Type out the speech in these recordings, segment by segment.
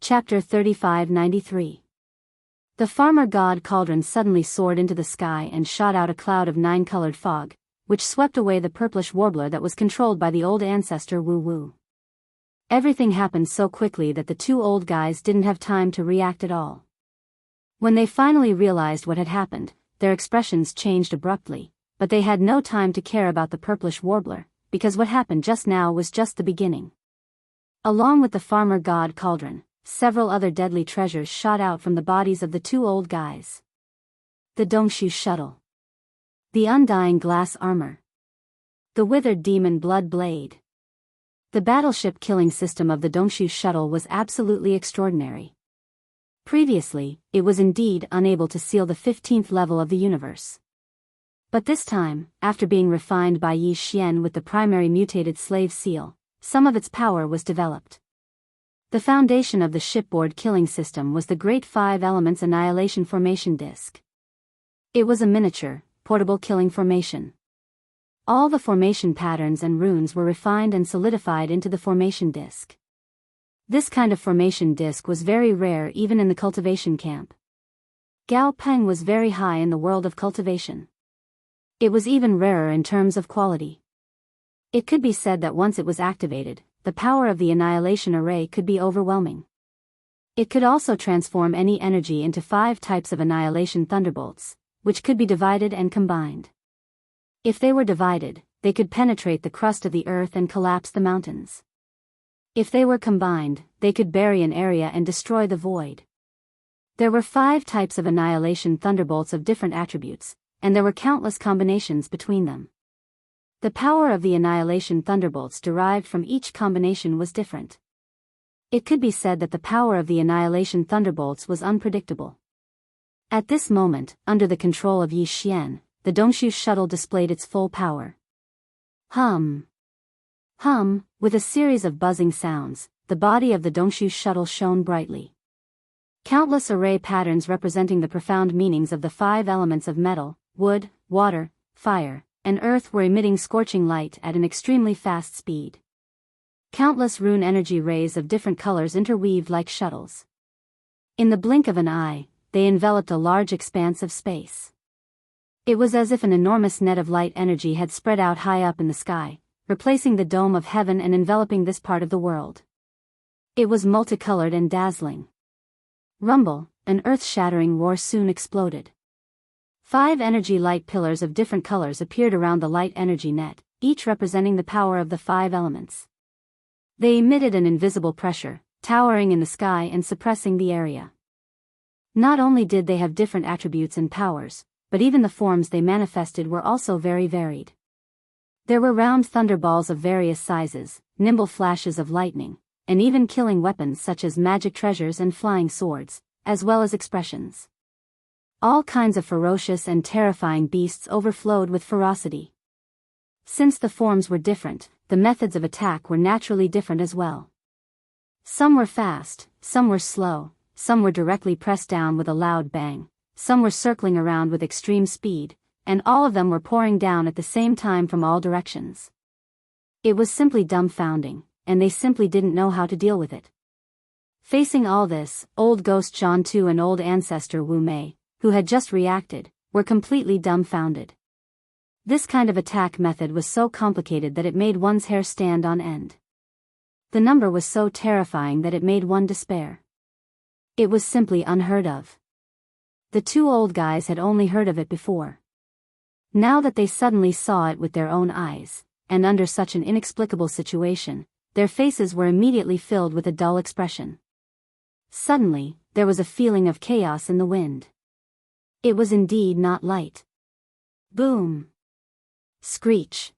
Chapter 3593. The farmer god cauldron suddenly soared into the sky and shot out a cloud of 9-colored fog, which swept away the purplish warbler that was controlled by the old ancestor Woo-Woo. Everything happened so quickly that the two old guys didn't have time to react at all. When they finally realized what had happened, their expressions changed abruptly, but they had no time to care about the purplish warbler, because what happened just now was just the beginning. Along with the farmer god cauldron, several other deadly treasures shot out from the bodies of the two old guys. The Dongshu shuttle. The undying glass armor. The withered demon blood blade. The battleship killing system of the Dongshu shuttle was absolutely extraordinary. Previously, it was indeed unable to seal the 15th level of the universe. But this time, after being refined by Yi Xian with the primary mutated slave seal, some of its power was developed. The foundation of the shipboard killing system was the Great Five Elements Annihilation Formation Disc. It was a miniature, portable killing formation. All the formation patterns and runes were refined and solidified into the formation disc. This kind of formation disc was very rare even in the cultivation camp. Gao Peng was very high in the world of cultivation. It was even rarer in terms of quality. It could be said that once it was activated, the power of the annihilation array could be overwhelming. It could also transform any energy into 5 types of annihilation thunderbolts, which could be divided and combined. If they were divided, they could penetrate the crust of the earth and collapse the mountains. If they were combined, they could bury an area and destroy the void. There were 5 types of annihilation thunderbolts of different attributes, and there were countless combinations between them. The power of the annihilation thunderbolts derived from each combination was different. It could be said that the power of the annihilation thunderbolts was unpredictable. At this moment, under the control of Yi Xian, the Dongshu shuttle displayed its full power. Hum. Hum, with a series of buzzing sounds, the body of the Dongshu shuttle shone brightly. Countless array patterns representing the profound meanings of the 5 elements of metal, wood, water, fire, and earth were emitting scorching light at an extremely fast speed. Countless rune energy rays of different colors interweaved like shuttles. In the blink of an eye, they enveloped a large expanse of space. It was as if an enormous net of light energy had spread out high up in the sky, replacing the dome of heaven and enveloping this part of the world. It was multicolored and dazzling. Rumble, an earth-shattering roar soon exploded. 5 energy light pillars of different colors appeared around the light energy net, each representing the power of the 5 elements. They emitted an invisible pressure, towering in the sky and suppressing the area. Not only did they have different attributes and powers, but even the forms they manifested were also very varied. There were round thunderballs of various sizes, nimble flashes of lightning, and even killing weapons such as magic treasures and flying swords, as well as expressions. All kinds of ferocious and terrifying beasts overflowed with ferocity. Since the forms were different, the methods of attack were naturally different as well. Some were fast, some were slow, some were directly pressed down with a loud bang, some were circling around with extreme speed, and all of them were pouring down at the same time from all directions. It was simply dumbfounding, and they simply didn't know how to deal with it. Facing all this, old ghost John Tu and old ancestor Wu Mei, who had just reacted, were completely dumbfounded. This kind of attack method was so complicated that it made one's hair stand on end. The number was so terrifying that it made one despair. It was simply unheard of. The two old guys had only heard of it before. Now that they suddenly saw it with their own eyes, and under such an inexplicable situation, their faces were immediately filled with a dull expression. Suddenly, there was a feeling of chaos in the wind. It was indeed not light. Boom! Screech!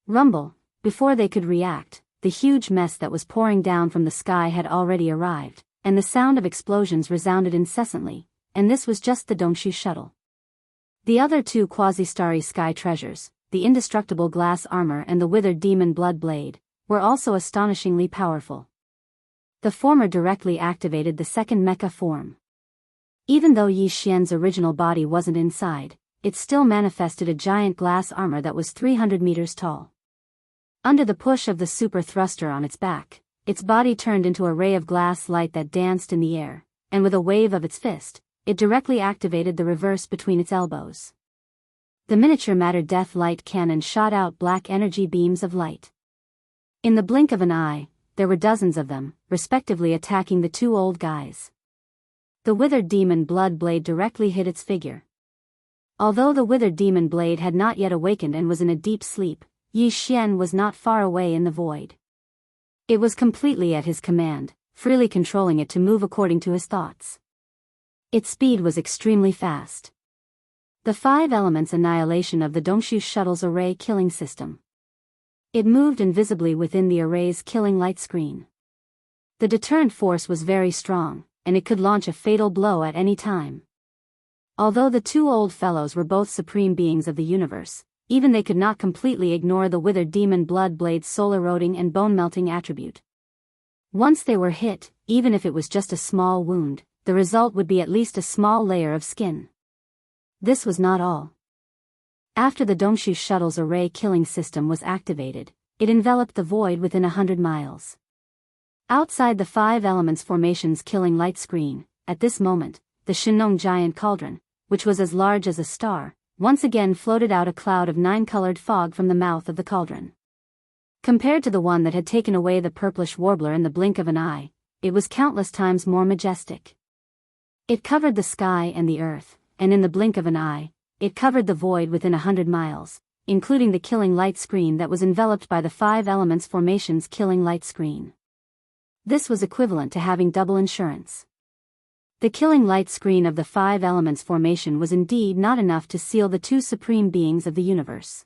Rumble! Before they could react, the huge mess that was pouring down from the sky had already arrived, and the sound of explosions resounded incessantly, and this was just the Dongshu shuttle. The other 2 quasi-starry sky treasures, the indestructible glass armor and the withered demon blood blade, were also astonishingly powerful. The former directly activated the second mecha form. Even though Yi Xian's original body wasn't inside, it still manifested a giant glass armor that was 300 meters tall. Under the push of the super thruster on its back, its body turned into a ray of glass light that danced in the air, and with a wave of its fist, it directly activated the reverse between its elbows. The miniature matter death light cannon shot out black energy beams of light. In the blink of an eye, there were dozens of them, respectively attacking the two old guys. The withered demon blood blade directly hit its figure. Although the withered demon blade had not yet awakened and was in a deep sleep, Yi Xian was not far away in the void. It was completely at his command, freely controlling it to move according to his thoughts. Its speed was extremely fast. The 5 elements annihilation of the Dongshu shuttle's array killing system. It moved invisibly within the array's killing light screen. The deterrent force was very strong, and it could launch a fatal blow at any time. Although the two old fellows were both supreme beings of the universe, even they could not completely ignore the withered demon blood blade's soul-eroding and bone-melting attribute. Once they were hit, even if it was just a small wound, the result would be at least a small layer of skin. This was not all. After the Dongshu shuttle's array killing system was activated, it enveloped the void within 100 miles. Outside the 5 elements formation's killing light screen, at this moment, the Shinong giant cauldron, which was as large as a star, once again floated out a cloud of 9-colored fog from the mouth of the cauldron. Compared to the one that had taken away the purplish warbler in the blink of an eye, it was countless times more majestic. It covered the sky and the earth, and in the blink of an eye, it covered the void within 100 miles, including the killing light screen that was enveloped by the 5 elements formation's killing light screen. This was equivalent to having double insurance. The killing light screen of the 5 elements formation was indeed not enough to seal the 2 supreme beings of the universe.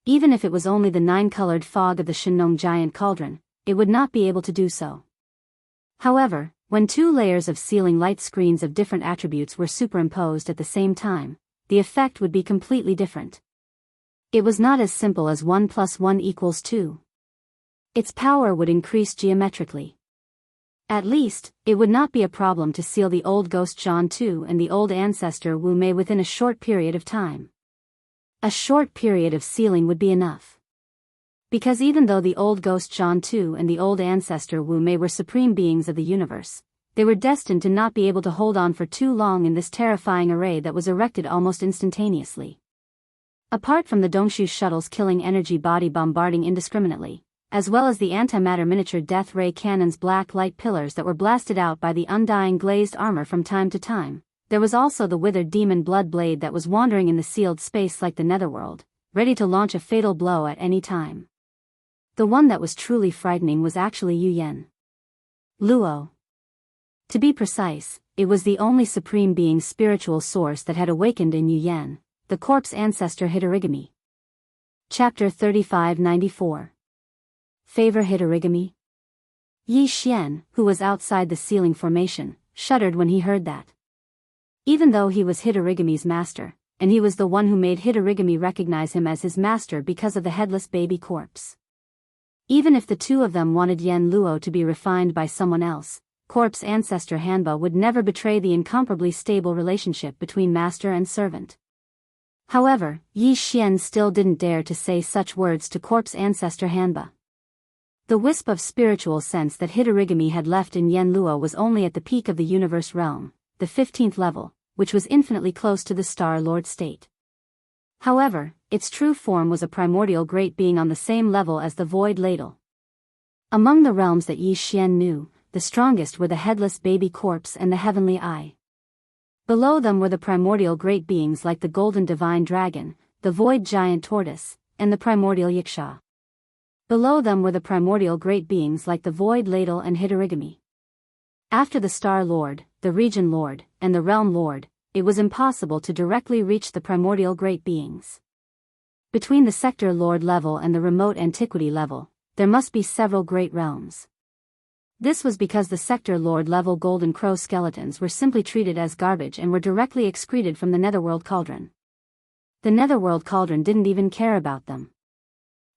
Even if it was only the 9-colored fog of the Shinong giant cauldron, it would not be able to do so. However, when 2 layers of sealing light screens of different attributes were superimposed at the same time, the effect would be completely different. It was not as simple as 1 + 1 = 2. Its power would increase geometrically. At least, it would not be a problem to seal the old ghost John Tu and the old ancestor Wu Mei within a short period of time. A short period of sealing would be enough. Because even though the old ghost John Tu and the old ancestor Wu Mei were supreme beings of the universe, they were destined to not be able to hold on for too long in this terrifying array that was erected almost instantaneously. Apart from the Dongshu shuttle's killing energy body bombarding indiscriminately, as well as the antimatter miniature death ray cannon's black light pillars that were blasted out by the undying glazed armor from time to time, there was also the withered demon blood blade that was wandering in the sealed space like the netherworld, ready to launch a fatal blow at any time. The one that was truly frightening was actually Yu Yan Luo. To be precise, it was the only supreme being's spiritual source that had awakened in Yu Yan, the corpse ancestor Hitorigami. Chapter 3594. Favor Hitorigami? Yi Xian, who was outside the sealing formation, shuddered when he heard that. Even though he was Hitorigami's master, and he was the one who made Hitorigami recognize him as his master because of the headless baby corpse. Even if the two of them wanted Yan Luo to be refined by someone else, corpse ancestor Hanba would never betray the incomparably stable relationship between master and servant. However, Yi Xian still didn't dare to say such words to corpse ancestor Hanba. The wisp of spiritual sense that Hitorigami had left in Yan Luo was only at the peak of the universe realm, the 15th level, which was infinitely close to the Star Lord state. However, its true form was a primordial great being on the same level as the void ladle. Among the realms that Yi Xian knew, the strongest were the headless baby corpse and the heavenly eye. Below them were the primordial great beings like the golden divine dragon, the void giant tortoise, and the primordial yiksha. Below them were the primordial great beings like the void ladle and Hitorigami. After the Star Lord, the Region Lord, and the Realm Lord, it was impossible to directly reach the primordial great beings. Between the Sector Lord level and the remote antiquity level, there must be several great realms. This was because the Sector Lord level Golden Crow skeletons were simply treated as garbage and were directly excreted from the Netherworld Cauldron. The Netherworld Cauldron didn't even care about them.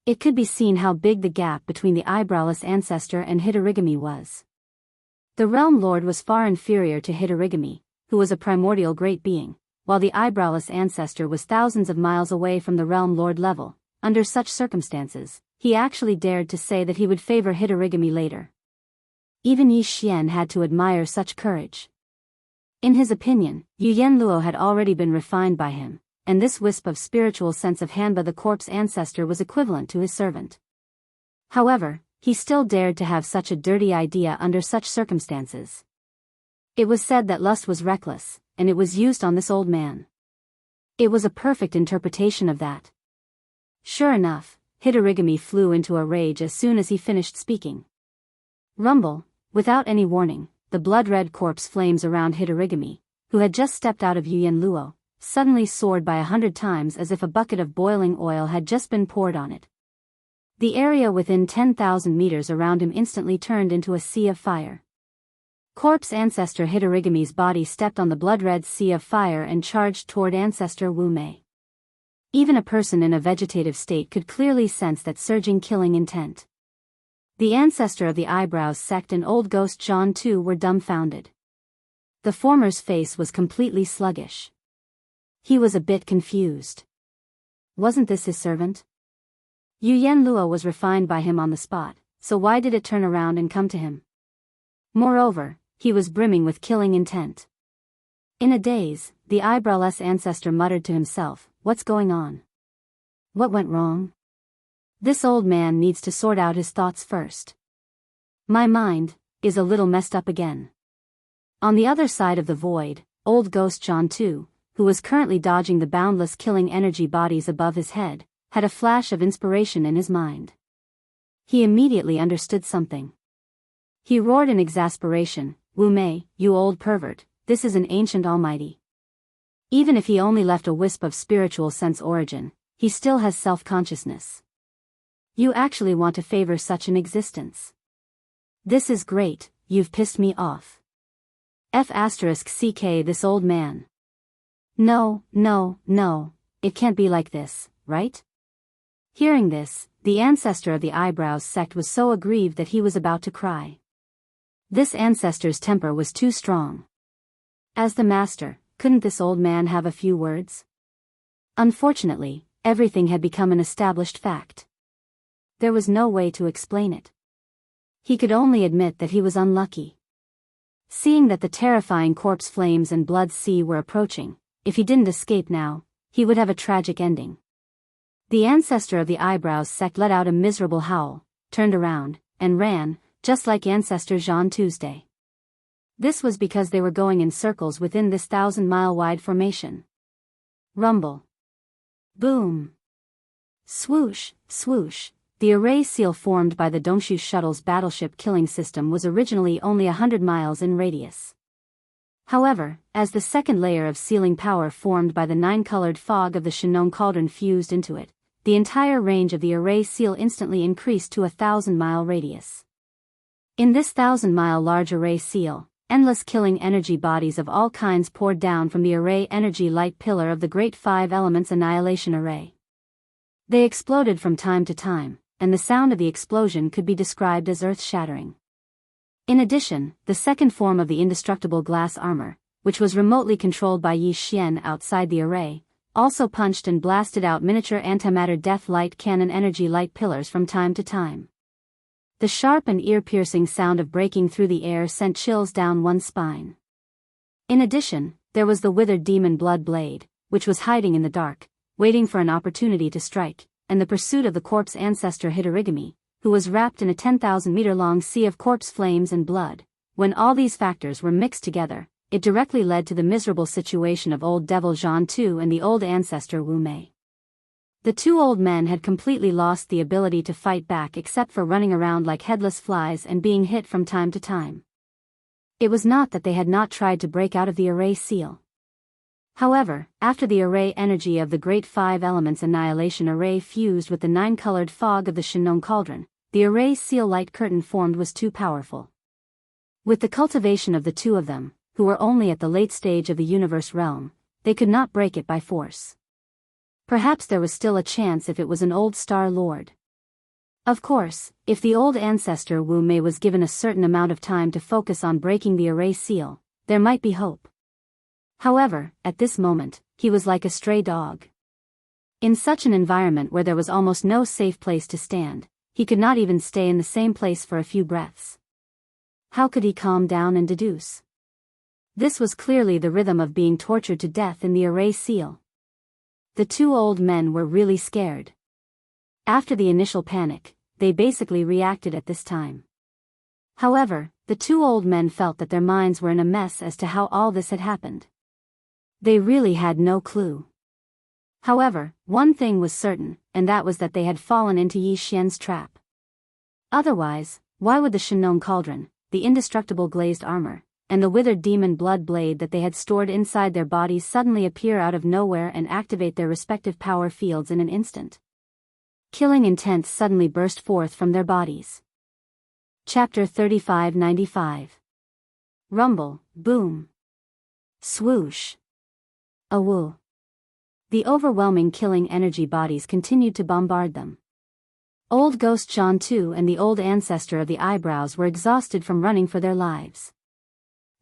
It could be seen how big the gap between the eyebrowless ancestor and Hitorigami was. The Realm Lord was far inferior to Hitorigami, who was a primordial great being, while the eyebrowless ancestor was thousands of miles away from the Realm Lord level. Under such circumstances, he actually dared to say that he would favor Hitorigami later. Even Yi Xian had to admire such courage. In his opinion, Yu Yenluo had already been refined by him, and this wisp of spiritual sense of Hanba the corpse ancestor was equivalent to his servant. However, he still dared to have such a dirty idea under such circumstances. It was said that lust was reckless, and it was used on this old man. It was a perfect interpretation of that. Sure enough, Hidorigami flew into a rage as soon as he finished speaking. Rumble, without any warning, the blood-red corpse flames around Hidorigami, who had just stepped out of Yu Yenluo, suddenly soared by 100 times as if a bucket of boiling oil had just been poured on it. The area within 10,000 meters around him instantly turned into a sea of fire. Corpse ancestor Hidorigami's body stepped on the blood-red sea of fire and charged toward ancestor Wu Mei. Even a person in a vegetative state could clearly sense that surging killing intent. The ancestor of the Eyebrows sect and old ghost Zhan Tu were dumbfounded. The former's face was completely sluggish. He was a bit confused. Wasn't this his servant? Yu Yenluo was refined by him on the spot, so why did it turn around and come to him? Moreover, he was brimming with killing intent. In a daze, the eyebrowless ancestor muttered to himself, "What's going on? What went wrong? This old man needs to sort out his thoughts first. My mind is a little messed up again." On the other side of the void, old ghost Zhan Tu, who was currently dodging the boundless killing energy bodies above his head, had a flash of inspiration in his mind. He immediately understood something. He roared in exasperation, "Wu Mei, you old pervert, this is an ancient almighty. Even if he only left a wisp of spiritual sense origin, he still has self-consciousness. You actually want to favor such an existence. This is great, you've pissed me off. *CK this old man. No, it can't be like this, right?" Hearing this, the ancestor of the Eyebrows sect was so aggrieved that he was about to cry. This ancestor's temper was too strong. As the master, couldn't this old man have a few words? Unfortunately, everything had become an established fact. There was no way to explain it. He could only admit that he was unlucky. Seeing that the terrifying corpse flames and blood sea were approaching, if he didn't escape now, he would have a tragic ending. The ancestor of the Eyebrows sect let out a miserable howl, turned around, and ran, just like ancestor Zhan Tuesday. This was because they were going in circles within this 1,000-mile-wide formation. Rumble. Boom. Swoosh, swoosh. The array seal formed by the Dongshu shuttle's battleship killing system was originally only 100 miles in radius. However, as the second layer of sealing power formed by the 9-colored fog of the Shinong cauldron fused into it, the entire range of the array seal instantly increased to a 1,000-mile radius. In this 1,000-mile large array seal, endless killing energy bodies of all kinds poured down from the array energy light pillar of the Great Five Elements Annihilation Array. They exploded from time to time, and the sound of the explosion could be described as earth-shattering. In addition, the second form of the indestructible glass armor, which was remotely controlled by Yi Xian outside the array, also punched and blasted out miniature antimatter death light cannon energy light pillars from time to time. The sharp and ear-piercing sound of breaking through the air sent chills down one's spine. In addition, there was the withered demon blood blade, which was hiding in the dark, waiting for an opportunity to strike, and the pursuit of the corpse ancestor Hidorigami, who was wrapped in a 10,000-meter-long sea of corpse flames and blood. When all these factors were mixed together, it directly led to the miserable situation of old devil Zhan Tu and the old ancestor Wu Mei. The two old men had completely lost the ability to fight back except for running around like headless flies and being hit from time to time. It was not that they had not tried to break out of the array seal. However, after the array energy of the Great Five Elements Annihilation Array fused with the 9-colored fog of the Shinong Cauldron, the array seal light curtain formed was too powerful. With the cultivation of the two of them, who were only at the late stage of the universe realm, they could not break it by force. Perhaps there was still a chance if it was an old Star Lord. Of course, if the old ancestor Wu Mei was given a certain amount of time to focus on breaking the array seal, there might be hope. However, at this moment, he was like a stray dog. In such an environment where there was almost no safe place to stand, he could not even stay in the same place for a few breaths. How could he calm down and deduce? This was clearly the rhythm of being tortured to death in the array seal. The two old men were really scared. After the initial panic, they basically reacted at this time. However, the two old men felt that their minds were in a mess as to how all this had happened. They really had no clue. However, one thing was certain, and that was that they had fallen into Yi Xian's trap. Otherwise, why would the Shenong cauldron, the indestructible glazed armor, and the withered demon blood blade that they had stored inside their bodies suddenly appear out of nowhere and activate their respective power fields in an instant? Killing intent suddenly burst forth from their bodies. Chapter 3595. Rumble, boom. Swoosh. Awoo. The overwhelming killing energy bodies continued to bombard them. Old Ghost John too and the old ancestor of the eyebrows were exhausted from running for their lives.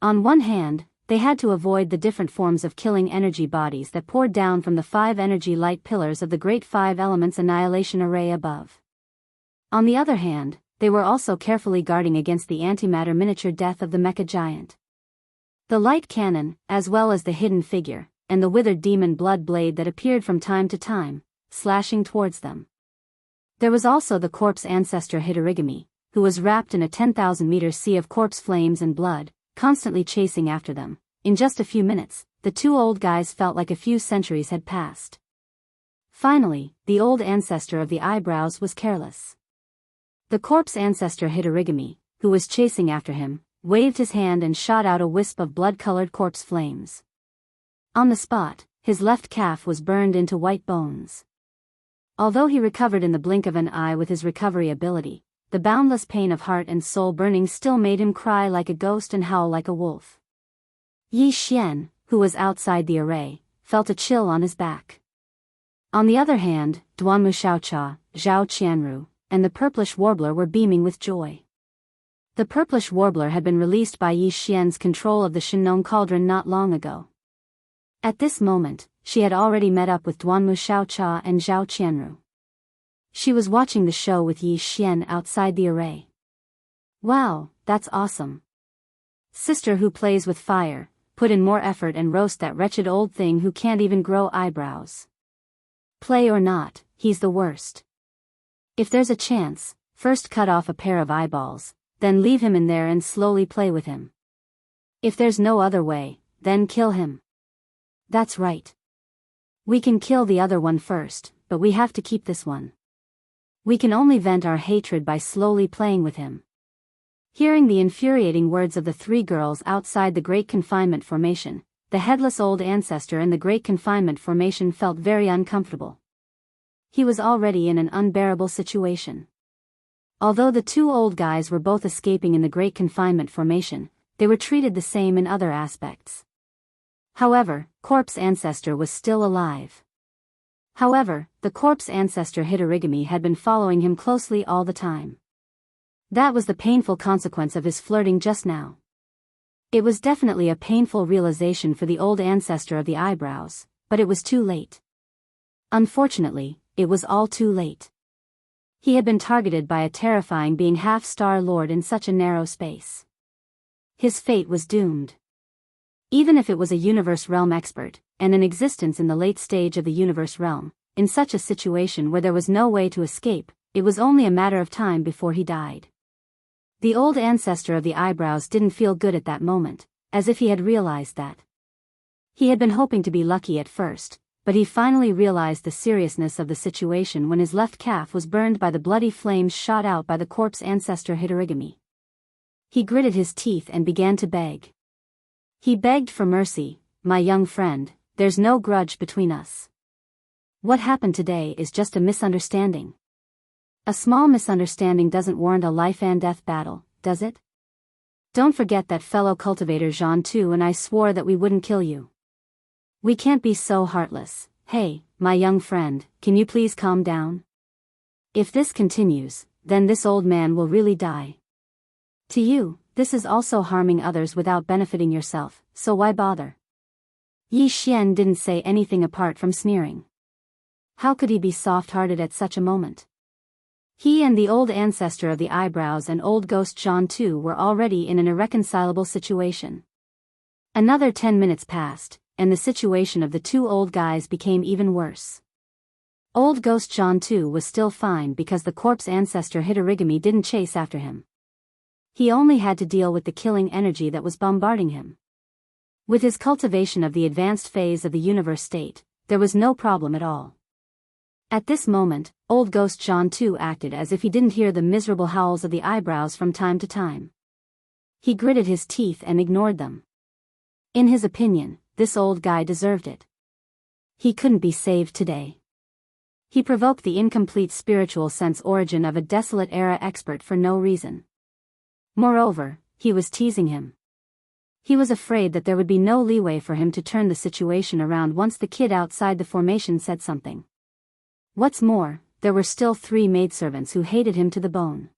On one hand, they had to avoid the different forms of killing energy bodies that poured down from the 5 energy light pillars of the Great 5 Elements Annihilation Array above. On the other hand, they were also carefully guarding against the antimatter miniature death of the mecha giant. The light cannon, as well as the hidden figure, and the withered demon blood blade that appeared from time to time, slashing towards them. There was also the corpse ancestor Hitorigami, who was wrapped in a 10,000-meter sea of corpse flames and blood, constantly chasing after them. In just a few minutes, the two old guys felt like a few centuries had passed. Finally, the old ancestor of the eyebrows was careless. The corpse ancestor Hitorigami, who was chasing after him, waved his hand and shot out a wisp of blood-colored corpse flames. On the spot, his left calf was burned into white bones. Although he recovered in the blink of an eye with his recovery ability, the boundless pain of heart and soul burning still made him cry like a ghost and howl like a wolf. Yi Xian, who was outside the array, felt a chill on his back. On the other hand, Duanmu Xiaocha, Zhao Qianru, and the purplish warbler were beaming with joy. The purplish warbler had been released by Yi Xian's control of the Shenong cauldron not long ago. At this moment, she had already met up with Duanmu Xiaocha and Zhao Qianru. She was watching the show with Yi Xian outside the array. Wow, that's awesome. Sister who plays with fire, put in more effort and roast that wretched old thing who can't even grow eyebrows. Play or not, he's the worst. If there's a chance, first cut off a pair of eyeballs, then leave him in there and slowly play with him. If there's no other way, then kill him. That's right. We can kill the other one first, but we have to keep this one. We can only vent our hatred by slowly playing with him. Hearing the infuriating words of the 3 girls outside the Great Confinement Formation, the headless old ancestor in the Great Confinement Formation felt very uncomfortable. He was already in an unbearable situation. Although the 2 old guys were both escaping in the Great Confinement Formation, they were treated the same in other aspects. However, corpse ancestor was still alive. However, the corpse ancestor Hitorigami had been following him closely all the time. That was the painful consequence of his flirting just now. It was definitely a painful realization for the old ancestor of the eyebrows, but it was too late. Unfortunately, it was all too late. He had been targeted by a terrifying being half-star lord in such a narrow space. His fate was doomed. Even if it was a universe realm expert, and in existence in the late stage of the universe realm, in such a situation where there was no way to escape, it was only a matter of time before he died. The old ancestor of the eyebrows didn't feel good at that moment, as if he had realized that. He had been hoping to be lucky at first, but he finally realized the seriousness of the situation when his left calf was burned by the bloody flames shot out by the corpse ancestor Hitorigami. He gritted his teeth and began to beg. He begged for mercy, "My young friend, there's no grudge between us. What happened today is just a misunderstanding. A small misunderstanding doesn't warrant a life and death battle, does it? Don't forget that fellow cultivator Jean too and I swore that we wouldn't kill you. We can't be so heartless. Hey, my young friend, can you please calm down? If this continues, then this old man will really die. To you, this is also harming others without benefiting yourself, so why bother?" Yi Xian didn't say anything apart from sneering. How could he be soft-hearted at such a moment? He and the old ancestor of the eyebrows and old ghost John too were already in an irreconcilable situation. Another 10 minutes passed, and the situation of the two old guys became even worse. Old ghost John too was still fine because the corpse ancestor Hitorigami didn't chase after him. He only had to deal with the killing energy that was bombarding him. With his cultivation of the advanced phase of the universe state, there was no problem at all. At this moment, old ghost John too acted as if he didn't hear the miserable howls of the eyebrows from time to time. He gritted his teeth and ignored them. In his opinion, this old guy deserved it. He couldn't be saved today. He provoked the incomplete spiritual sense origin of a desolate era expert for no reason. Moreover, he was teasing him. He was afraid that there would be no leeway for him to turn the situation around once the kid outside the formation said something. What's more, there were still 3 maidservants who hated him to the bone.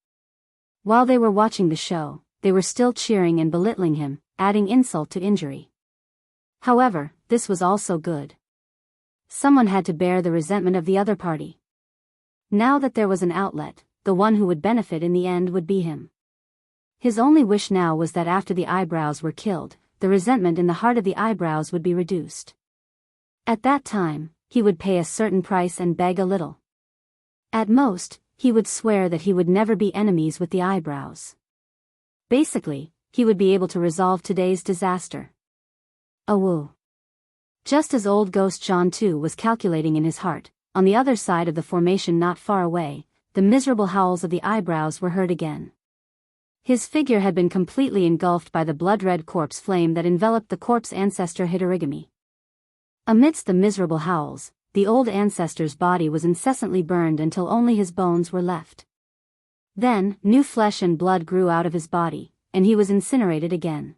While they were watching the show, they were still cheering and belittling him, adding insult to injury. However, this was also good. Someone had to bear the resentment of the other party. Now that there was an outlet, the one who would benefit in the end would be him. His only wish now was that after the eyebrows were killed, the resentment in the heart of the eyebrows would be reduced. At that time, he would pay a certain price and beg a little. At most, he would swear that he would never be enemies with the eyebrows. Basically, he would be able to resolve today's disaster. Awoo. Just as old ghost John too was calculating in his heart, on the other side of the formation not far away, the miserable howls of the eyebrows were heard again. His figure had been completely engulfed by the blood-red corpse flame that enveloped the corpse ancestor Hitorigami. Amidst the miserable howls, the old ancestor's body was incessantly burned until only his bones were left. Then, new flesh and blood grew out of his body, and he was incinerated again.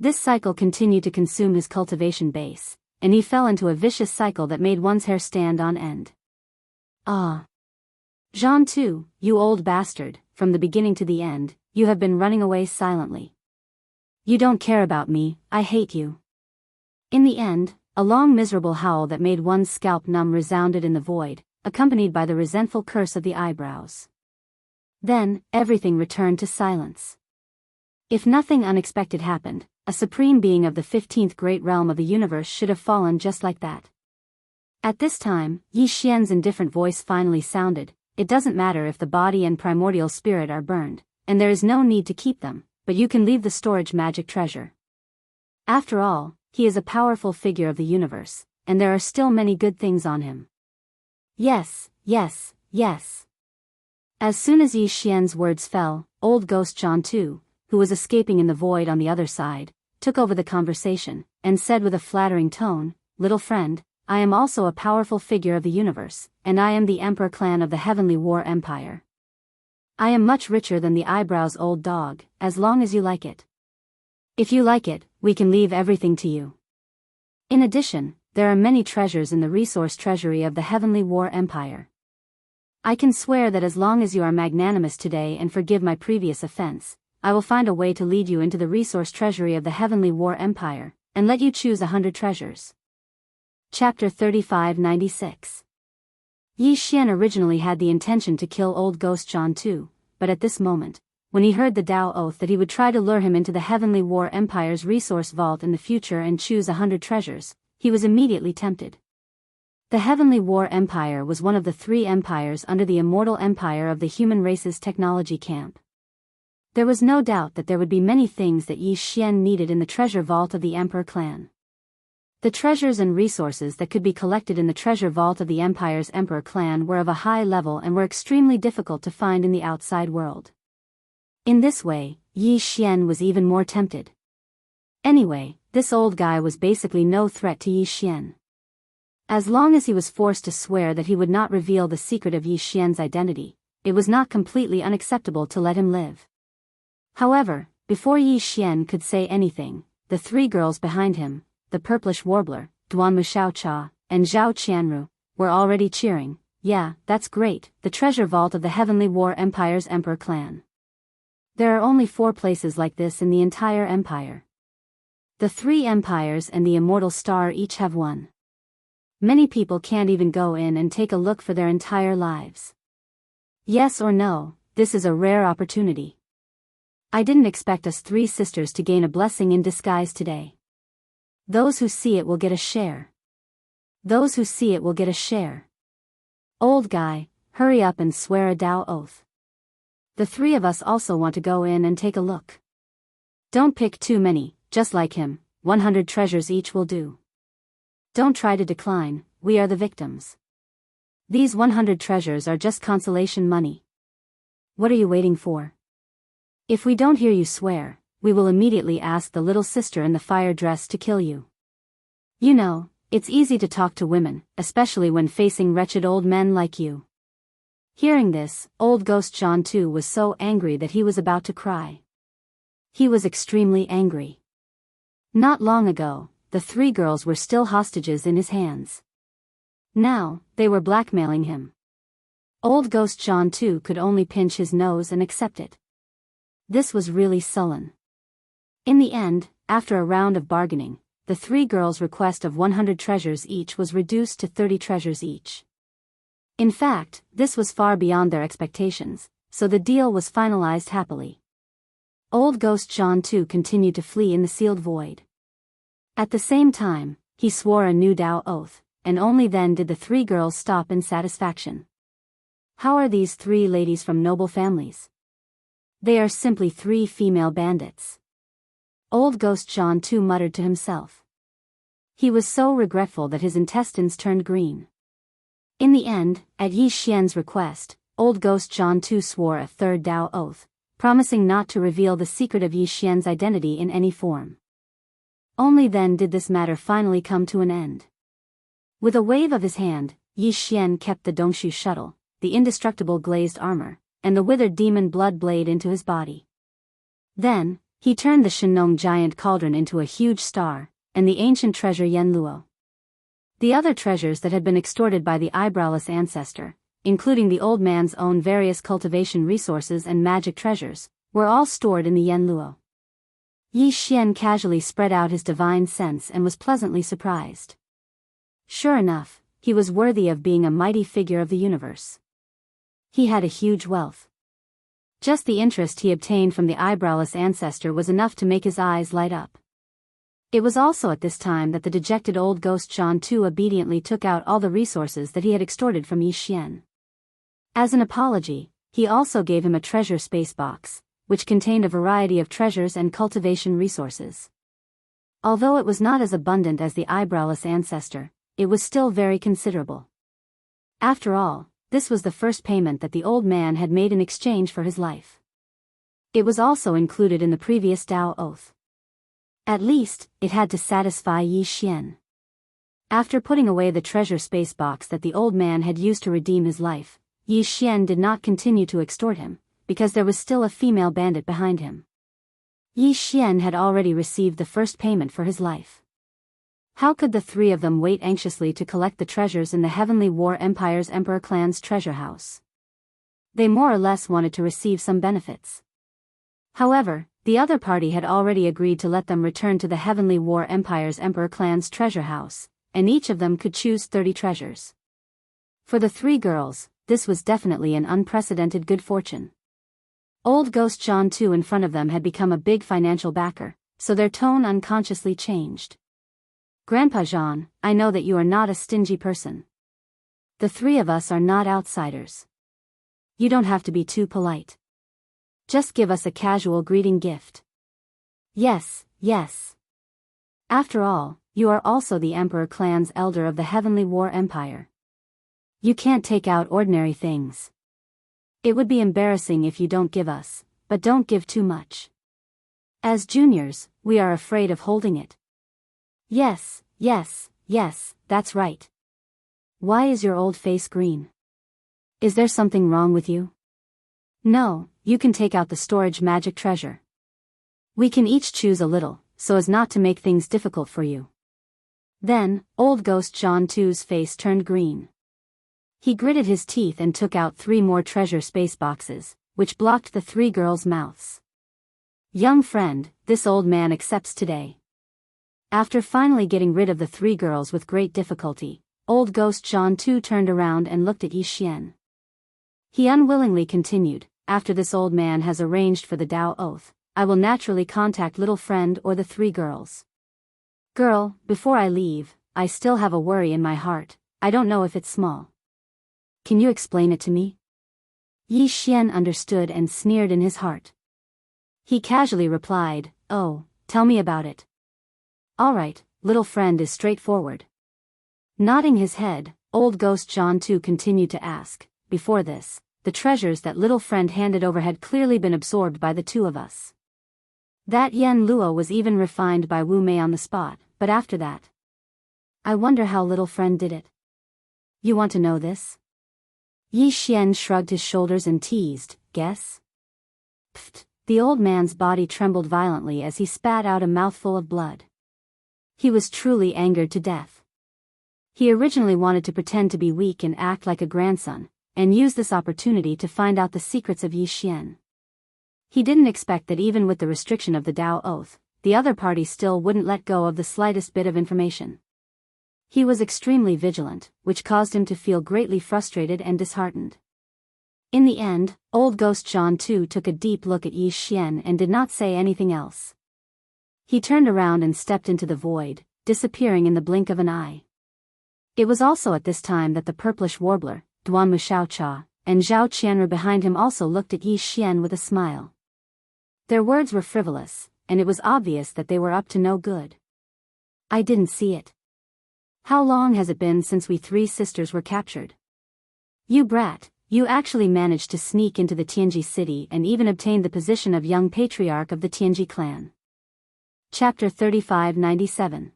This cycle continued to consume his cultivation base, and he fell into a vicious cycle that made one's hair stand on end. Ah! Jean too, you old bastard, from the beginning to the end, you have been running away silently. You don't care about me, I hate you. In the end, a long miserable howl that made one's scalp numb resounded in the void, accompanied by the resentful curse of the eyebrows. Then, everything returned to silence. If nothing unexpected happened, a supreme being of the 15th great realm of the universe should have fallen just like that. At this time, Yi Xian's indifferent voice finally sounded, "It doesn't matter if the body and primordial spirit are burned, and there is no need to keep them, but you can leave the storage magic treasure. After all, he is a powerful figure of the universe, and there are still many good things on him." Yes, yes, yes. As soon as Yi Xian's words fell, old ghost John too, who was escaping in the void on the other side, took over the conversation, and said with a flattering tone, "Little friend, I am also a powerful figure of the universe, and I am the Emperor clan of the Heavenly War Empire. I am much richer than the eyebrows old dog, as long as you like it. If you like it, we can leave everything to you. In addition, there are many treasures in the resource treasury of the Heavenly War Empire. I can swear that as long as you are magnanimous today and forgive my previous offense, I will find a way to lead you into the resource treasury of the Heavenly War Empire, and let you choose 100 treasures." Chapter 3596. Yi Xian originally had the intention to kill old ghost John too, but at this moment, when he heard the Tao oath that he would try to lure him into the Heavenly War Empire's resource vault in the future and choose 100 treasures, he was immediately tempted. The Heavenly War Empire was one of the 3 empires under the immortal empire of the human race's technology camp. There was no doubt that there would be many things that Yi Xian needed in the treasure vault of the Emperor clan. The treasures and resources that could be collected in the treasure vault of the Empire's Emperor clan were of a high level and were extremely difficult to find in the outside world. In this way, Yi Xian was even more tempted. Anyway, this old guy was basically no threat to Yi Xian. As long as he was forced to swear that he would not reveal the secret of Yi Xian's identity, it was not completely unacceptable to let him live. However, before Yi Xian could say anything, the 3 girls behind him, the purplish warbler, Duanmu Xiaocha, and Zhao Qianru, were already cheering. "Yeah, that's great, the treasure vault of the Heavenly War Empire's Emperor clan. There are only 4 places like this in the entire empire. The 3 empires and the immortal star each have one. Many people can't even go in and take a look for their entire lives." Yes or no, this is a rare opportunity. I didn't expect us three sisters to gain a blessing in disguise today. Those who see it will get a share. Those who see it will get a share. Old guy, hurry up and swear a Tao oath. The three of us also want to go in and take a look. Don't pick too many, just like him, 100 treasures each will do. Don't try to decline, we are the victims. These 100 treasures are just consolation money. What are you waiting for? If we don't hear you swear, we will immediately ask the little sister in the fire dress to kill you. You know, it's easy to talk to women, especially when facing wretched old men like you. Hearing this, old ghost John too was so angry that he was about to cry. He was extremely angry. Not long ago, the three girls were still hostages in his hands. Now, they were blackmailing him. Old ghost John too could only pinch his nose and accept it. This was really sullen. In the end, after a round of bargaining, the three girls' request of 100 treasures each was reduced to 30 treasures each. In fact, this was far beyond their expectations, so the deal was finalized happily. Old ghost John too continued to flee in the sealed void. At the same time, he swore a new Tao oath, and only then did the three girls stop in satisfaction. How are these three ladies from noble families? They are simply three female bandits. Old ghost John too muttered to himself. He was so regretful that his intestines turned green. In the end, at Yi Xian's request, old ghost John too swore a third Tao oath, promising not to reveal the secret of Yi Xian's identity in any form. Only then did this matter finally come to an end. With a wave of his hand, Yi Xian kept the Dongshu shuttle, the indestructible glazed armor, and the withered demon blood blade into his body. Then, he turned the Shenong giant cauldron into a huge star, and the ancient treasure Yen Luo. The other treasures that had been extorted by the eyebrowless ancestor, including the old man's own various cultivation resources and magic treasures, were all stored in the Yen Luo. Yi Xian casually spread out his divine sense and was pleasantly surprised. Sure enough, he was worthy of being a mighty figure of the universe. He had a huge wealth. Just the interest he obtained from the eyebrowless ancestor was enough to make his eyes light up. It was also at this time that the dejected old ghost John too obediently took out all the resources that he had extorted from Yi Xian. As an apology, he also gave him a treasure space box, which contained a variety of treasures and cultivation resources. Although it was not as abundant as the eyebrowless ancestor, it was still very considerable. After all, this was the first payment that the old man had made in exchange for his life. It was also included in the previous Tao oath. At least, it had to satisfy Yi Xian. After putting away the treasure space box that the old man had used to redeem his life, Yi Xian did not continue to extort him, because there was still a female bandit behind him. Yi Xian had already received the first payment for his life. How could the three of them wait anxiously to collect the treasures in the Heavenly War Empire's Emperor clan's treasure house? They more or less wanted to receive some benefits. However, the other party had already agreed to let them return to the Heavenly War Empire's Emperor clan's treasure house, and each of them could choose 30 treasures. For the three girls, this was definitely an unprecedented good fortune. Old ghost John too in front of them had become a big financial backer, so their tone unconsciously changed. Grandpa Jean, I know that you are not a stingy person. The three of us are not outsiders. You don't have to be too polite. Just give us a casual greeting gift. Yes, yes. After all, you are also the Emperor clan's elder of the Heavenly War Empire. You can't take out ordinary things. It would be embarrassing if you don't give us, but don't give too much. As juniors, we are afraid of holding it. Yes, yes, yes, that's right. Why is your old face green? Is there something wrong with you? No, you can take out the storage magic treasure. We can each choose a little, so as not to make things difficult for you. Then, old ghost John too's face turned green. He gritted his teeth and took out 3 more treasure space boxes, which blocked the 3 girls' mouths. Young friend, this old man accepts today. After finally getting rid of the 3 girls with great difficulty, old ghost John too turned around and looked at Yi Xian. He unwillingly continued, after this old man has arranged for the Tao oath, I will naturally contact little friend or the three girls. Girl, before I leave, I still have a worry in my heart, I don't know if it's small. Can you explain it to me? Yi Xian understood and sneered in his heart. He casually replied, oh, tell me about it. All right, little friend is straightforward. Nodding his head, old ghost John too continued to ask, before this, the treasures that little friend handed over had clearly been absorbed by the two of us. That Yen Luo was even refined by Wu Mei on the spot, but after that. I wonder how little friend did it. You want to know this? Yi Xian shrugged his shoulders and teased, guess? Pfft, the old man's body trembled violently as he spat out a mouthful of blood. He was truly angered to death. He originally wanted to pretend to be weak and act like a grandson, and use this opportunity to find out the secrets of Yi Xian. He didn't expect that even with the restriction of the Tao oath, the other party still wouldn't let go of the slightest bit of information. He was extremely vigilant, which caused him to feel greatly frustrated and disheartened. In the end, old ghost John too took a deep look at Yi Xian and did not say anything else. He turned around and stepped into the void, disappearing in the blink of an eye. It was also at this time that the purplish warbler, Duan Muxiaocha, and Zhao Qianru behind him also looked at Yi Xian with a smile. Their words were frivolous, and it was obvious that they were up to no good. I didn't see it. How long has it been since we three sisters were captured? You brat, you actually managed to sneak into the Tianji city and even obtained the position of young patriarch of the Tianji clan. Chapter 3597.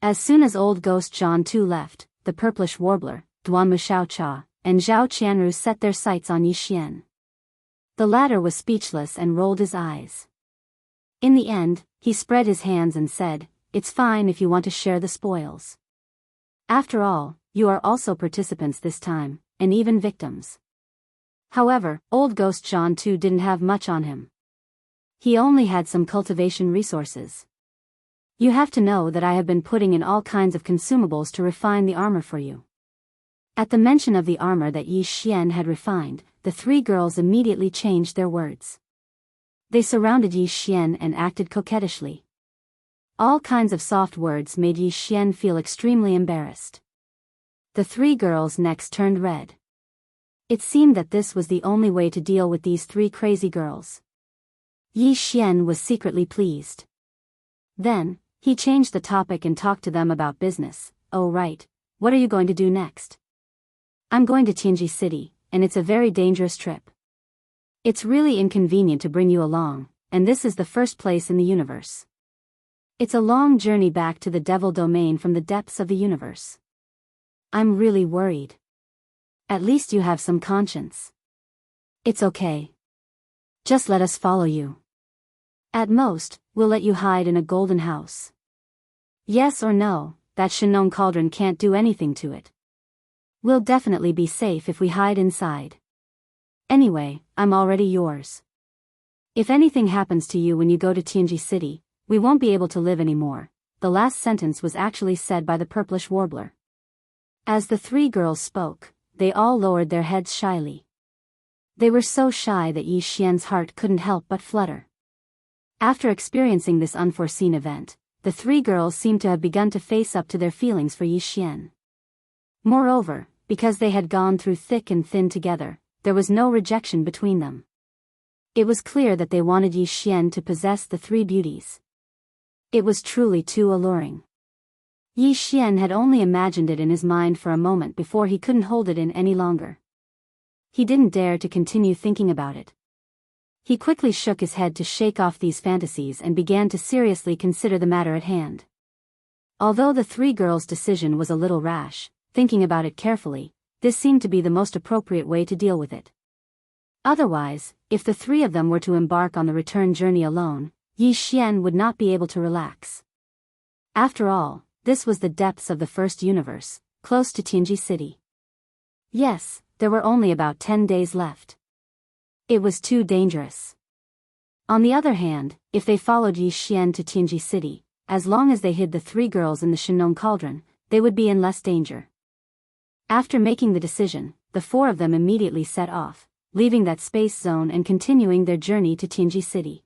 As soon as old ghost John too left, the purplish warbler, Duan Muxiaocha, and Zhao Qianru set their sights on Yi Xian. The latter was speechless and rolled his eyes. In the end, he spread his hands and said, it's fine if you want to share the spoils. After all, you are also participants this time, and even victims. However, old ghost John too didn't have much on him. He only had some cultivation resources. You have to know that I have been putting in all kinds of consumables to refine the armor for you. At the mention of the armor that Yi Xian had refined, the three girls immediately changed their words. They surrounded Yi Xian and acted coquettishly. All kinds of soft words made Yi Xian feel extremely embarrassed. The three girls' necks turned red. It seemed that this was the only way to deal with these three crazy girls. Yi Xian was secretly pleased. Then, he changed the topic and talked to them about business. Oh right, what are you going to do next? I'm going to Tianji City, and it's a very dangerous trip. It's really inconvenient to bring you along, and this is the first place in the universe. It's a long journey back to the devil domain from the depths of the universe. I'm really worried. At least you have some conscience. It's okay. Just let us follow you. At most, we'll let you hide in a golden house. Yes or no, that Shinong cauldron can't do anything to it. We'll definitely be safe if we hide inside. Anyway, I'm already yours. If anything happens to you when you go to Tianji City, we won't be able to live anymore. The last sentence was actually said by the purplish warbler. As the three girls spoke, they all lowered their heads shyly. They were so shy that Yi Xian's heart couldn't help but flutter. After experiencing this unforeseen event, the three girls seemed to have begun to face up to their feelings for Yi Xian. Moreover, because they had gone through thick and thin together, there was no rejection between them. It was clear that they wanted Yi Xian to possess the three beauties. It was truly too alluring. Yi Xian had only imagined it in his mind for a moment before he couldn't hold it in any longer. He didn't dare to continue thinking about it. He quickly shook his head to shake off these fantasies and began to seriously consider the matter at hand. Although the three girls' decision was a little rash, thinking about it carefully, this seemed to be the most appropriate way to deal with it. Otherwise, if the three of them were to embark on the return journey alone, Yi Xian would not be able to relax. After all, this was the depths of the first universe, close to Tianji City. Yes, there were only about 10 days left. It was too dangerous. On the other hand, if they followed Yi Xian to Tianji City, as long as they hid the three girls in the Shinong cauldron, they would be in less danger. After making the decision, the four of them immediately set off, leaving that space zone and continuing their journey to Tianji City.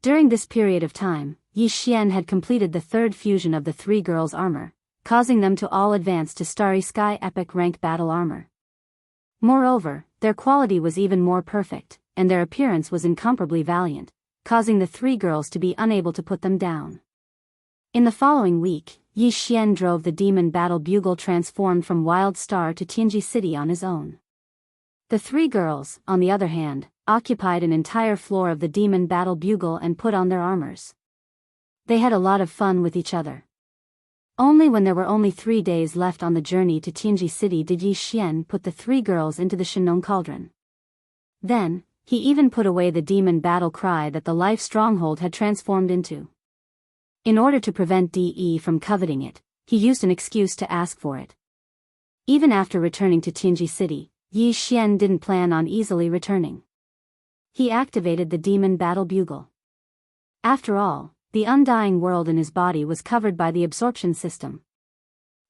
During this period of time, Yi Xian had completed the third fusion of the three girls' armor, causing them to all advance to Starry Sky Epic rank battle armor. Moreover, their quality was even more perfect, and their appearance was incomparably valiant, causing the three girls to be unable to put them down. In the following week, Yi Xian drove the demon battle bugle transformed from Wild Star to Tianji City on his own. The three girls, on the other hand, occupied an entire floor of the demon battle bugle and put on their armors. They had a lot of fun with each other. Only when there were only 3 days left on the journey to Tianji City did Yi Xian put the three girls into the Shenong cauldron. Then, he even put away the demon battle cry that the life stronghold had transformed into. In order to prevent De from coveting it, he used an excuse to ask for it. Even after returning to Tianji City, Yi Xian didn't plan on easily returning. He activated the demon battle bugle. After all, the undying world in his body was covered by the absorption system.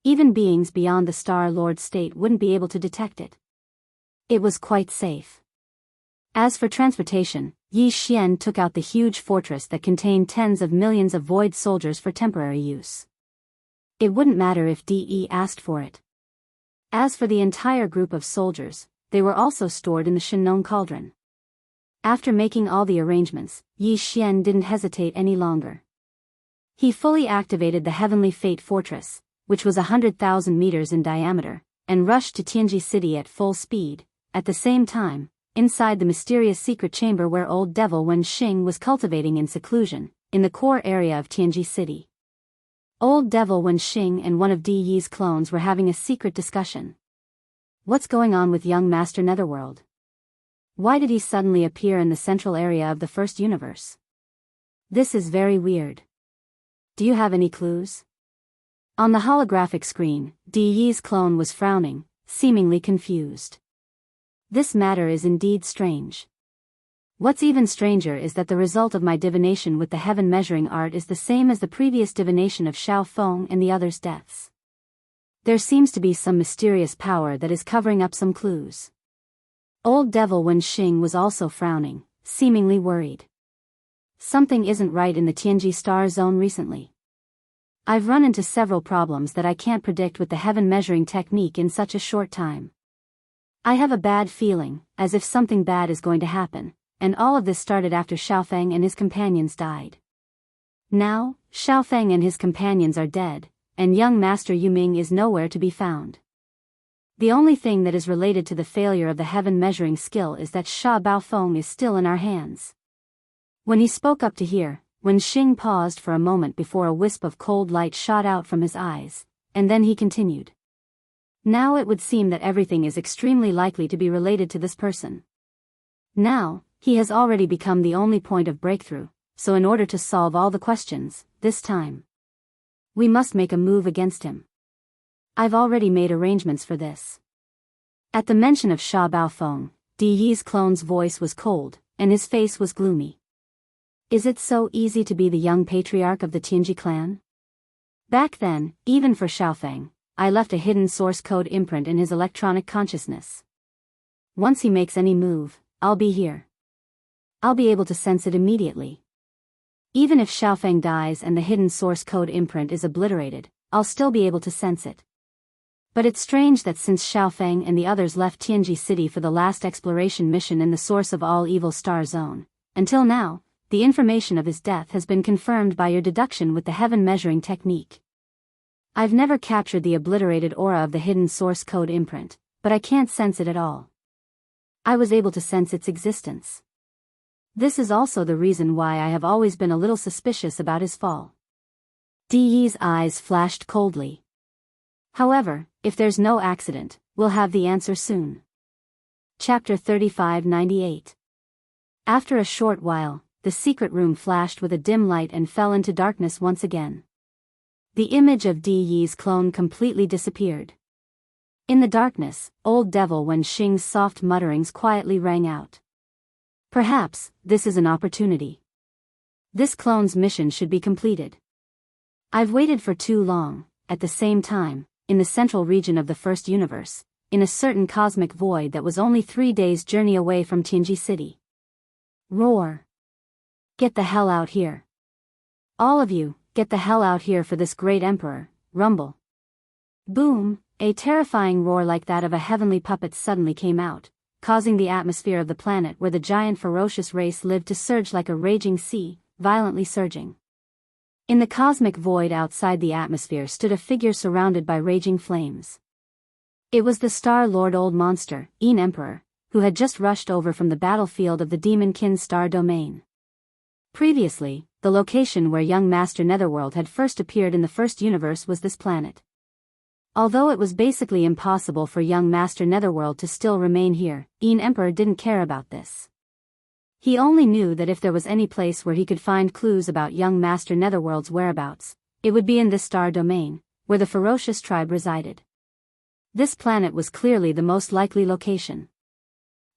Even beings beyond the Star Lord state wouldn't be able to detect it. It was quite safe. As for transportation, Yi Xian took out the huge fortress that contained tens of millions of void soldiers for temporary use. It wouldn't matter if De asked for it. As for the entire group of soldiers, they were also stored in the Shenong cauldron. After making all the arrangements, Yi Xian didn't hesitate any longer. He fully activated the Heavenly Fate Fortress, which was 100,000 meters in diameter, and rushed to Tianji City at full speed. At the same time, inside the mysterious secret chamber where Old Devil Wen Xing was cultivating in seclusion, in the core area of Tianji City. Old Devil Wen Xing and one of Di Yi's clones were having a secret discussion. What's going on with young Master Netherworld? Why did he suddenly appear in the central area of the first universe? This is very weird. Do you have any clues? On the holographic screen, Di Yi's clone was frowning, seemingly confused. This matter is indeed strange. What's even stranger is that the result of my divination with the heaven measuring art is the same as the previous divination of Xiao Feng and the others' deaths. There seems to be some mysterious power that is covering up some clues. Old Devil Wen Xing was also frowning, seemingly worried. Something isn't right in the Tianji Star Zone recently. I've run into several problems that I can't predict with the heaven measuring technique in such a short time. I have a bad feeling, as if something bad is going to happen, and all of this started after Xiaofeng and his companions died. Now, Xiaofeng and his companions are dead, and young Master Yuming is nowhere to be found. The only thing that is related to the failure of the heaven measuring skill is that Sha Baofeng is still in our hands. When he spoke up to hear, Wen Xing paused for a moment before a wisp of cold light shot out from his eyes, and then he continued. Now it would seem that everything is extremely likely to be related to this person. Now, he has already become the only point of breakthrough, so in order to solve all the questions, this time, we must make a move against him. I've already made arrangements for this. At the mention of Sha Baofeng, Di Yi's clone's voice was cold, and his face was gloomy. Is it so easy to be the young patriarch of the Tianji clan? Back then, even for Xiaofeng, I left a hidden source code imprint in his electronic consciousness. Once he makes any move, I'll be here. I'll be able to sense it immediately. Even if Xiaofeng dies and the hidden source code imprint is obliterated, I'll still be able to sense it. But it's strange that since Xiaofeng and the others left Tianji City for the last exploration mission in the source of all evil star zone, until now, the information of his death has been confirmed by your deduction with the heaven measuring technique. I've never captured the obliterated aura of the hidden source code imprint, but I can't sense it at all. I was able to sense its existence. This is also the reason why I have always been a little suspicious about his fall. Di Yi's eyes flashed coldly. However, if there's no accident, we'll have the answer soon. Chapter 3598. After a short while, the secret room flashed with a dim light and fell into darkness once again. The image of Di Yi's clone completely disappeared. In the darkness, Old Devil Wen Xing's soft mutterings quietly rang out. Perhaps, this is an opportunity. This clone's mission should be completed. I've waited for too long. At the same time, in the central region of the first universe, in a certain cosmic void that was only 3 days' journey away from Tianji City. Roar! Get the hell out here! All of you, get the hell out here for this great emperor! Rumble! Boom! A terrifying roar like that of a heavenly puppet suddenly came out, causing the atmosphere of the planet where the giant ferocious race lived to surge like a raging sea, violently surging. In the cosmic void outside the atmosphere stood a figure surrounded by raging flames. It was the Star Lord Old Monster, Emperor, who had just rushed over from the battlefield of the Demonkin Star Domain. Previously, the location where young Master Netherworld had first appeared in the first universe was this planet. Although it was basically impossible for young Master Netherworld to still remain here, Emperor didn't care about this. He only knew that if there was any place where he could find clues about young Master Netherworld's whereabouts, it would be in this star domain, where the ferocious tribe resided. This planet was clearly the most likely location.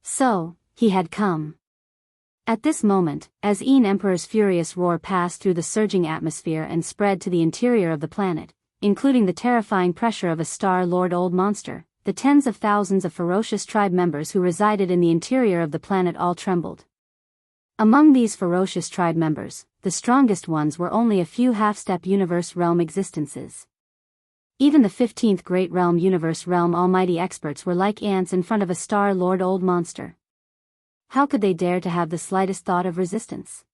So, he had come. At this moment, as Emperor's furious roar passed through the surging atmosphere and spread to the interior of the planet, including the terrifying pressure of a Star Lord Old Monster, the tens of thousands of ferocious tribe members who resided in the interior of the planet all trembled. Among these ferocious tribe members, the strongest ones were only a few half-step universe realm existences. Even the 15th Great Realm Universe Realm Almighty experts were like ants in front of a Star Lord Old Monster. How could they dare to have the slightest thought of resistance?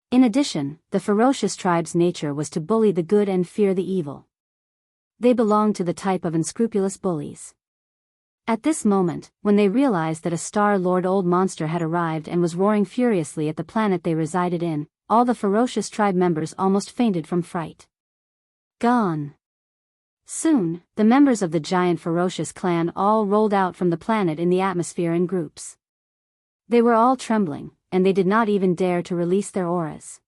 In addition, the ferocious tribe's nature was to bully the good and fear the evil. They belonged to the type of unscrupulous bullies. At this moment, when they realized that a Star Lord Old Monster had arrived and was roaring furiously at the planet they resided in, all the ferocious tribe members almost fainted from fright. Gone. Soon, the members of the giant ferocious clan all rolled out from the planet in the atmosphere in groups. They were all trembling, and they did not even dare to release their auras.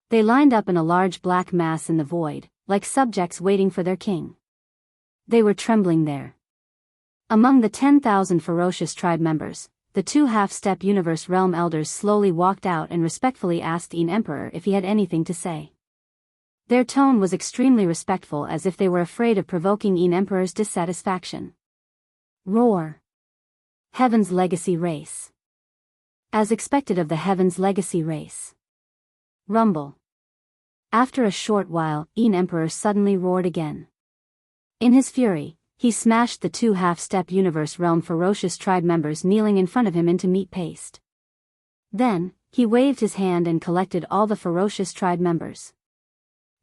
They lined up in a large black mass in the void, like subjects waiting for their king. They were trembling there. Among the 10,000 ferocious tribe members, the 2 half-step universe realm elders slowly walked out and respectfully asked Emperor if he had anything to say. Their tone was extremely respectful, as if they were afraid of provoking Emperor's dissatisfaction. Roar! Heaven's Legacy Race. As expected of the Heaven's Legacy race. Rumble. After a short while, Emperor suddenly roared again. In his fury, he smashed the 2 half-step universe realm ferocious tribe members kneeling in front of him into meat paste. Then, he waved his hand and collected all the ferocious tribe members.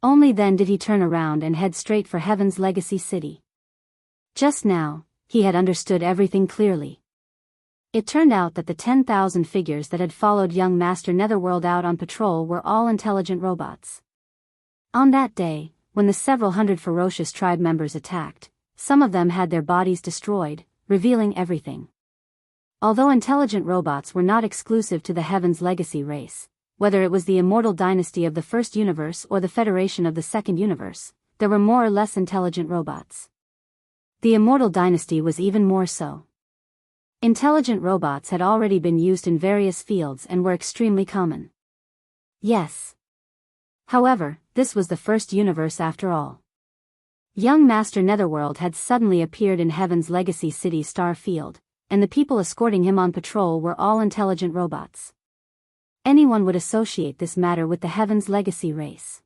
Only then did he turn around and head straight for Heaven's Legacy City. Just now, he had understood everything clearly. It turned out that the 10,000 figures that had followed young Master Netherworld out on patrol were all intelligent robots. On that day, when the several hundred ferocious tribe members attacked, some of them had their bodies destroyed, revealing everything. Although intelligent robots were not exclusive to the Heaven's Legacy race, whether it was the immortal dynasty of the first universe or the Federation of the second universe, there were more or less intelligent robots. The immortal dynasty was even more so. Intelligent robots had already been used in various fields and were extremely common. Yes. However, this was the first universe after all. Young Master Netherworld had suddenly appeared in Heaven's Legacy City star field, and the people escorting him on patrol were all intelligent robots. Anyone would associate this matter with the Heaven's Legacy race.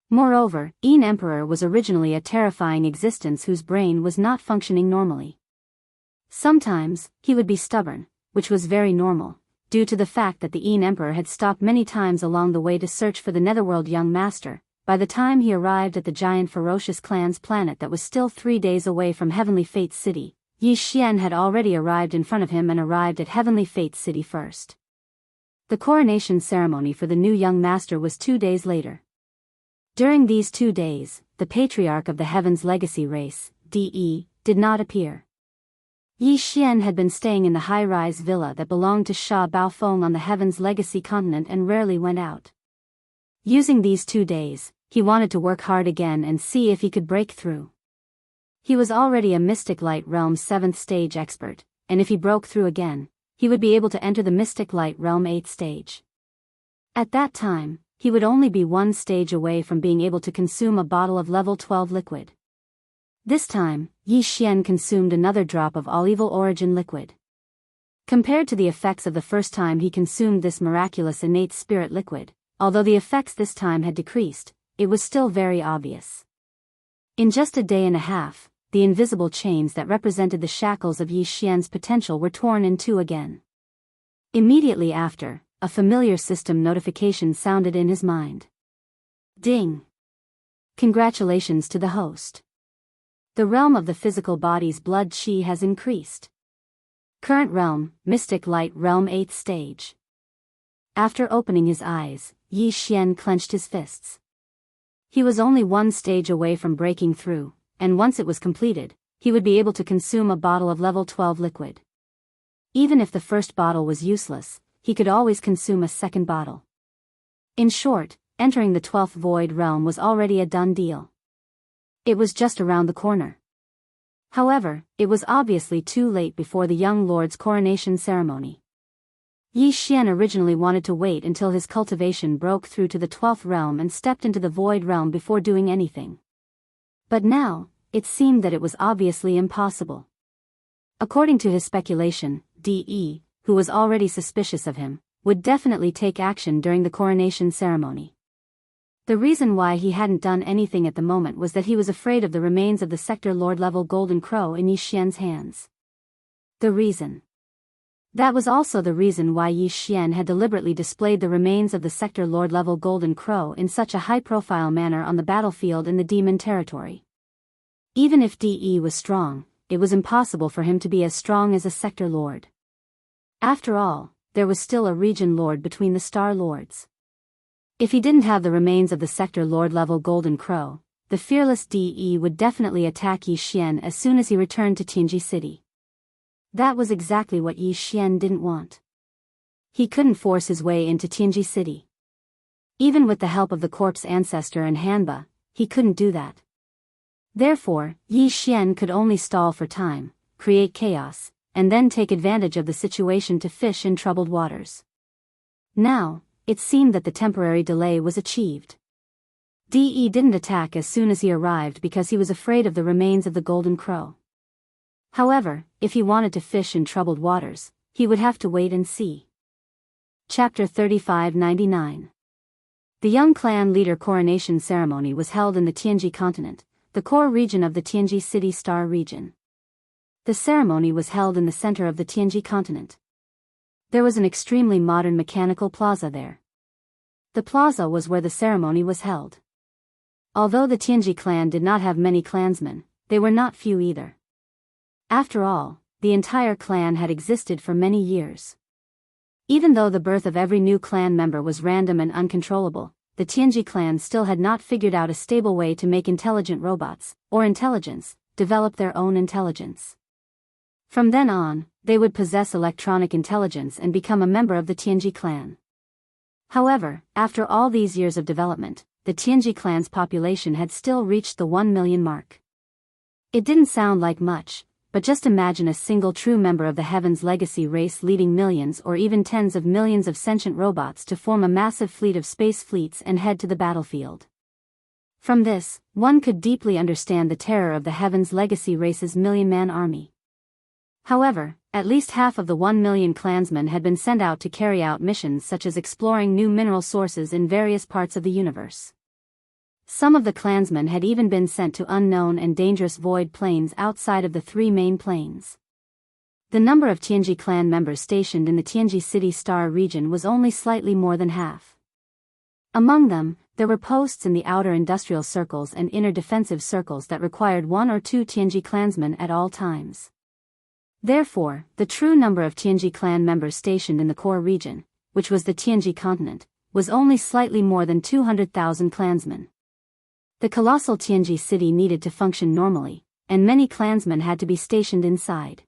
Moreover, Emperor was originally a terrifying existence whose brain was not functioning normally. Sometimes, he would be stubborn, which was very normal, due to the fact that the Emperor had stopped many times along the way to search for the Netherworld young master. By the time he arrived at the giant ferocious clan's planet that was still 3 days away from Heavenly Fate's city, Yi Xian had already arrived in front of him and arrived at Heavenly Fate's city first. The coronation ceremony for the new young master was 2 days later. During these 2 days, the patriarch of the Heaven's Legacy race, DE, did not appear. Yi Xian had been staying in the high-rise villa that belonged to Sha Baofeng on the Heaven's Legacy continent and rarely went out. Using these 2 days, he wanted to work hard again and see if he could break through. He was already a Mystic Light Realm 7th stage expert, and if he broke through again, he would be able to enter the Mystic Light Realm 8th stage. At that time, he would only be 1 stage away from being able to consume a bottle of level 12 liquid. This time, Yi Xian consumed another drop of all evil origin liquid. Compared to the effects of the first time he consumed this miraculous innate spirit liquid, although the effects this time had decreased, it was still very obvious. In just a day and a half, the invisible chains that represented the shackles of Yi Xian's potential were torn in two again. Immediately after, a familiar system notification sounded in his mind. Ding! Congratulations to the host. The realm of the physical body's blood qi has increased. Current realm, Mystic Light Realm 8th stage. After opening his eyes, Yi Xian clenched his fists. He was only one stage away from breaking through, and once it was completed, he would be able to consume a bottle of level 12 liquid. Even if the first bottle was useless, he could always consume a second bottle. In short, entering the 12th void realm was already a done deal. It was just around the corner. However, it was obviously too late before the young lord's coronation ceremony. Yi Xian originally wanted to wait until his cultivation broke through to the 12th realm and stepped into the void realm before doing anything. But now, it seemed that it was obviously impossible. According to his speculation, De, who was already suspicious of him, would definitely take action during the coronation ceremony. The reason why he hadn't done anything at the moment was that he was afraid of the remains of the Sector Lord level Golden Crow in Yi Xian's hands. The reason. That was also the reason why Yi Xian had deliberately displayed the remains of the Sector Lord level Golden Crow in such a high-profile manner on the battlefield in the demon territory. Even if De was strong, it was impossible for him to be as strong as a Sector Lord. After all, there was still a region lord between the Star Lords. If he didn't have the remains of the Sector Lord level Golden Crow, the fearless De would definitely attack Yi Xian as soon as he returned to Tianji City. That was exactly what Yi Xian didn't want. He couldn't force his way into Tianji City. Even with the help of the corpse ancestor and Hanba, he couldn't do that. Therefore, Yi Xian could only stall for time, create chaos, and then take advantage of the situation to fish in troubled waters. Now, it seemed that the temporary delay was achieved. De didn't attack as soon as he arrived because he was afraid of the remains of the Golden Crow. However, if he wanted to fish in troubled waters, he would have to wait and see. Chapter 3599. The young clan leader coronation ceremony was held in the Tianji continent, the core region of the Tianji City Star region. The ceremony was held in the center of the Tianji continent. There was an extremely modern mechanical plaza there. The plaza was where the ceremony was held. Although the Tianji clan did not have many clansmen, they were not few either. After all, the entire clan had existed for many years. Even though the birth of every new clan member was random and uncontrollable, the Tianji clan still had not figured out a stable way to make intelligent robots, or intelligence, develop their own intelligence. From then on, they would possess electronic intelligence and become a member of the Tianji clan. However, after all these years of development, the Tianji clan's population had still reached the 1 million mark. It didn't sound like much, but just imagine a single true member of the Heaven's legacy race leading millions or even tens of millions of sentient robots to form a massive fleet of space fleets and head to the battlefield. From this, one could deeply understand the terror of the Heaven's legacy race's million-man army. However, at least half of the 1 million clansmen had been sent out to carry out missions such as exploring new mineral sources in various parts of the universe. Some of the clansmen had even been sent to unknown and dangerous void planes outside of the 3 main planes. The number of Tianji clan members stationed in the Tianji City Star region was only slightly more than half. Among them, there were posts in the outer industrial circles and inner defensive circles that required 1 or 2 Tianji clansmen at all times. Therefore, the true number of Tianji clan members stationed in the core region, which was the Tianji continent, was only slightly more than 200,000 clansmen. The colossal Tianji city needed to function normally, and many clansmen had to be stationed inside.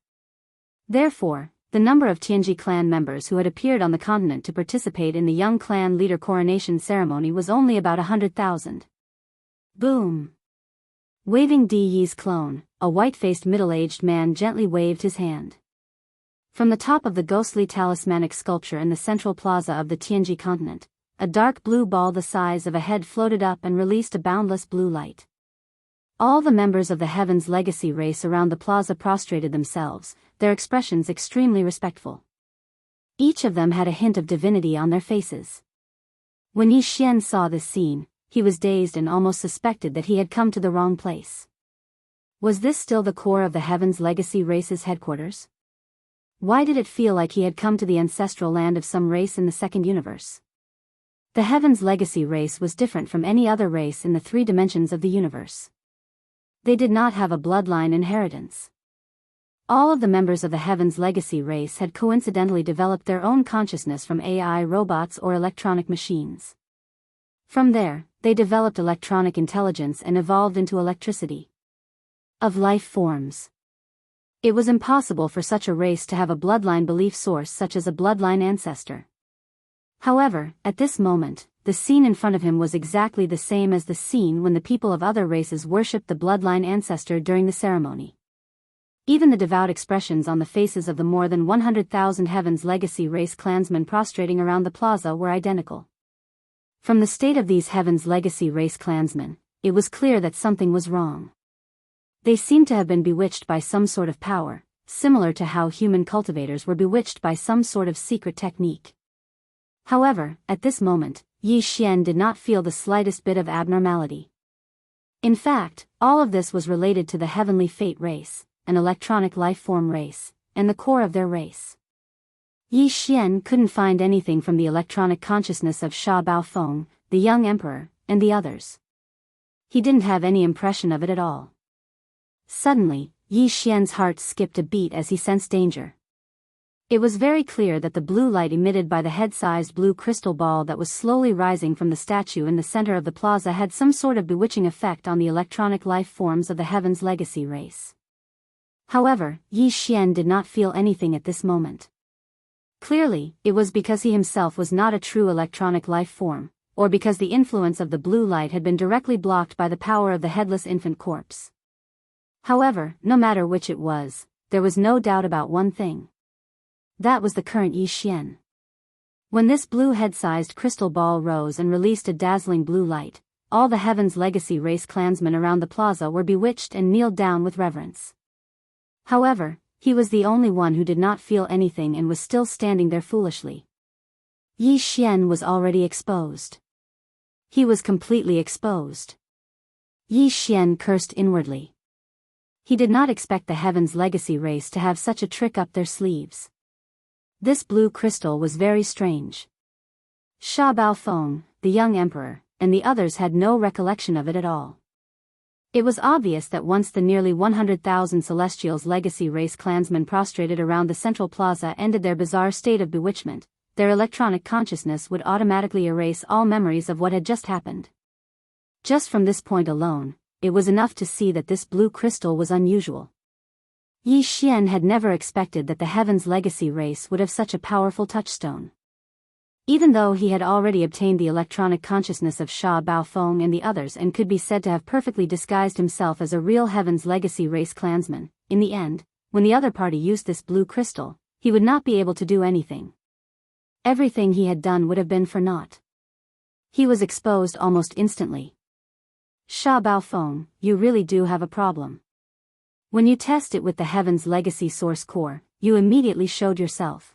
Therefore, the number of Tianji clan members who had appeared on the continent to participate in the young clan leader coronation ceremony was only about 100,000. Boom! Waving Di Yi's clone, a white-faced middle-aged man gently waved his hand. From the top of the ghostly talismanic sculpture in the central plaza of the Tianji continent, a dark blue ball the size of a head floated up and released a boundless blue light. All the members of the Heaven's Legacy race around the plaza prostrated themselves, their expressions extremely respectful. Each of them had a hint of divinity on their faces. When Yi Xian saw this scene, he was dazed and almost suspected that he had come to the wrong place. Was this still the core of the Heaven's Legacy race's headquarters? Why did it feel like he had come to the ancestral land of some race in the second universe? The Heaven's Legacy race was different from any other race in the 3 dimensions of the universe. They did not have a bloodline inheritance. All of the members of the Heaven's Legacy race had coincidentally developed their own consciousness from AI robots or electronic machines. From there, they developed electronic intelligence and evolved into electricity. Of life forms. It was impossible for such a race to have a bloodline belief source such as a bloodline ancestor. However, at this moment, the scene in front of him was exactly the same as the scene when the people of other races worshipped the bloodline ancestor during the ceremony. Even the devout expressions on the faces of the more than 100,000 Heaven's Legacy race clansmen prostrating around the plaza were identical. From the state of these Heaven's Legacy race clansmen, it was clear that something was wrong. They seemed to have been bewitched by some sort of power, similar to how human cultivators were bewitched by some sort of secret technique. However, at this moment, Yi Xian did not feel the slightest bit of abnormality. In fact, all of this was related to the Heavenly Fate race, an electronic life form race, and the core of their race. Yi Xian couldn't find anything from the electronic consciousness of Sha Baofeng, the young emperor, and the others. He didn't have any impression of it at all. Suddenly, Yi Xian's heart skipped a beat as he sensed danger. It was very clear that the blue light emitted by the head-sized blue crystal ball that was slowly rising from the statue in the center of the plaza had some sort of bewitching effect on the electronic life forms of the Heaven's Legacy race. However, Yi Xian did not feel anything at this moment. Clearly, it was because he himself was not a true electronic life form, or because the influence of the blue light had been directly blocked by the power of the headless infant corpse. However, no matter which it was, there was no doubt about one thing. That was the current Yi Xian. When this blue head-sized crystal ball rose and released a dazzling blue light, all the Heaven's Legacy race clansmen around the plaza were bewitched and kneeled down with reverence. However, he was the only one who did not feel anything and was still standing there foolishly. Yi Xian was already exposed. He was completely exposed. Yi Xian cursed inwardly. He did not expect the Heaven's Legacy race to have such a trick up their sleeves. This blue crystal was very strange. Sha Baofeng, the young emperor, and the others had no recollection of it at all. It was obvious that once the nearly 100,000 Celestials Legacy race clansmen prostrated around the central plaza ended their bizarre state of bewitchment, their electronic consciousness would automatically erase all memories of what had just happened. Just from this point alone, it was enough to see that this blue crystal was unusual. Yi Xian had never expected that the Heaven's Legacy race would have such a powerful touchstone. Even though he had already obtained the electronic consciousness of Sha Baofeng and the others and could be said to have perfectly disguised himself as a real Heaven's Legacy race clansman, in the end, when the other party used this blue crystal, he would not be able to do anything. Everything he had done would have been for naught. He was exposed almost instantly. Sha Baofeng, you really do have a problem. When you test it with the Heaven's Legacy source core, you immediately showed yourself.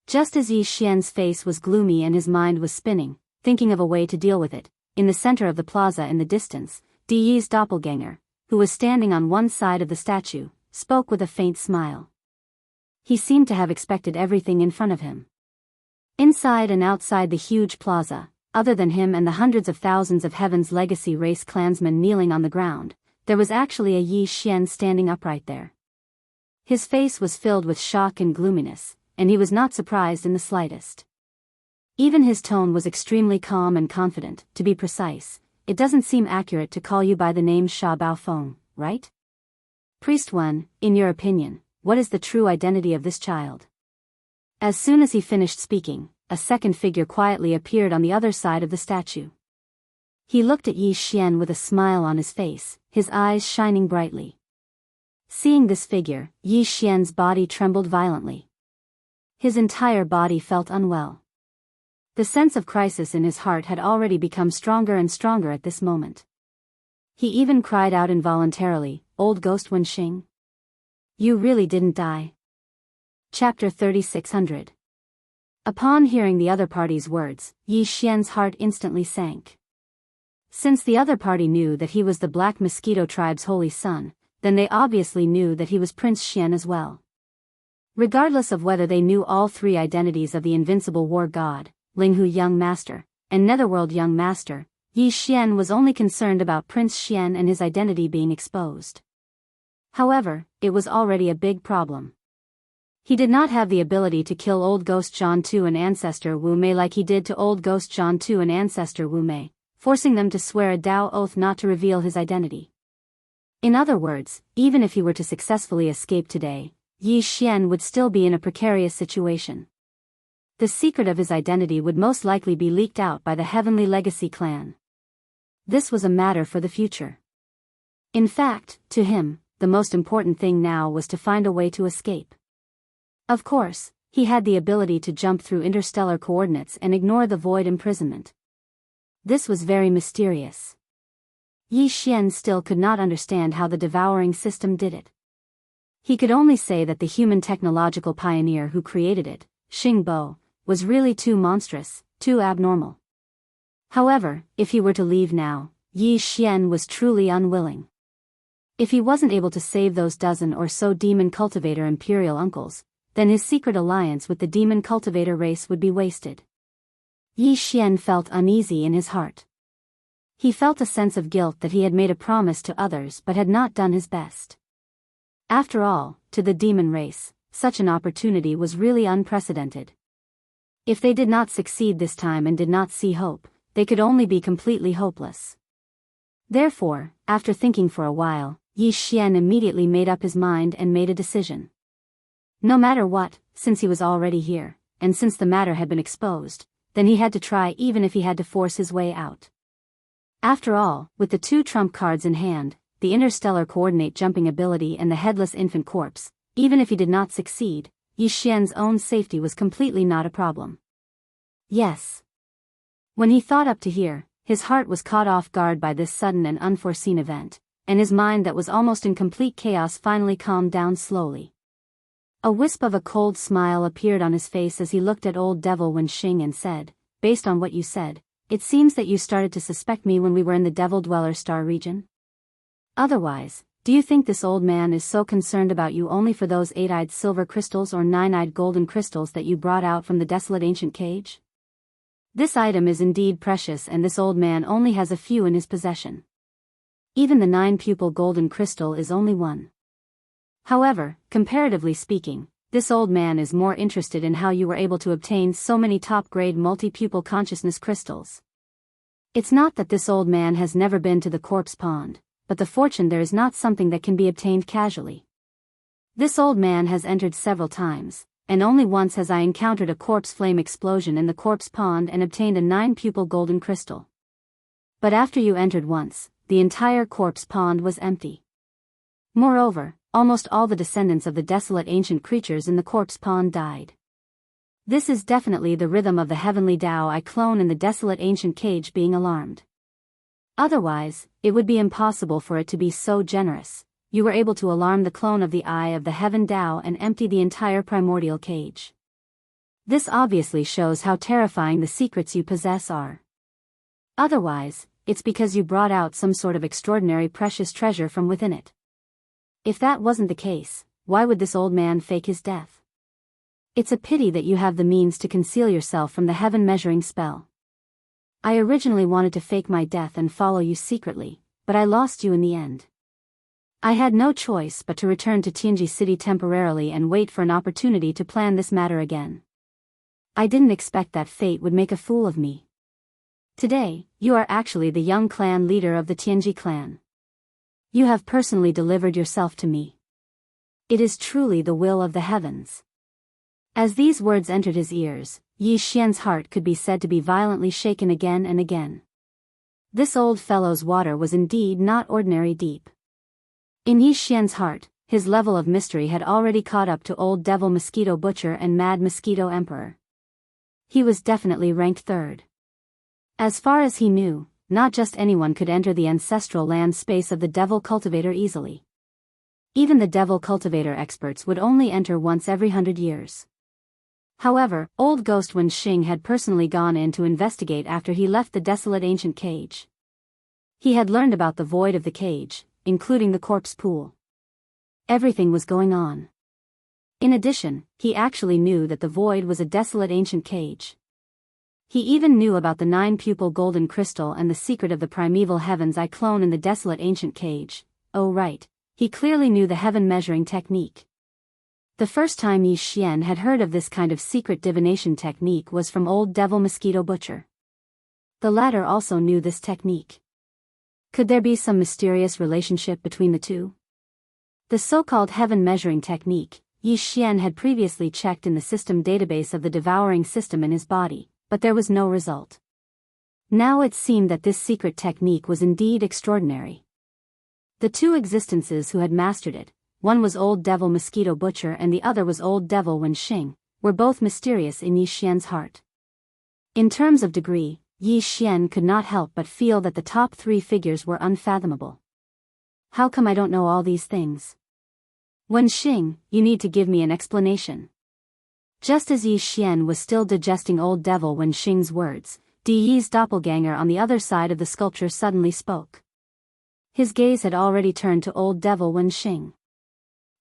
Just as Yi Xian's face was gloomy and his mind was spinning, thinking of a way to deal with it, in the center of the plaza in the distance, Di Yi's doppelganger, who was standing on one side of the statue, spoke with a faint smile. He seemed to have expected everything in front of him. Inside and outside the huge plaza, other than him and the hundreds of thousands of Heaven's Legacy race clansmen kneeling on the ground, there was actually a Yi Xian standing upright there. His face was filled with shock and gloominess, and he was not surprised in the slightest. Even his tone was extremely calm and confident. To be precise, it doesn't seem accurate to call you by the name Sha Baofeng, right? Priest 1, in your opinion, what is the true identity of this child? As soon as he finished speaking, a second figure quietly appeared on the other side of the statue. He looked at Yi Xian with a smile on his face, his eyes shining brightly. Seeing this figure, Yi Xian's body trembled violently. His entire body felt unwell. The sense of crisis in his heart had already become stronger and stronger at this moment. He even cried out involuntarily, "Old Ghost Wenxing? You really didn't die?" Chapter 3600. Upon hearing the other party's words, Yi Xian's heart instantly sank. Since the other party knew that he was the Black Mosquito tribe's holy son, then they obviously knew that he was Prince Xian as well. Regardless of whether they knew all three identities of the invincible war god, Linghu Young Master, and Netherworld Young Master, Yi Xian was only concerned about Prince Xian and his identity being exposed. However, it was already a big problem. He did not have the ability to kill Old Ghost John Tu and Ancestor Wu Mei like he did to Old Ghost John Tu and Ancestor Wu Mei, forcing them to swear a Dao oath not to reveal his identity. In other words, even if he were to successfully escape today, Yi Xian would still be in a precarious situation. The secret of his identity would most likely be leaked out by the Heavenly Legacy clan. This was a matter for the future. In fact, to him, the most important thing now was to find a way to escape. Of course, he had the ability to jump through interstellar coordinates and ignore the void imprisonment. This was very mysterious. Yi Xian still could not understand how the devouring system did it. He could only say that the human technological pioneer who created it, Xing Bo, was really too monstrous, too abnormal. However, if he were to leave now, Yi Xian was truly unwilling. If he wasn't able to save those dozen or so demon cultivator imperial uncles, then his secret alliance with the demon cultivator race would be wasted. Yi Xian felt uneasy in his heart. He felt a sense of guilt that he had made a promise to others but had not done his best. After all, to the demon race, such an opportunity was really unprecedented. If they did not succeed this time and did not see hope, they could only be completely hopeless. Therefore, after thinking for a while, Yi Xian immediately made up his mind and made a decision. No matter what, since he was already here, and since the matter had been exposed, then he had to try even if he had to force his way out. After all, with the two trump cards in hand, the interstellar coordinate jumping ability and the headless infant corpse, even if he did not succeed, Yi Xian's own safety was completely not a problem. Yes. When he thought up to here, his heart was caught off guard by this sudden and unforeseen event, and his mind that was almost in complete chaos finally calmed down slowly. A wisp of a cold smile appeared on his face as he looked at old Devil Wenxing and said, "Based on what you said, it seems that you started to suspect me when we were in the Devil Dweller Star region? Otherwise, do you think this old man is so concerned about you only for those 8-eyed silver crystals or 9-eyed golden crystals that you brought out from the desolate ancient cage? This item is indeed precious and this old man only has a few in his possession. Even the 9-pupil golden crystal is only one. However, comparatively speaking, this old man is more interested in how you were able to obtain so many top-grade multi-pupil consciousness crystals. It's not that this old man has never been to the corpse pond, but the fortune there is not something that can be obtained casually. This old man has entered several times, and only once has I encountered a corpse flame explosion in the corpse pond and obtained a 9-pupil golden crystal. But after you entered once, the entire corpse pond was empty. Moreover, almost all the descendants of the desolate ancient creatures in the corpse pond died. This is definitely the rhythm of the heavenly Tao I clone in the desolate ancient cage being alarmed. Otherwise, it would be impossible for it to be so generous. You were able to alarm the clone of the Eye of the Heaven Tao and empty the entire primordial cage. This obviously shows how terrifying the secrets you possess are. Otherwise, it's because you brought out some sort of extraordinary precious treasure from within it. If that wasn't the case, why would this old man fake his death? It's a pity that you have the means to conceal yourself from the heaven measuring spell. I originally wanted to fake my death and follow you secretly, but I lost you in the end. I had no choice but to return to Tianji City temporarily and wait for an opportunity to plan this matter again. I didn't expect that fate would make a fool of me. Today, you are actually the young clan leader of the Tianji clan. You have personally delivered yourself to me. It is truly the will of the heavens." As these words entered his ears, Yi Xian's heart could be said to be violently shaken again and again. This old fellow's water was indeed not ordinary deep. In Yi Xian's heart, his level of mystery had already caught up to Old Devil Mosquito Butcher and Mad Mosquito Emperor. He was definitely ranked third. As far as he knew, not just anyone could enter the ancestral land space of the Devil Cultivator easily. Even the Devil Cultivator experts would only enter once every 100 years. However, old Ghost Wen Xing had personally gone in to investigate after he left the desolate ancient cage. He had learned about the void of the cage, including the corpse pool. Everything was going on. In addition, he actually knew that the void was a desolate ancient cage. He even knew about the 9-pupil golden crystal and the secret of the primeval heaven's eye clone in the desolate ancient cage. Oh right, he clearly knew the heaven measuring technique. The first time Yi Xian had heard of this kind of secret divination technique was from old Devil Mosquito Butcher. The latter also knew this technique. Could there be some mysterious relationship between the two? The so-called heaven measuring technique, Yi Xian had previously checked in the system database of the devouring system in his body, but there was no result. Now it seemed that this secret technique was indeed extraordinary. The two existences who had mastered it, one was old Devil Mosquito Butcher and the other was old Devil Wen Xing, were both mysterious in Yi Xian's heart. In terms of degree, Yi Xian could not help but feel that the top 3 figures were unfathomable. How come I don't know all these things? Wen Xing, you need to give me an explanation. Just as Yi Xian was still digesting old Devil Wen Xing's words, Di Yi's doppelganger on the other side of the sculpture suddenly spoke. His gaze had already turned to old Devil Wen Xing.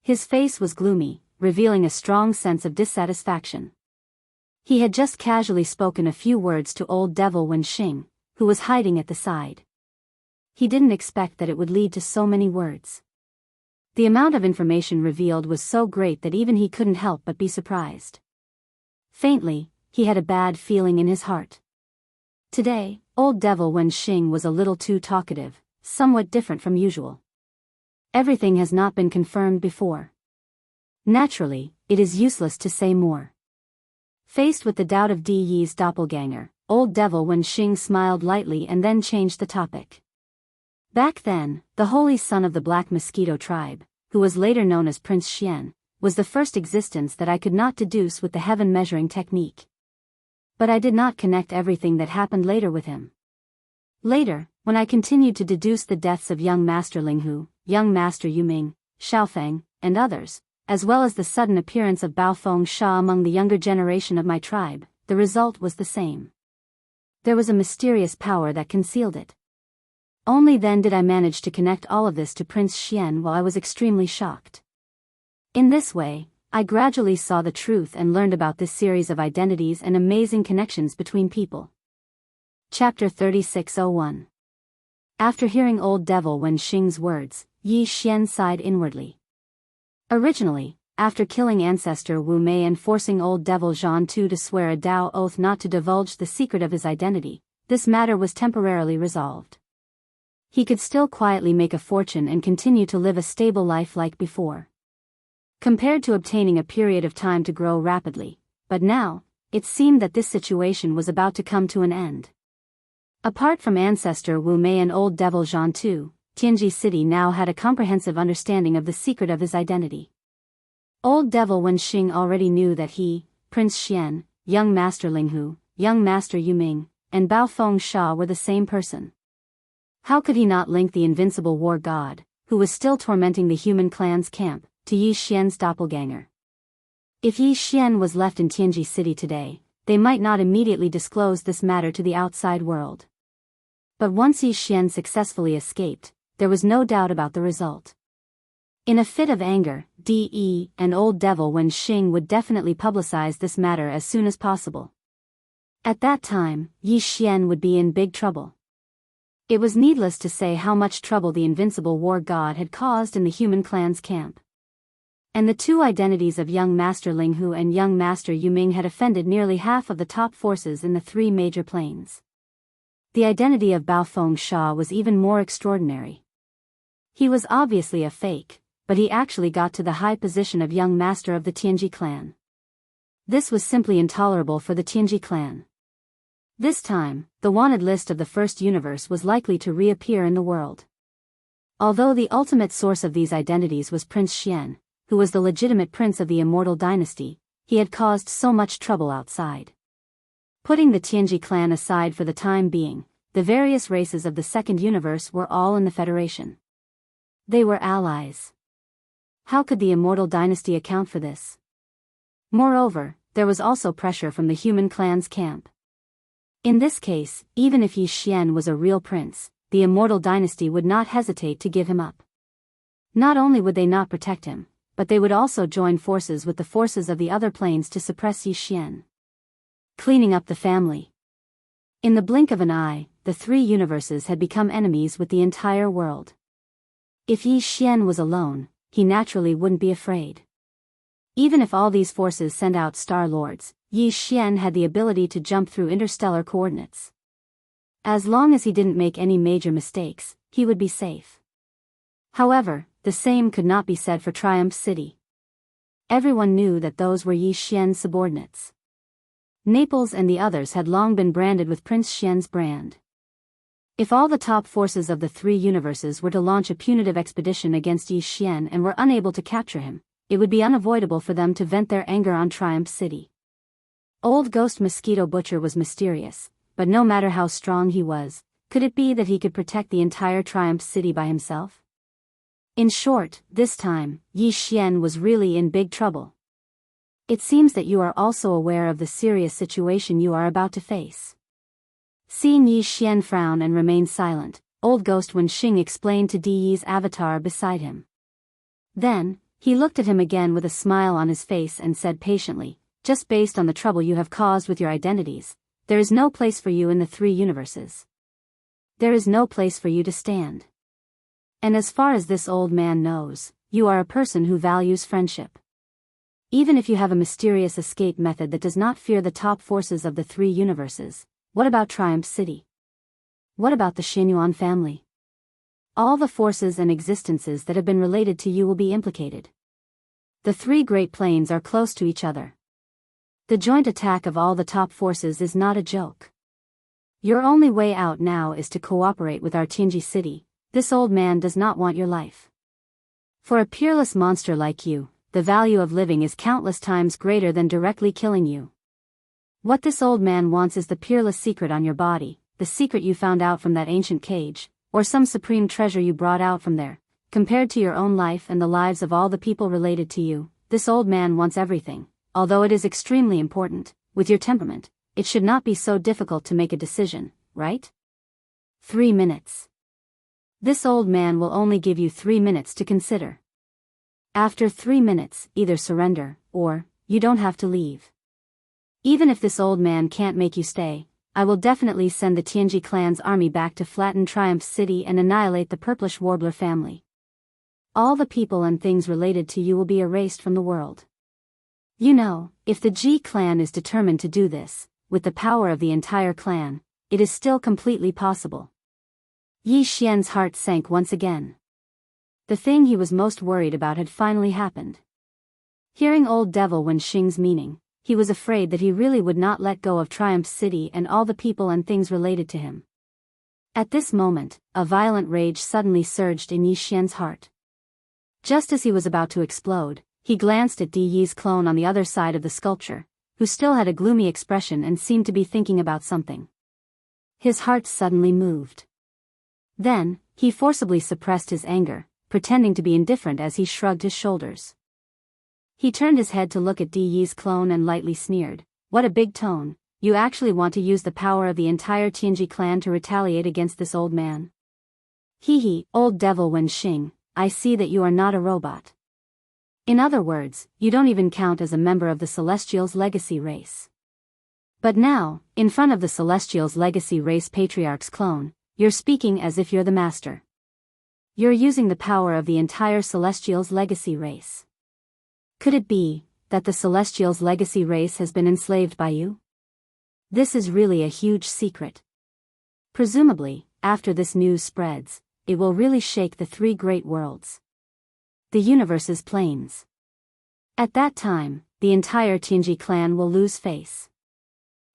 His face was gloomy, revealing a strong sense of dissatisfaction. He had just casually spoken a few words to old Devil Wen Xing, who was hiding at the side. He didn't expect that it would lead to so many words. The amount of information revealed was so great that even he couldn't help but be surprised. Faintly, he had a bad feeling in his heart. Today, old Devil Wen Xing was a little too talkative, somewhat different from usual. Everything has not been confirmed before. Naturally, it is useless to say more. Faced with the doubt of Di Yi's doppelganger, old Devil Wen Xing smiled lightly and then changed the topic. Back then, the holy son of the Black Mosquito tribe, who was later known as Prince Xian, was the first existence that I could not deduce with the heaven measuring technique. But I did not connect everything that happened later with him. Later, when I continued to deduce the deaths of young Master Linghu, young Master Yuming, Xiaofeng, and others, as well as the sudden appearance of Baofeng Sha among the younger generation of my tribe, the result was the same. There was a mysterious power that concealed it. Only then did I manage to connect all of this to Prince Xian while I was extremely shocked. In this way, I gradually saw the truth and learned about this series of identities and amazing connections between people. Chapter 3601. After hearing old Devil Wen Xing's words, Yi Xian sighed inwardly. Originally, after killing ancestor Wu Mei and forcing old Devil Zhan Tu to swear a Dao oath not to divulge the secret of his identity, this matter was temporarily resolved. He could still quietly make a fortune and continue to live a stable life like before. Compared to obtaining a period of time to grow rapidly, but now, it seemed that this situation was about to come to an end. Apart from ancestor Wu Mei and old Devil Zhan Tu, Tianji City now had a comprehensive understanding of the secret of his identity. Old Devil Wen Xing already knew that he, Prince Xian, young Master Linghu, young Master Yuming, and Baofeng Sha were the same person. How could he not link the invincible war god, who was still tormenting the human clan's camp, to Yi Xian's doppelganger? If Yi Xian was left in Tianji City today, they might not immediately disclose this matter to the outside world. But once Yi Xian successfully escaped, there was no doubt about the result. In a fit of anger, D.E. and old Devil Wen Xing would definitely publicize this matter as soon as possible. At that time, Yi Xian would be in big trouble. It was needless to say how much trouble the invincible war god had caused in the human clan's camp. And the two identities of young Master Linghu and young Master Yuming had offended nearly half of the top forces in the 3 major planes. The identity of Baofeng Sha was even more extraordinary. He was obviously a fake, but he actually got to the high position of young master of the Tianji clan. This was simply intolerable for the Tianji clan. This time, the wanted list of the first universe was likely to reappear in the world. Although the ultimate source of these identities was Prince Xian, who was the legitimate prince of the immortal dynasty, he had caused so much trouble outside. Putting the Tianji clan aside for the time being, the various races of the second universe were all in the Federation. They were allies. How could the immortal dynasty account for this? Moreover, there was also pressure from the human clan's camp. In this case, even if Yi Xian was a real prince, the immortal dynasty would not hesitate to give him up. Not only would they not protect him, but they would also join forces with the forces of the other planes to suppress Yi Xian. Cleaning up the family. In the blink of an eye, the three universes had become enemies with the entire world. If Yi Xian was alone, he naturally wouldn't be afraid. Even if all these forces sent out Star Lords, Yi Xian had the ability to jump through interstellar coordinates. As long as he didn't make any major mistakes, he would be safe. However, the same could not be said for Triumph City. Everyone knew that those were Yi Xian's subordinates. Naples and the others had long been branded with Prince Xian's brand. If all the top forces of the three universes were to launch a punitive expedition against Yi Xian and were unable to capture him, it would be unavoidable for them to vent their anger on Triumph City. Old Ghost Mosquito Butcher was mysterious, but no matter how strong he was, could it be that he could protect the entire Triumph City by himself? In short, this time, Yi Xian was really in big trouble. It seems that you are also aware of the serious situation you are about to face. Seeing Yi Xian frown and remain silent, old Ghost Wenxing explained to Di Yi's avatar beside him. Then, he looked at him again with a smile on his face and said patiently, just based on the trouble you have caused with your identities, there is no place for you in the three universes. There is no place for you to stand. And as far as this old man knows, you are a person who values friendship. Even if you have a mysterious escape method that does not fear the top forces of the three universes, what about Triumph City? What about the Xinyuan family? All the forces and existences that have been related to you will be implicated. The three great planes are close to each other. The joint attack of all the top forces is not a joke. Your only way out now is to cooperate with our Tianji City. This old man does not want your life. For a peerless monster like you, the value of living is countless times greater than directly killing you. What this old man wants is the peerless secret on your body, the secret you found out from that ancient cage, or some supreme treasure you brought out from there. Compared to your own life and the lives of all the people related to you, this old man wants everything. Although it is extremely important, with your temperament, it should not be so difficult to make a decision, right? 3 minutes. This old man will only give you 3 minutes to consider. After 3 minutes, either surrender, or, you don't have to leave. Even if this old man can't make you stay, I will definitely send the Tianji clan's army back to flatten Triumph City and annihilate the Purplish Warbler family. All the people and things related to you will be erased from the world. You know, if the Ji clan is determined to do this, with the power of the entire clan, it is still completely possible. Yi Xian's heart sank once again. The thing he was most worried about had finally happened. Hearing old Devil Wenxing's meaning, he was afraid that he really would not let go of Triumph City and all the people and things related to him. At this moment, a violent rage suddenly surged in Yi Xian's heart. Just as he was about to explode, he glanced at Di Yi's clone on the other side of the sculpture, who still had a gloomy expression and seemed to be thinking about something. His heart suddenly moved. Then, he forcibly suppressed his anger, pretending to be indifferent as he shrugged his shoulders. He turned his head to look at Di Yi's clone and lightly sneered, "What a big tone, you actually want to use the power of the entire Tianji clan to retaliate against this old man? Hee, old Devil Wenxing, I see that you are not a robot. In other words, you don't even count as a member of the Celestials' legacy race. But now, in front of the Celestials' legacy race patriarch's clone, you're speaking as if you're the master. You're using the power of the entire Celestials' legacy race. Could it be that the Celestials' legacy race has been enslaved by you? This is really a huge secret. Presumably, after this news spreads, it will really shake the three great worlds. The universe's planes. At that time, the entire Tianji clan will lose face.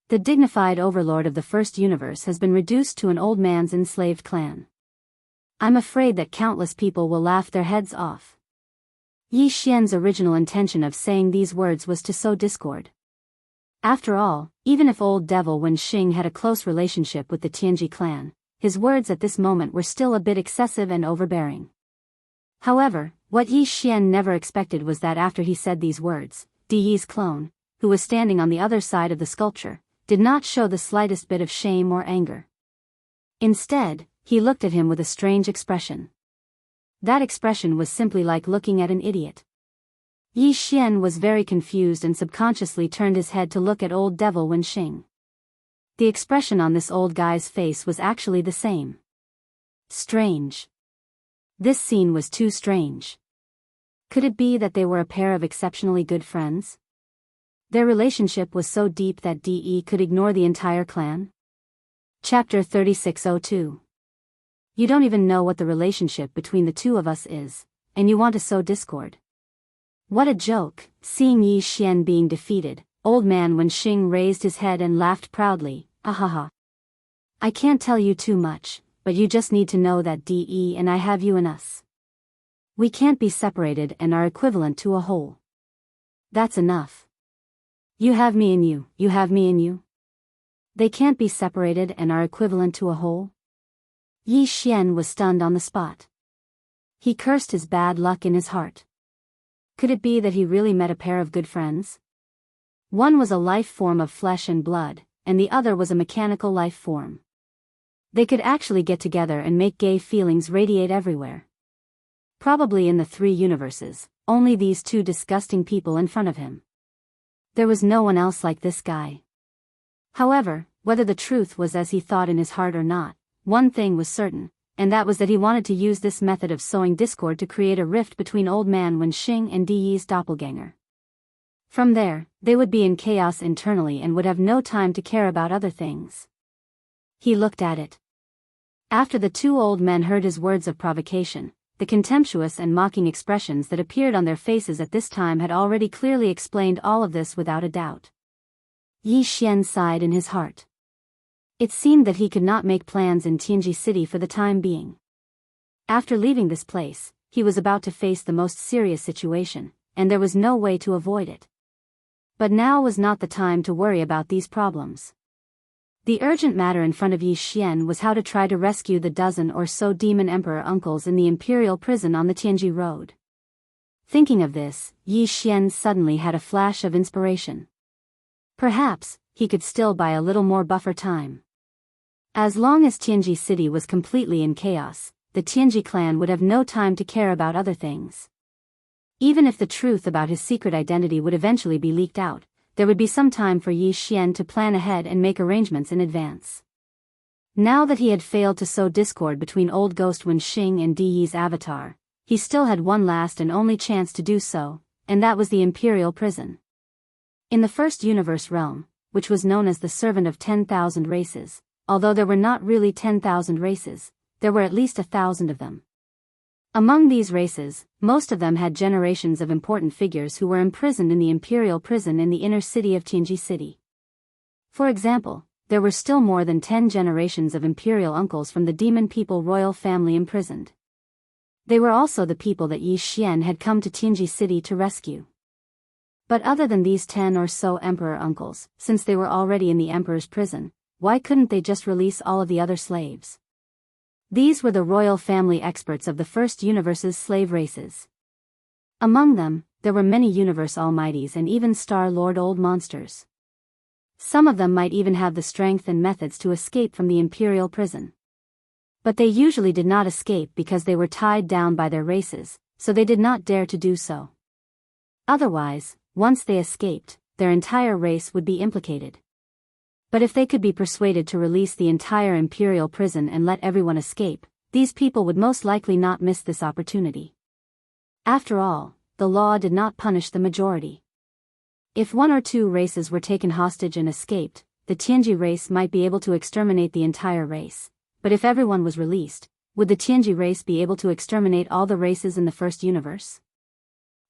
The dignified overlord of the first universe has been reduced to an old man's enslaved clan. I'm afraid that countless people will laugh their heads off. Yi Xian's original intention of saying these words was to sow discord. After all, even if old devil Wen Xing had a close relationship with the Tianji clan, his words at this moment were still a bit excessive and overbearing. However, what Yi Xian never expected was that after he said these words, Di Yi's clone, who was standing on the other side of the sculpture, did not show the slightest bit of shame or anger. Instead, he looked at him with a strange expression. That expression was simply like looking at an idiot. Yi Xian was very confused and subconsciously turned his head to look at old devil Wen Xing. The expression on this old guy's face was actually the same. Strange. This scene was too strange. Could it be that they were a pair of exceptionally good friends? Their relationship was so deep that De could ignore the entire clan? Chapter 3602. You don't even know what the relationship between the two of us is, and you want to sow discord. What a joke. Seeing Yi Xian being defeated, old man Wen Xing raised his head and laughed proudly, ahaha. I can't tell you too much, but you just need to know that De and I have you and us. We can't be separated and are equivalent to a whole. That's enough. You have me in you, you have me in you. They can't be separated and are equivalent to a whole? Yi Xian was stunned on the spot. He cursed his bad luck in his heart. Could it be that he really met a pair of good friends? One was a life form of flesh and blood, and the other was a mechanical life form. They could actually get together and make gay feelings radiate everywhere. Probably in the 3 universes, only these 2 disgusting people in front of him. There was no one else like this guy. However, whether the truth was as he thought in his heart or not, one thing was certain, and that was that he wanted to use this method of sowing discord to create a rift between old man Wen Xing and Di Yi's doppelganger. From there, they would be in chaos internally and would have no time to care about other things. He looked at it. After the 2 old men heard his words of provocation, the contemptuous and mocking expressions that appeared on their faces at this time had already clearly explained all of this without a doubt. Yi Xian sighed in his heart. It seemed that he could not make plans in Tianji City for the time being. After leaving this place, he was about to face the most serious situation, and there was no way to avoid it. But now was not the time to worry about these problems. The urgent matter in front of Yi Xian was how to try to rescue the dozen or so demon emperor uncles in the imperial prison on the Tianji road. Thinking of this, Yi Xian suddenly had a flash of inspiration. Perhaps, he could still buy a little more buffer time. As long as Tianji City was completely in chaos, the Tianji clan would have no time to care about other things. Even if the truth about his secret identity would eventually be leaked out, there would be some time for Yi Xian to plan ahead and make arrangements in advance. Now that he had failed to sow discord between old ghost Wen Xing and Di Yi's avatar, he still had one last and only chance to do so, and that was the imperial prison. In the first universe realm, which was known as the servant of 10,000 races, although there were not really 10,000 races, there were at least 1,000 of them. Among these races, most of them had generations of important figures who were imprisoned in the imperial prison in the inner city of Tianji City. For example, there were still more than 10 generations of imperial uncles from the demon people royal family imprisoned. They were also the people that Yi Xian had come to Tianji City to rescue. But other than these 10 or so emperor uncles, since they were already in the emperor's prison, why couldn't they just release all of the other slaves? These were the royal family experts of the first universe's slave races. Among them, there were many universe almighties and even Star-Lord old monsters. Some of them might even have the strength and methods to escape from the imperial prison. But they usually did not escape because they were tied down by their races, so they did not dare to do so. Otherwise, once they escaped, their entire race would be implicated. But if they could be persuaded to release the entire imperial prison and let everyone escape, these people would most likely not miss this opportunity. After all, the law did not punish the majority. If 1 or 2 races were taken hostage and escaped, the Tianji race might be able to exterminate the entire race. But if everyone was released, would the Tianji race be able to exterminate all the races in the first universe?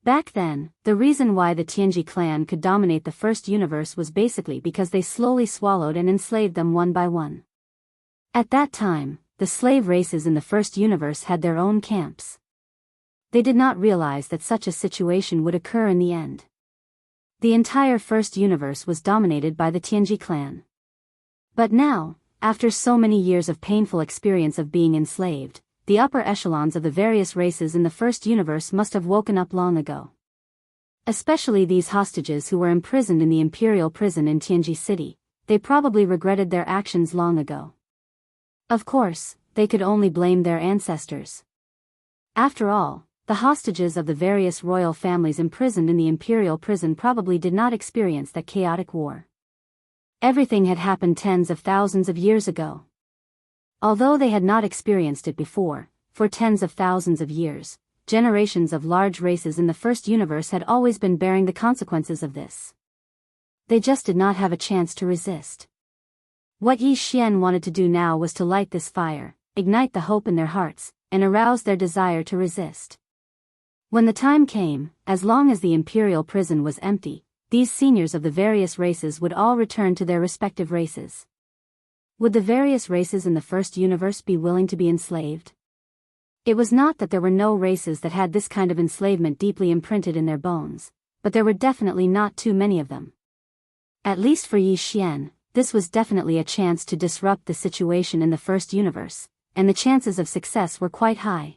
Back then, the reason why the Tianji clan could dominate the first universe was basically because they slowly swallowed and enslaved them one by one. At that time, the slave races in the first universe had their own camps. They did not realize that such a situation would occur in the end. The entire first universe was dominated by the Tianji clan. But now, after so many years of painful experience of being enslaved, the upper echelons of the various races in the first universe must have woken up long ago. Especially these hostages who were imprisoned in the imperial prison in Tianji City, they probably regretted their actions long ago. Of course, they could only blame their ancestors. After all, the hostages of the various royal families imprisoned in the imperial prison probably did not experience that chaotic war. Everything had happened tens of thousands of years ago. Although they had not experienced it before, for tens of thousands of years, generations of large races in the first universe had always been bearing the consequences of this. They just did not have a chance to resist. What Yi Xian wanted to do now was to light this fire, ignite the hope in their hearts, and arouse their desire to resist. When the time came, as long as the imperial prison was empty, these seniors of the various races would all return to their respective races. Would the various races in the first universe be willing to be enslaved? It was not that there were no races that had this kind of enslavement deeply imprinted in their bones, but there were definitely not too many of them. At least for Yi Xian, this was definitely a chance to disrupt the situation in the first universe, and the chances of success were quite high.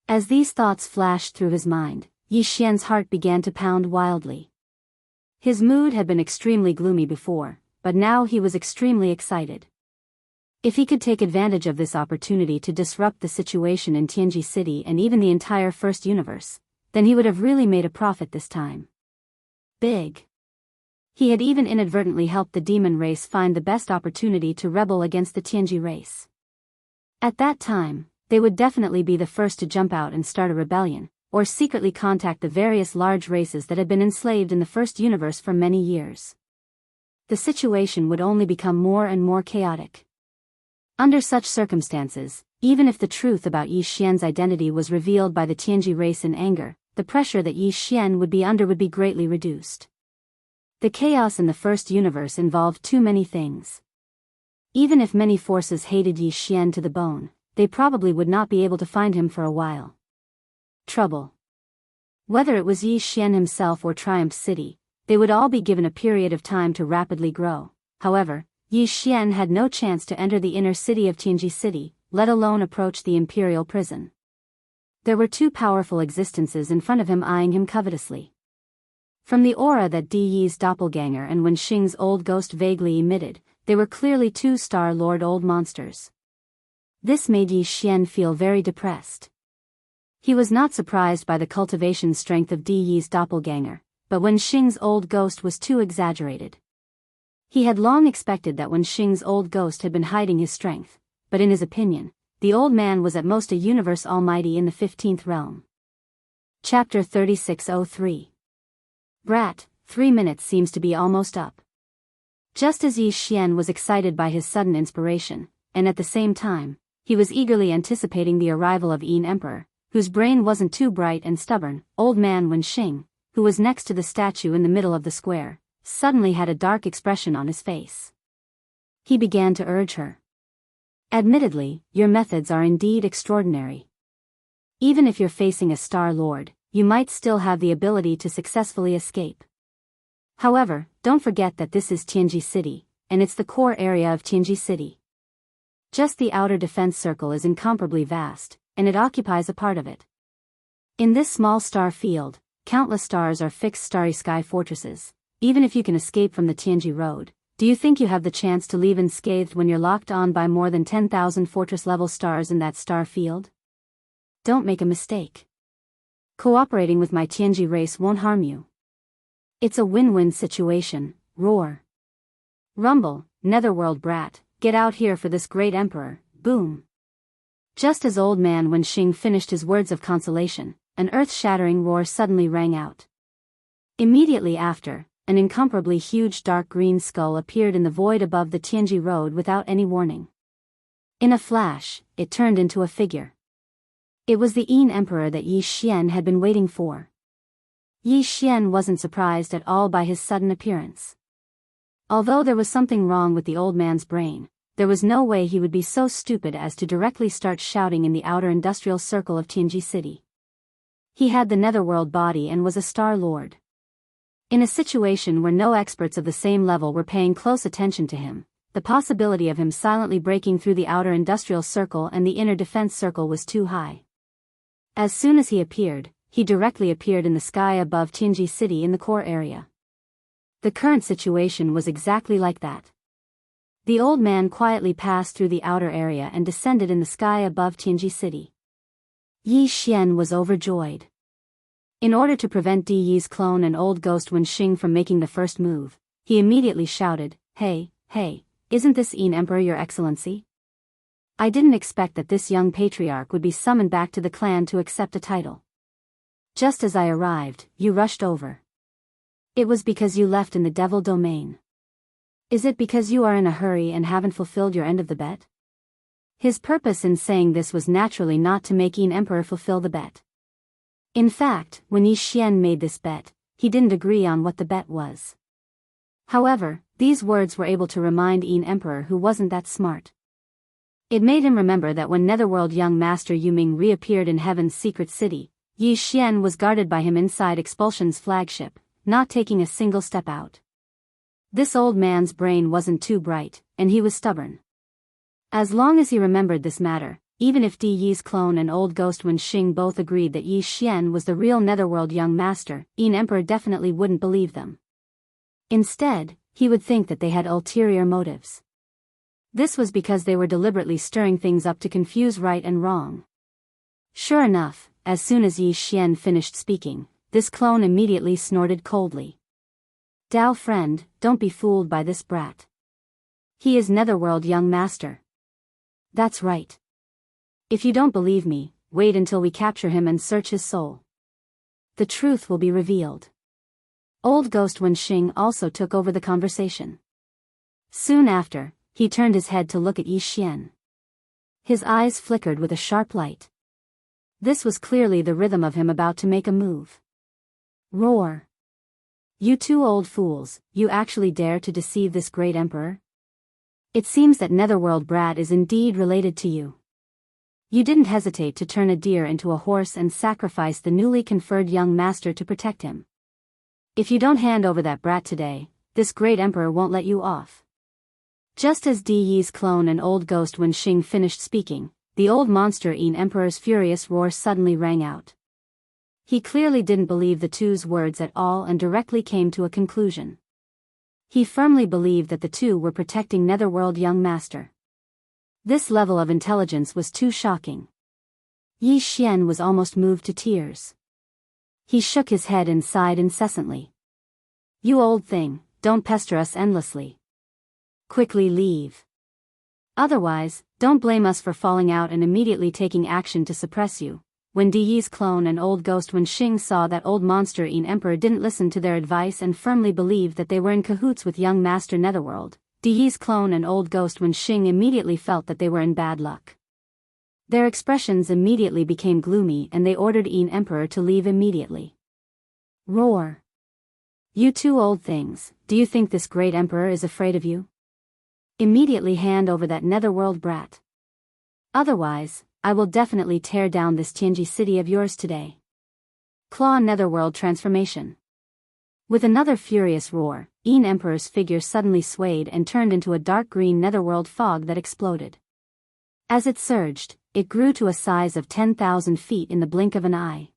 As these thoughts flashed through his mind, Yi Xian's heart began to pound wildly. His mood had been extremely gloomy before, but now he was extremely excited. If he could take advantage of this opportunity to disrupt the situation in Tianji City and even the entire first universe, then he would have really made a profit this time. Big. He had even inadvertently helped the demon race find the best opportunity to rebel against the Tianji race. At that time, they would definitely be the first to jump out and start a rebellion, or secretly contact the various large races that had been enslaved in the first universe for many years. The situation would only become more and more chaotic. Under such circumstances, even if the truth about Yi Xian's identity was revealed by the Tianji race in anger, the pressure that Yi Xian would be under would be greatly reduced. The chaos in the first universe involved too many things. Even if many forces hated Yi Xian to the bone, they probably would not be able to find him for a while. Trouble. Whether it was Yi Xian himself or Triumph City, they would all be given a period of time to rapidly grow. However, Yi Xian had no chance to enter the inner city of Tianji City, let alone approach the imperial prison. There were two powerful existences in front of him eyeing him covetously. From the aura that Di Yi's doppelganger and Wen Xing's old ghost vaguely emitted, they were clearly two Star-Lord old monsters. This made Yi Xian feel very depressed. He was not surprised by the cultivation strength of Di Yi's doppelganger, but Wen Xing's old ghost was too exaggerated. He had long expected that Wen Xing's old ghost had been hiding his strength, but in his opinion, the old man was at most a universe almighty in the 15th realm. Chapter 3603. Brat, 3 minutes seems to be almost up. Just as Yi Xian was excited by his sudden inspiration, and at the same time, he was eagerly anticipating the arrival of Yin Emperor, whose brain wasn't too bright and stubborn, old man Wen Xing, who was next to the statue in the middle of the square, suddenly had a dark expression on his face. He began to urge her. Admittedly, your methods are indeed extraordinary. Even if you're facing a Star Lord, you might still have the ability to successfully escape. However, don't forget that this is Tianji City, and it's the core area of Tianji City. Just the outer defense circle is incomparably vast, and it occupies a part of it. In this small star field, countless stars are fixed starry sky fortresses. Even if you can escape from the Tianji road, do you think you have the chance to leave unscathed when you're locked on by more than 10,000 fortress-level stars in that star field? Don't make a mistake. Cooperating with my Tianji race won't harm you. It's a win-win situation, roar. Rumble, netherworld brat, get out here for this great emperor, boom. Just as old man Wen Xing finished his words of consolation, an earth-shattering roar suddenly rang out. Immediately after, an incomparably huge dark green skull appeared in the void above the Tianji road without any warning. In a flash, it turned into a figure. It was the Yin Emperor that Yi Xian had been waiting for. Yi Xian wasn't surprised at all by his sudden appearance. Although there was something wrong with the old man's brain, there was no way he would be so stupid as to directly start shouting in the outer industrial circle of Tianji City. He had the netherworld body and was a Star Lord. In a situation where no experts of the same level were paying close attention to him, the possibility of him silently breaking through the outer industrial circle and the inner defense circle was too high. As soon as he directly appeared in the sky above Tianji City in the core area. The current situation was exactly like that. The old man quietly passed through the outer area and descended in the sky above Tianji City. Yi Xian was overjoyed. In order to prevent Di Yi's clone and old ghost Wenxing from making the first move, he immediately shouted, "Hey, isn't this Yin Emperor your excellency? I didn't expect that this young patriarch would be summoned back to the clan to accept a title. Just as I arrived, you rushed over. It was because you left in the devil domain. Is it because you are in a hurry and haven't fulfilled your end of the bet?" His purpose in saying this was naturally not to make Yin Emperor fulfill the bet. In fact, when Yi Xian made this bet, he didn't agree on what the bet was. However, these words were able to remind Yin Emperor who wasn't that smart. It made him remember that when Netherworld young Master Yu Ming reappeared in Heaven's secret city, Yi Xian was guarded by him inside Expulsion's flagship, not taking a single step out. This old man's brain wasn't too bright, and he was stubborn. As long as he remembered this matter, even if Di Yi's clone and old ghost Wenxing both agreed that Yi Xian was the real Netherworld young master, Yin Emperor definitely wouldn't believe them. Instead, he would think that they had ulterior motives. This was because they were deliberately stirring things up to confuse right and wrong. Sure enough, as soon as Yi Xian finished speaking, this clone immediately snorted coldly. "Dao friend, don't be fooled by this brat. He is Netherworld young master. That's right. If you don't believe me, wait until we capture him and search his soul. The truth will be revealed." Old ghost Wenxing also took over the conversation. Soon after, he turned his head to look at Yi Xian. His eyes flickered with a sharp light. This was clearly the rhythm of him about to make a move. Roar. "You two old fools, you actually dare to deceive this great emperor? It seems that Netherworld brat is indeed related to you. You didn't hesitate to turn a deer into a horse and sacrifice the newly conferred young master to protect him. If you don't hand over that brat today, this great emperor won't let you off." Just as Di Yi's clone and old ghost Wenxing finished speaking, the old monster Yin Emperor's furious roar suddenly rang out. He clearly didn't believe the two's words at all and directly came to a conclusion. He firmly believed that the two were protecting Netherworld young master. This level of intelligence was too shocking. Yi Xian was almost moved to tears. He shook his head and sighed incessantly. "You old thing, don't pester us endlessly. Quickly leave. Otherwise, don't blame us for falling out and immediately taking action to suppress you." When Di Yi's clone and old ghost Wenxing saw that old monster Yin Emperor didn't listen to their advice and firmly believed that they were in cahoots with young master Netherworld, Di Yi's clone and old ghost Wenxing immediately felt that they were in bad luck. Their expressions immediately became gloomy and they ordered Yin Emperor to leave immediately. Roar. "You two old things, do you think this great emperor is afraid of you? Immediately hand over that Netherworld brat. Otherwise, I will definitely tear down this Tianji city of yours today." Claw Netherworld transformation. With another furious roar, Yin Emperor's figure suddenly swayed and turned into a dark green Netherworld fog that exploded. As it surged, it grew to a size of 10,000 feet in the blink of an eye.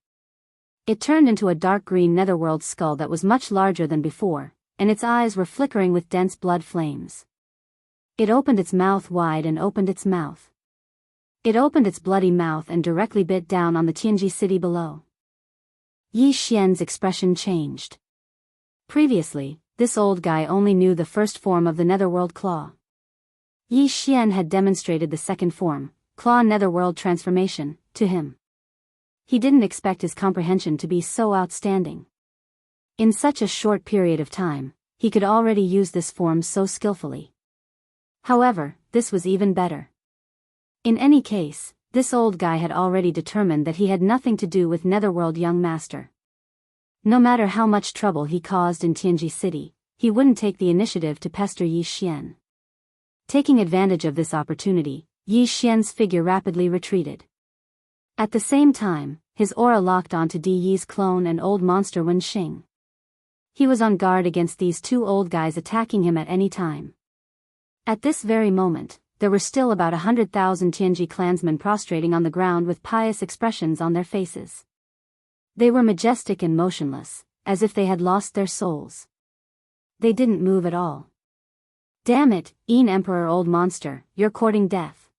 It turned into a dark green Netherworld skull that was much larger than before, and its eyes were flickering with dense blood flames. It opened its mouth wide and opened its mouth. It opened its bloody mouth and directly bit down on the Tianji city below. Yi Xian's expression changed. Previously, this old guy only knew the first form of the Netherworld claw. Yi Xian had demonstrated the second form, claw Netherworld transformation, to him. He didn't expect his comprehension to be so outstanding. In such a short period of time, he could already use this form so skillfully. However, this was even better. In any case, this old guy had already determined that he had nothing to do with Netherworld young master. No matter how much trouble he caused in Tianji City, he wouldn't take the initiative to pester Yi Xian. Taking advantage of this opportunity, Yi Xian's figure rapidly retreated. At the same time, his aura locked onto Di Yi's clone and old monster Wenxing. He was on guard against these two old guys attacking him at any time. At this very moment, there were still about 100,000 Tianji clansmen prostrating on the ground with pious expressions on their faces. They were majestic and motionless, as if they had lost their souls. They didn't move at all. "Damn it, Emperor old monster, you're courting death.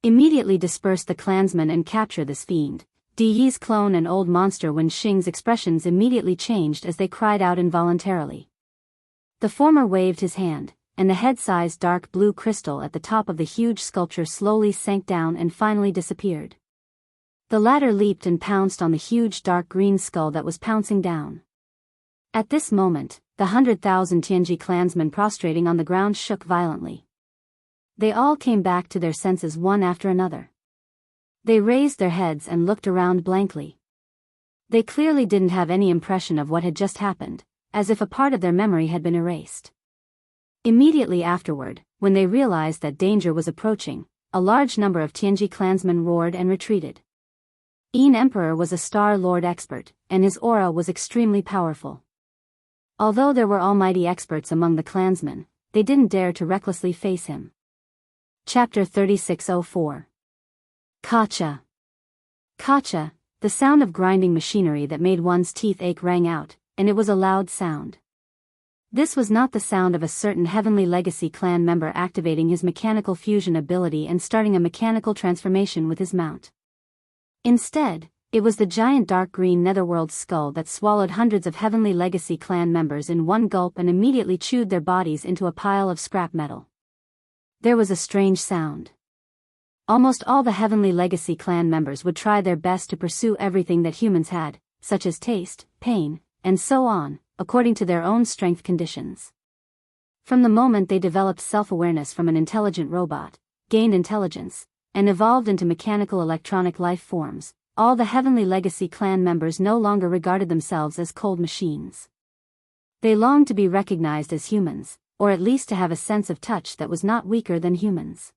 Immediately disperse the clansmen and capture this fiend." Di's clone and old monster Wen Xing's expressions immediately changed as they cried out involuntarily. The former waved his hand, and the head-sized dark blue crystal at the top of the huge sculpture slowly sank down and finally disappeared. The latter leaped and pounced on the huge dark green skull that was pouncing down. At this moment, the 100,000 Tianji clansmen prostrating on the ground shook violently. They all came back to their senses one after another. They raised their heads and looked around blankly. They clearly didn't have any impression of what had just happened, as if a part of their memory had been erased. Immediately afterward, when they realized that danger was approaching, a large number of Tianji clansmen roared and retreated. Emperor was a Star Lord expert, and his aura was extremely powerful. Although there were almighty experts among the clansmen, they didn't dare to recklessly face him. Chapter 3604. Kacha. Kacha, the sound of grinding machinery that made one's teeth ache rang out, and it was a loud sound. This was not the sound of a certain Heavenly Legacy clan member activating his mechanical fusion ability and starting a mechanical transformation with his mount. Instead, it was the giant dark green netherworld skull that swallowed hundreds of Heavenly Legacy clan members in one gulp and immediately chewed their bodies into a pile of scrap metal. There was a strange sound. Almost all the Heavenly Legacy clan members would try their best to pursue everything that humans had, such as taste, pain, and so on, according to their own strength conditions. From the moment they developed self-awareness from an intelligent robot, gained intelligence, and evolved into mechanical electronic life forms, all the Heavenly Legacy clan members no longer regarded themselves as cold machines. They longed to be recognized as humans, or at least to have a sense of touch that was not weaker than humans.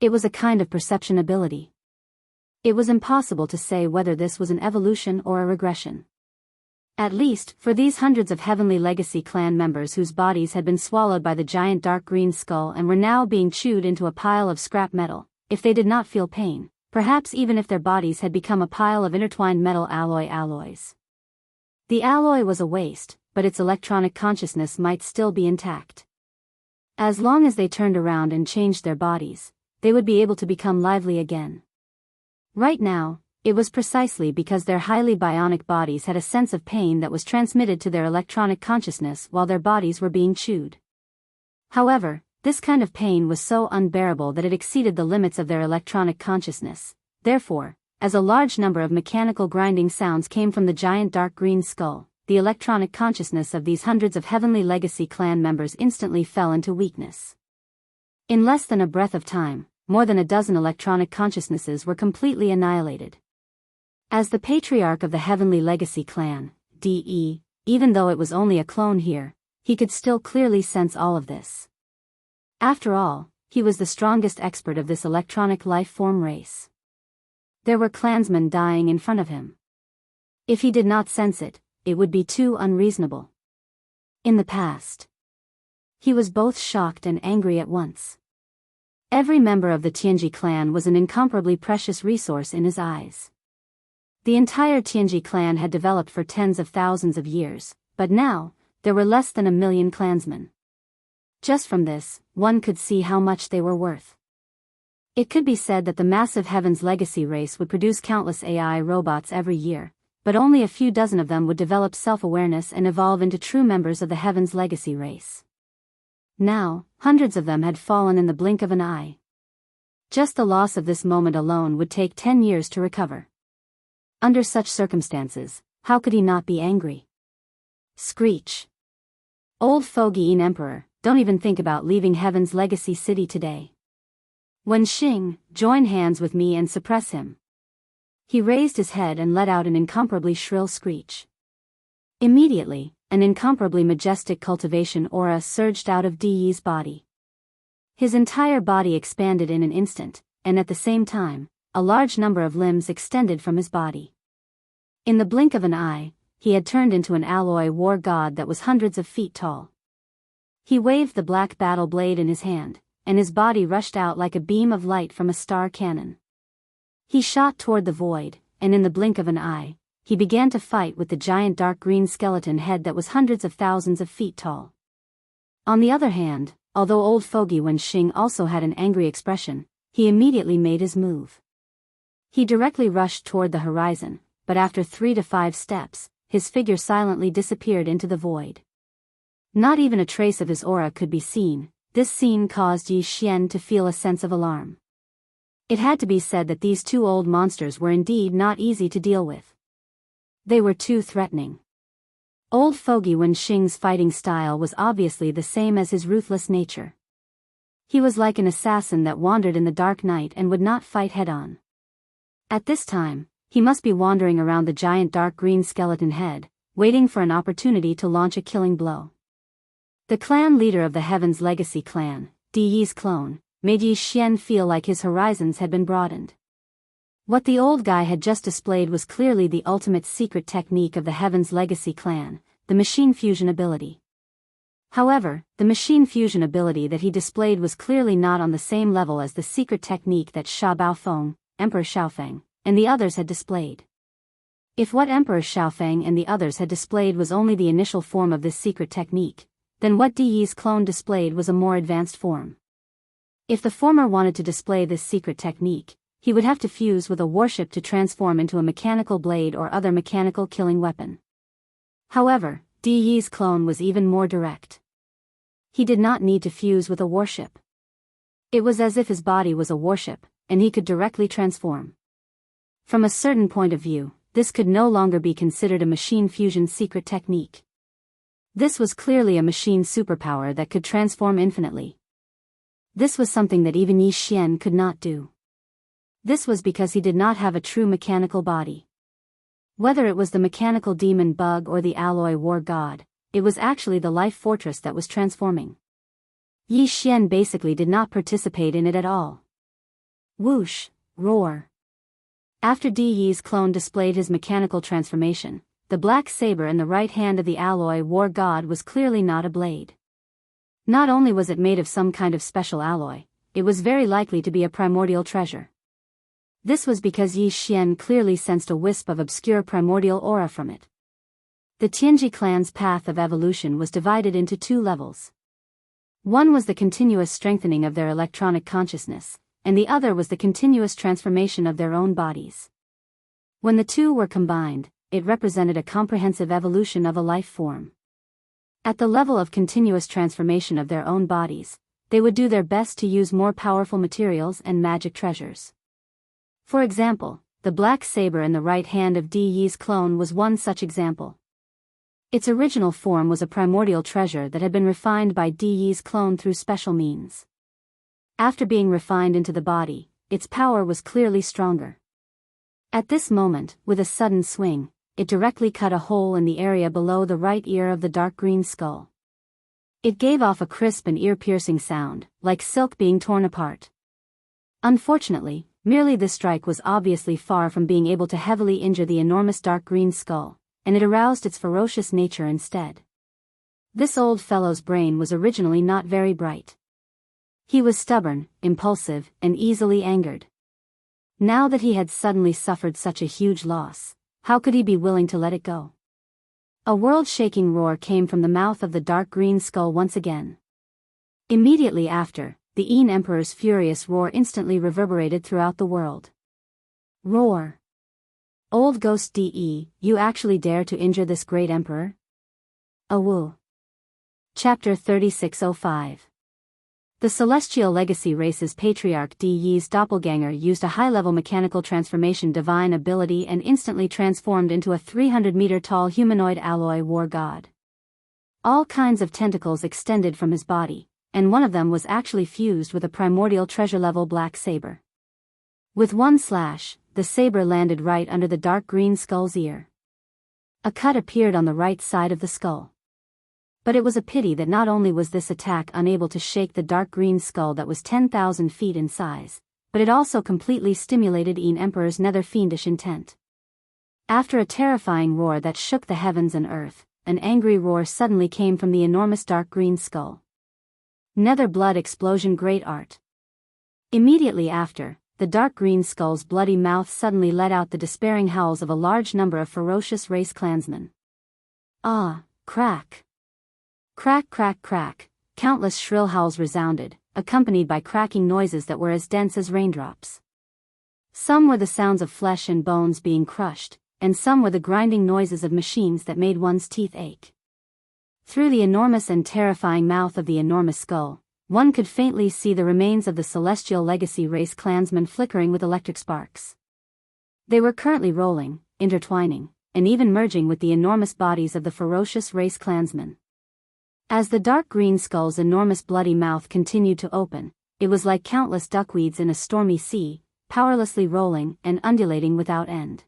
It was a kind of perception ability. It was impossible to say whether this was an evolution or a regression. At least, for these hundreds of Heavenly Legacy clan members whose bodies had been swallowed by the giant dark green skull and were now being chewed into a pile of scrap metal, if they did not feel pain, perhaps even if their bodies had become a pile of intertwined metal alloys. The alloy was a waste, but its electronic consciousness might still be intact. As long as they turned around and changed their bodies, they would be able to become lively again. Right now, it was precisely because their highly bionic bodies had a sense of pain that was transmitted to their electronic consciousness while their bodies were being chewed. However, this kind of pain was so unbearable that it exceeded the limits of their electronic consciousness. Therefore, as a large number of mechanical grinding sounds came from the giant dark green skull, the electronic consciousness of these hundreds of Heavenly Legacy clan members instantly fell into weakness. In less than a breath of time, more than a dozen electronic consciousnesses were completely annihilated. As the patriarch of the Heavenly Legacy clan, even though it was only a clone here, he could still clearly sense all of this. After all, he was the strongest expert of this electronic life form race. There were clansmen dying in front of him. If he did not sense it, it would be too unreasonable. In the past, he was both shocked and angry at once. Every member of the Tianji clan was an incomparably precious resource in his eyes. The entire Tianji clan had developed for tens of thousands of years, but now, there were less than 1 million clansmen. Just from this, one could see how much they were worth. It could be said that the massive Heaven's Legacy race would produce countless AI robots every year, but only a few dozen of them would develop self-awareness and evolve into true members of the Heaven's Legacy race. Now, hundreds of them had fallen in the blink of an eye. Just the loss of this moment alone would take 10 years to recover. Under such circumstances, how could he not be angry? Screech. Old fogey Emperor, don't even think about leaving Heaven's Legacy City today. Wen Xing, join hands with me and suppress him. He raised his head and let out an incomparably shrill screech. Immediately, an incomparably majestic cultivation aura surged out of Di's body. His entire body expanded in an instant, and at the same time, a large number of limbs extended from his body. In the blink of an eye, he had turned into an alloy war god that was hundreds of feet tall. He waved the black battle blade in his hand, and his body rushed out like a beam of light from a star cannon. He shot toward the void, and in the blink of an eye, he began to fight with the giant dark green skeleton head that was hundreds of thousands of feet tall. On the other hand, although old fogey Wenxing also had an angry expression, he immediately made his move. He directly rushed toward the horizon, but after 3 to 5 steps, his figure silently disappeared into the void. Not even a trace of his aura could be seen. This scene caused Yi Xian to feel a sense of alarm. It had to be said that these two old monsters were indeed not easy to deal with. They were too threatening. Old fogey Wenxing's fighting style was obviously the same as his ruthless nature. He was like an assassin that wandered in the dark night and would not fight head-on. At this time, he must be wandering around the giant dark green skeleton head, waiting for an opportunity to launch a killing blow. The clan leader of the Heaven's Legacy clan, Di Yi's clone, made Yi Xian feel like his horizons had been broadened. What the old guy had just displayed was clearly the ultimate secret technique of the Heaven's Legacy clan, the machine fusion ability. However, the machine fusion ability that he displayed was clearly not on the same level as the secret technique that Sha Baofeng, Emperor Xiaofeng, and the others had displayed. If what Emperor Xiaofeng and the others had displayed was only the initial form of this secret technique, then what Di Yi's clone displayed was a more advanced form. If the former wanted to display this secret technique, he would have to fuse with a warship to transform into a mechanical blade or other mechanical killing weapon. However, Di Yi's clone was even more direct. He did not need to fuse with a warship. It was as if his body was a warship, and he could directly transform. From a certain point of view, this could no longer be considered a machine fusion secret technique. This was clearly a machine superpower that could transform infinitely. This was something that even Yi Xian could not do. This was because he did not have a true mechanical body. Whether it was the mechanical demon bug or the alloy war god, it was actually the life fortress that was transforming. Yi Xian basically did not participate in it at all. Whoosh, roar. After Di Yi's clone displayed his mechanical transformation, the black saber in the right hand of the alloy war god was clearly not a blade. Not only was it made of some kind of special alloy, it was very likely to be a primordial treasure. This was because Yi Xian clearly sensed a wisp of obscure primordial aura from it. The Tianji clan's path of evolution was divided into 2 levels. One was the continuous strengthening of their electronic consciousness, and the other was the continuous transformation of their own bodies. When the two were combined, it represented a comprehensive evolution of a life form. At the level of continuous transformation of their own bodies, they would do their best to use more powerful materials and magic treasures. For example, the black saber in the right hand of Di Yi's clone was one such example. Its original form was a primordial treasure that had been refined by Di Yi's clone through special means. After being refined into the body, its power was clearly stronger. At this moment, with a sudden swing, it directly cut a hole in the area below the right ear of the dark green skull. It gave off a crisp and ear-piercing sound, like silk being torn apart. Unfortunately, merely this strike was obviously far from being able to heavily injure the enormous dark green skull, and it aroused its ferocious nature instead. This old fellow's brain was originally not very bright. He was stubborn, impulsive, and easily angered. Now that he had suddenly suffered such a huge loss, how could he be willing to let it go? A world-shaking roar came from the mouth of the dark green skull once again. Immediately after, the Yin Emperor's furious roar instantly reverberated throughout the world. Roar! Old Ghost De, you actually dare to injure this great emperor? Awoo. Chapter 3605. The Celestial Legacy race's patriarch Di Yi's doppelganger used a high-level mechanical transformation divine ability and instantly transformed into a 300-meter-tall humanoid alloy war god. All kinds of tentacles extended from his body, and one of them was actually fused with a primordial treasure-level black saber. With one slash, the saber landed right under the dark green skull's ear. A cut appeared on the right side of the skull. But it was a pity that not only was this attack unable to shake the dark green skull that was 10,000 feet in size, but it also completely stimulated Yin Emperor's nether fiendish intent. After a terrifying roar that shook the heavens and earth, an angry roar suddenly came from the enormous dark green skull. Nether blood explosion, great art. Immediately after, the dark green skull's bloody mouth suddenly let out the despairing howls of a large number of ferocious race clansmen. Ah, crack! Crack, crack, crack, countless shrill howls resounded, accompanied by cracking noises that were as dense as raindrops. Some were the sounds of flesh and bones being crushed, and some were the grinding noises of machines that made one's teeth ache. Through the enormous and terrifying mouth of the enormous skull, one could faintly see the remains of the celestial legacy race clansmen flickering with electric sparks. They were currently rolling, intertwining, and even merging with the enormous bodies of the ferocious race clansmen. As the dark green skull's enormous bloody mouth continued to open, it was like countless duckweeds in a stormy sea, powerlessly rolling and undulating without end.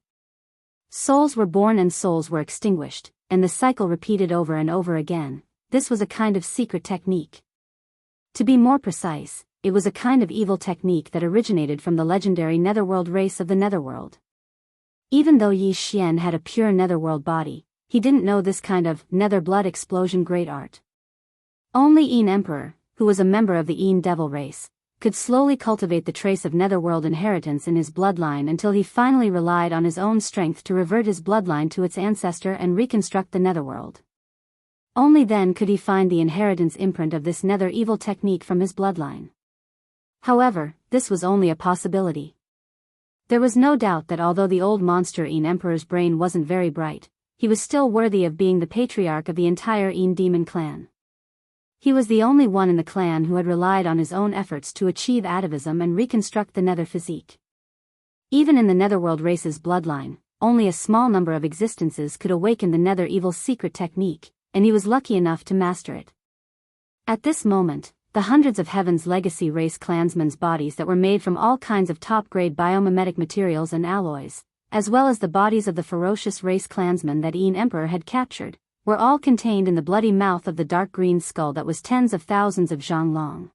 Souls were born and souls were extinguished, and the cycle repeated over and over again. This was a kind of secret technique. To be more precise, it was a kind of evil technique that originated from the legendary Netherworld race of the Netherworld. Even though Yi Xian had a pure Netherworld body, he didn't know this kind of nether blood explosion great art. Only Yin Emperor, who was a member of the Yin Devil race, could slowly cultivate the trace of Netherworld inheritance in his bloodline until he finally relied on his own strength to revert his bloodline to its ancestor and reconstruct the Netherworld. Only then could he find the inheritance imprint of this nether evil technique from his bloodline. However, this was only a possibility. There was no doubt that although the old monster Yin Emperor's brain wasn't very bright, he was still worthy of being the patriarch of the entire Yin Demon clan. He was the only one in the clan who had relied on his own efforts to achieve atavism and reconstruct the nether physique. Even in the Netherworld race's bloodline, only a small number of existences could awaken the nether evil's secret technique, and he was lucky enough to master it. At this moment, the hundreds of Heaven's legacy race clansmen's bodies that were made from all kinds of top-grade biomimetic materials and alloys, as well as the bodies of the ferocious race clansmen that Yin Emperor had captured, were all contained in the bloody mouth of the dark green skull that was tens of thousands of zhang long.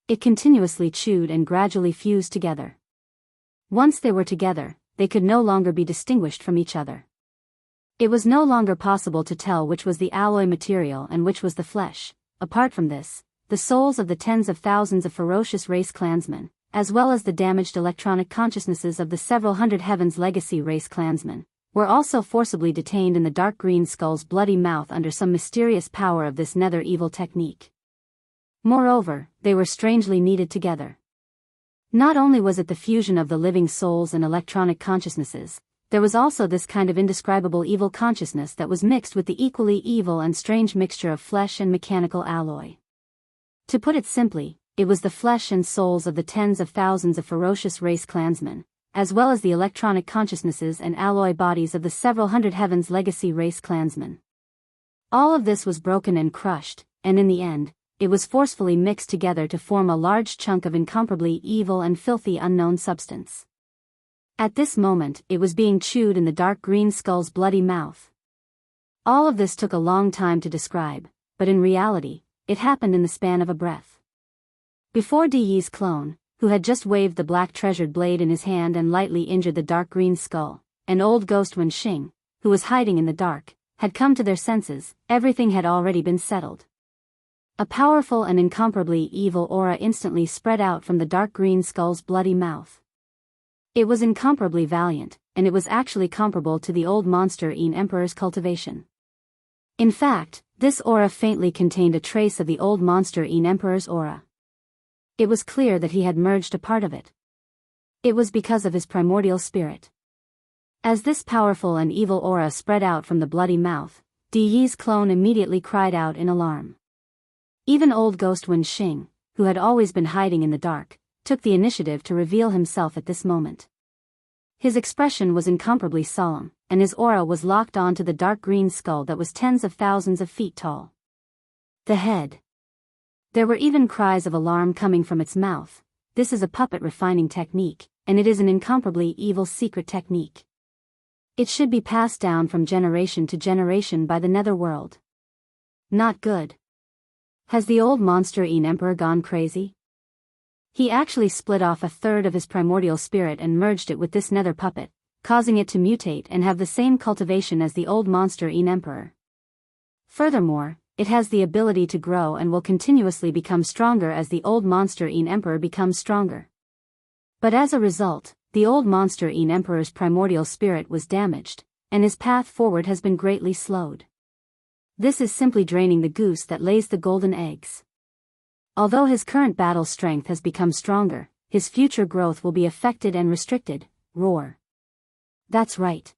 It continuously chewed and gradually fused together. Once they were together, they could no longer be distinguished from each other. It was no longer possible to tell which was the alloy material and which was the flesh. Apart from this, the souls of the tens of thousands of ferocious race clansmen, as well as the damaged electronic consciousnesses of the several hundred Heaven's legacy race clansmen, were also forcibly detained in the dark green skull's bloody mouth under some mysterious power of this nether evil technique. Moreover, they were strangely needed together. Not only was it the fusion of the living souls and electronic consciousnesses, there was also this kind of indescribable evil consciousness that was mixed with the equally evil and strange mixture of flesh and mechanical alloy. To put it simply, it was the flesh and souls of the tens of thousands of ferocious race clansmen, as well as the electronic consciousnesses and alloy bodies of the several hundred Heaven's legacy race clansmen. All of this was broken and crushed, and in the end, it was forcefully mixed together to form a large chunk of incomparably evil and filthy unknown substance. At this moment, it was being chewed in the dark green skull's bloody mouth. All of this took a long time to describe, but in reality, it happened in the span of a breath. Before Di Yi's clone, who had just waved the black treasured blade in his hand and lightly injured the dark green skull, an old ghost Wen Xing, who was hiding in the dark, had come to their senses, everything had already been settled. A powerful and incomparably evil aura instantly spread out from the dark green skull's bloody mouth. It was incomparably valiant, and it was actually comparable to the old monster Yin Emperor's cultivation. In fact, this aura faintly contained a trace of the old monster Yin Emperor's aura. It was clear that he had merged a part of it. It was because of his primordial spirit. As this powerful and evil aura spread out from the bloody mouth, Di Yi's clone immediately cried out in alarm. Even old ghost Wen Xing, who had always been hiding in the dark, took the initiative to reveal himself at this moment. His expression was incomparably solemn, and his aura was locked onto the dark green skull that was tens of thousands of feet tall. The head. There were even cries of alarm coming from its mouth. This is a puppet refining technique, and it is an incomparably evil secret technique. It should be passed down from generation to generation by the netherworld. Not good. Has the old monster Yin Emperor gone crazy? He actually split off a third of his primordial spirit and merged it with this nether puppet, causing it to mutate and have the same cultivation as the old monster emperor. Furthermore, it has the ability to grow and will continuously become stronger as the old monster emperor becomes stronger. But as a result, the old monster emperor's primordial spirit was damaged, and his path forward has been greatly slowed. This is simply draining the goose that lays the golden eggs. Although his current battle strength has become stronger, his future growth will be affected and restricted. Roar. That's right.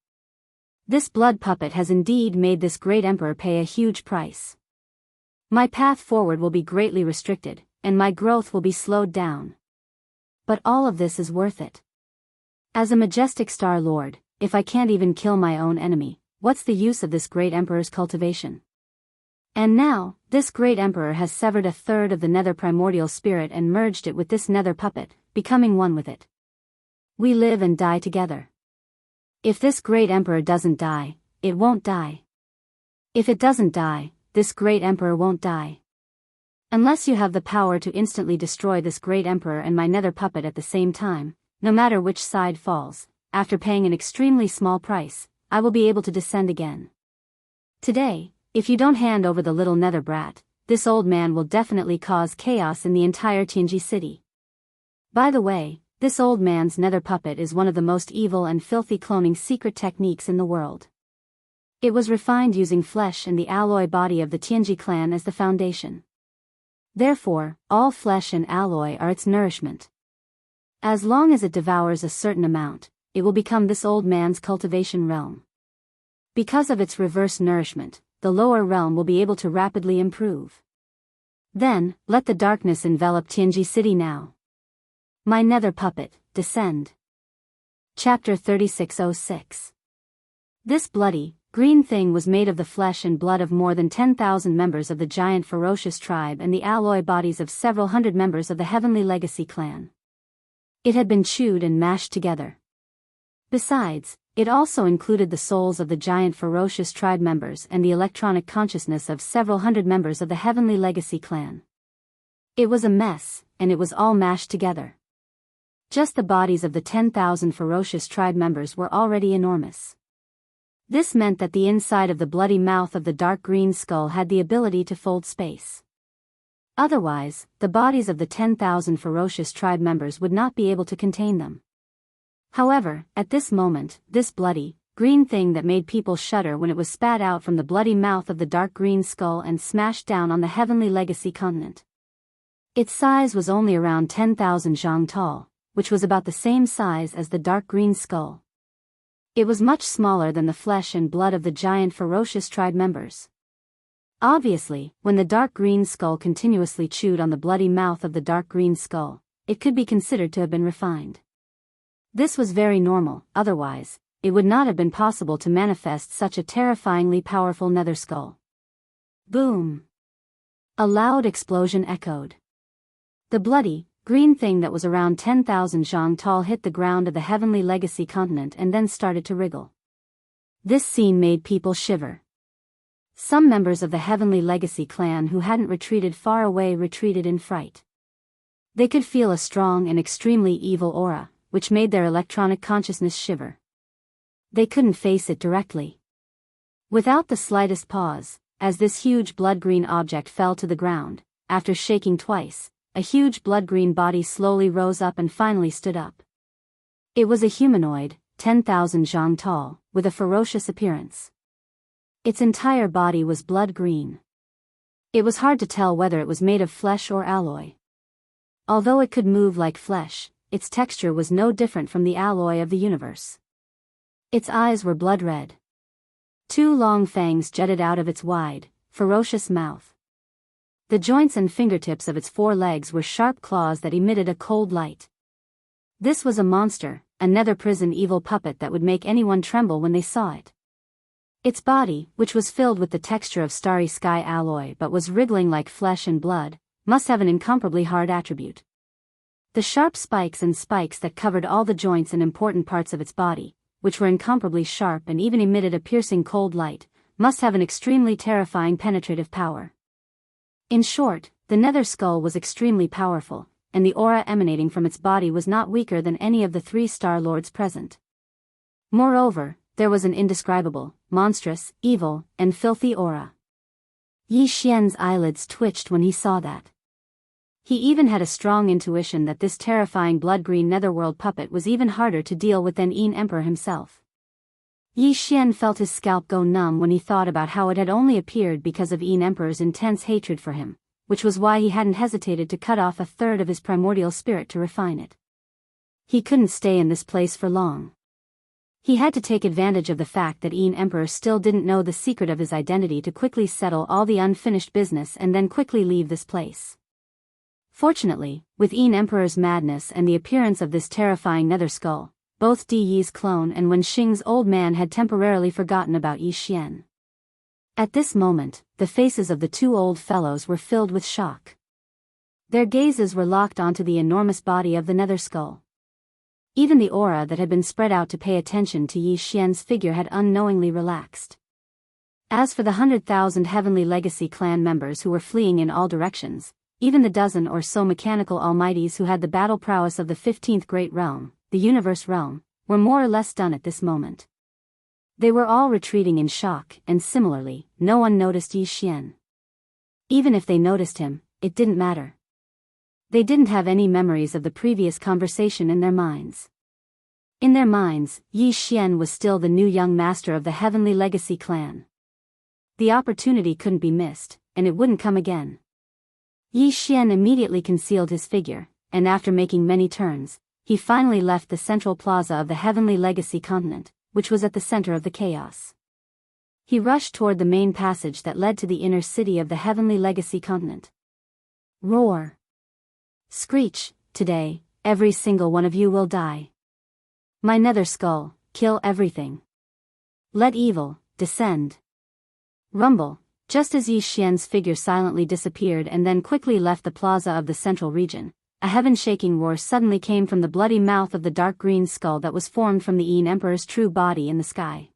This blood puppet has indeed made this great emperor pay a huge price. My path forward will be greatly restricted, and my growth will be slowed down. But all of this is worth it. As a majestic Star Lord, if I can't even kill my own enemy, what's the use of this great emperor's cultivation? And now, this great emperor has severed a third of the nether primordial spirit and merged it with this nether puppet, becoming one with it. We live and die together. If this great emperor doesn't die, it won't die. If it doesn't die, this great emperor won't die. Unless you have the power to instantly destroy this great emperor and my nether puppet at the same time, no matter which side falls, after paying an extremely small price, I will be able to descend again. Today, if you don't hand over the little nether brat, this old man will definitely cause chaos in the entire Tianji city. By the way, this old man's nether puppet is one of the most evil and filthy cloning secret techniques in the world. It was refined using flesh and the alloy body of the Tianji clan as the foundation. Therefore, all flesh and alloy are its nourishment. As long as it devours a certain amount, it will become this old man's cultivation realm. Because of its reverse nourishment, the lower realm will be able to rapidly improve. Then, let the darkness envelop Tianji city now. My nether puppet, descend. Chapter 3606. This bloody, green thing was made of the flesh and blood of more than 10,000 members of the giant ferocious tribe and the alloy bodies of several hundred members of the Heavenly Legacy clan. It had been chewed and mashed together. Besides, it also included the souls of the giant ferocious tribe members and the electronic consciousness of several hundred members of the Heavenly Legacy clan. It was a mess, and it was all mashed together. Just the bodies of the 10,000 ferocious tribe members were already enormous. This meant that the inside of the bloody mouth of the dark green skull had the ability to fold space. Otherwise, the bodies of the 10,000 ferocious tribe members would not be able to contain them. However, at this moment, this bloody, green thing that made people shudder when it was spat out from the bloody mouth of the dark green skull and smashed down on the Heavenly Legacy continent. Its size was only around 10,000 zhang tall, which was about the same size as the dark green skull. It was much smaller than the flesh and blood of the giant ferocious tribe members. Obviously, when the dark green skull continuously chewed on the bloody mouth of the dark green skull, it could be considered to have been refined. This was very normal, otherwise, it would not have been possible to manifest such a terrifyingly powerful nether skull. Boom! A loud explosion echoed. The bloody, green thing that was around 10,000 zhang tall hit the ground of the Heavenly Legacy continent and then started to wriggle. This scene made people shiver. Some members of the Heavenly Legacy clan who hadn't retreated far away retreated in fright. They could feel a strong and extremely evil aura, which made their electronic consciousness shiver. They couldn't face it directly. Without the slightest pause, as this huge blood-green object fell to the ground, after shaking twice, a huge blood-green body slowly rose up and finally stood up. It was a humanoid, 10,000 zhang tall, with a ferocious appearance. Its entire body was blood-green. It was hard to tell whether it was made of flesh or alloy. Although it could move like flesh, its texture was no different from the alloy of the universe. Its eyes were blood red. Two long fangs jutted out of its wide, ferocious mouth. The joints and fingertips of its four legs were sharp claws that emitted a cold light. This was a monster, a nether prison evil puppet that would make anyone tremble when they saw it. Its body, which was filled with the texture of starry sky alloy but was wriggling like flesh and blood, must have an incomparably hard attribute. The sharp spikes that covered all the joints and important parts of its body, which were incomparably sharp and even emitted a piercing cold light, must have an extremely terrifying penetrative power. In short, the nether skull was extremely powerful, and the aura emanating from its body was not weaker than any of the 3 Star Lords present. Moreover, there was an indescribable, monstrous, evil, and filthy aura. Yi Xian's eyelids twitched when he saw that. He even had a strong intuition that this terrifying blood-green netherworld puppet was even harder to deal with than Yin Emperor himself. Yi Xian felt his scalp go numb when he thought about how it had only appeared because of Yin Emperor's intense hatred for him, which was why he hadn't hesitated to cut off a third of his primordial spirit to refine it. He couldn't stay in this place for long. He had to take advantage of the fact that Yin Emperor still didn't know the secret of his identity to quickly settle all the unfinished business and then quickly leave this place. Fortunately, with Yin Emperor's madness and the appearance of this terrifying nether skull, both Di Yi's clone and Wenxing's old man had temporarily forgotten about Yi Xian. At this moment, the faces of the two old fellows were filled with shock. Their gazes were locked onto the enormous body of the nether skull. Even the aura that had been spread out to pay attention to Yi Xian's figure had unknowingly relaxed. As for the 100,000 Heavenly Legacy clan members who were fleeing in all directions, even the dozen or so mechanical almighties who had the battle prowess of the 15th Great Realm, the Universe Realm, were more or less done at this moment. They were all retreating in shock, and similarly, no one noticed Yi Xian. Even if they noticed him, it didn't matter. They didn't have any memories of the previous conversation in their minds. In their minds, Yi Xian was still the new young master of the Heavenly Legacy clan. The opportunity couldn't be missed, and it wouldn't come again. Yi Xian immediately concealed his figure, and after making many turns, he finally left the central plaza of the Heavenly Legacy continent, which was at the center of the chaos. He rushed toward the main passage that led to the inner city of the Heavenly Legacy continent. Roar! Screech! Today, every single one of you will die. My nether skull, kill everything. Let evil descend. Rumble! Just as Yi Xian's figure silently disappeared and then quickly left the plaza of the central region, a heaven-shaking roar suddenly came from the bloody mouth of the dark green skull that was formed from the Yin Emperor's true body in the sky.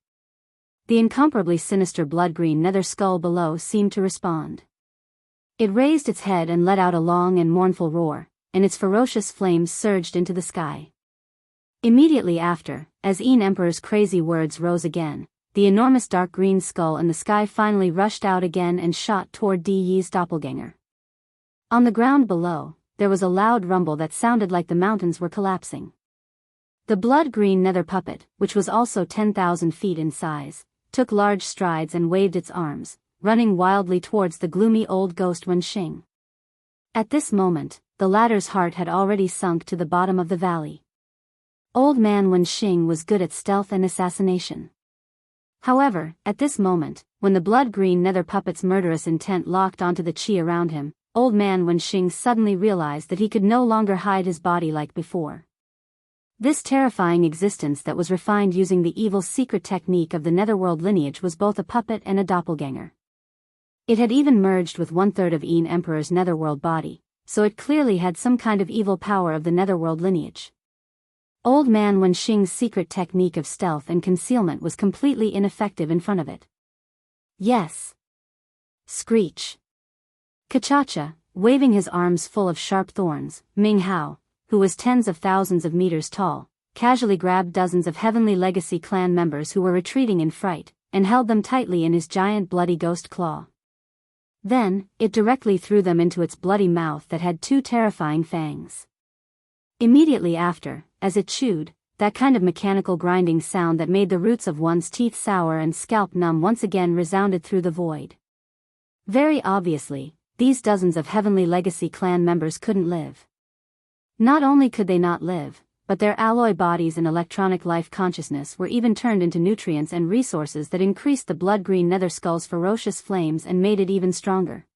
The incomparably sinister blood-green nether skull below seemed to respond. It raised its head and let out a long and mournful roar, and its ferocious flames surged into the sky. Immediately after, as Yin Emperor's crazy words rose again, the enormous dark green skull in the sky finally rushed out again and shot toward Di Yi's doppelganger. On the ground below, there was a loud rumble that sounded like the mountains were collapsing. The blood-green nether puppet, which was also 10,000 feet in size, took large strides and waved its arms, running wildly towards the gloomy old ghost Wenxing. At this moment, the latter's heart had already sunk to the bottom of the valley. Old man Wenxing was good at stealth and assassination. However, at this moment, when the blood-green nether puppet's murderous intent locked onto the chi around him, Old man Wenxing suddenly realized that he could no longer hide his body like before. This terrifying existence that was refined using the evil secret technique of the netherworld lineage was both a puppet and a doppelganger. It had even merged with 1/3 of Yin Emperor's netherworld body, so it clearly had some kind of evil power of the netherworld lineage. Old man Wenxing's secret technique of stealth and concealment was completely ineffective in front of it. Yes. Screech. Kachacha, waving his arms full of sharp thorns, Ming Hao, who was tens of thousands of meters tall, casually grabbed dozens of Heavenly Legacy clan members who were retreating in fright, and held them tightly in his giant bloody ghost claw. Then, it directly threw them into its bloody mouth that had 2 terrifying fangs. Immediately after, as it chewed, that kind of mechanical grinding sound that made the roots of one's teeth sour and scalp numb once again resounded through the void. Very obviously, these dozens of Heavenly Legacy clan members couldn't live. Not only could they not live, but their alloy bodies and electronic life consciousness were even turned into nutrients and resources that increased the blood-green nether skull's ferocious flames and made it even stronger.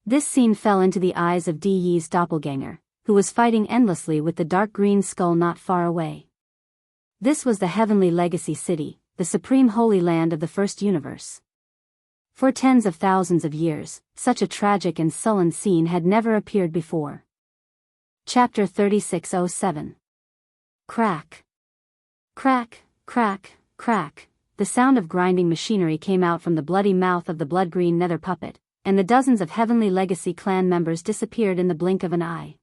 This scene fell into the eyes of Di Yi's doppelganger, who was fighting endlessly with the dark green skull not far away. This was the Heavenly Legacy City, the supreme holy land of the first universe. For tens of thousands of years, such a tragic and sullen scene had never appeared before. Chapter 3607. Crack. Crack, crack, crack. The sound of grinding machinery came out from the bloody mouth of the blood-green nether puppet, and the dozens of Heavenly Legacy clan members disappeared in the blink of an eye.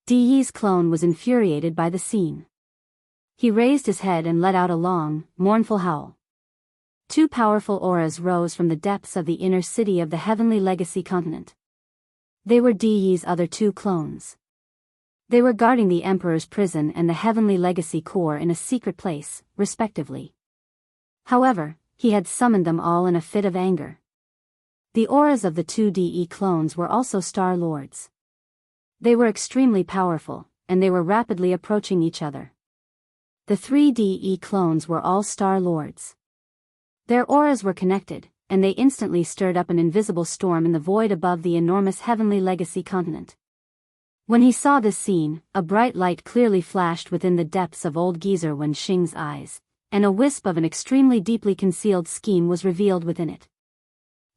Di Yi's clone was infuriated by the scene. He raised his head and let out a long, mournful howl. Two powerful auras rose from the depths of the inner city of the Heavenly Legacy continent. They were Di's other two clones. They were guarding the Emperor's prison and the Heavenly Legacy core in a secret place, respectively. However, he had summoned them all in a fit of anger. The auras of the two DE clones were also Star Lords. They were extremely powerful, and they were rapidly approaching each other. The three DE clones were all Star Lords. Their auras were connected, and they instantly stirred up an invisible storm in the void above the enormous Heavenly Legacy continent. When he saw this scene, a bright light clearly flashed within the depths of old geezer Wen Xing's eyes, and a wisp of an extremely deeply concealed scheme was revealed within it.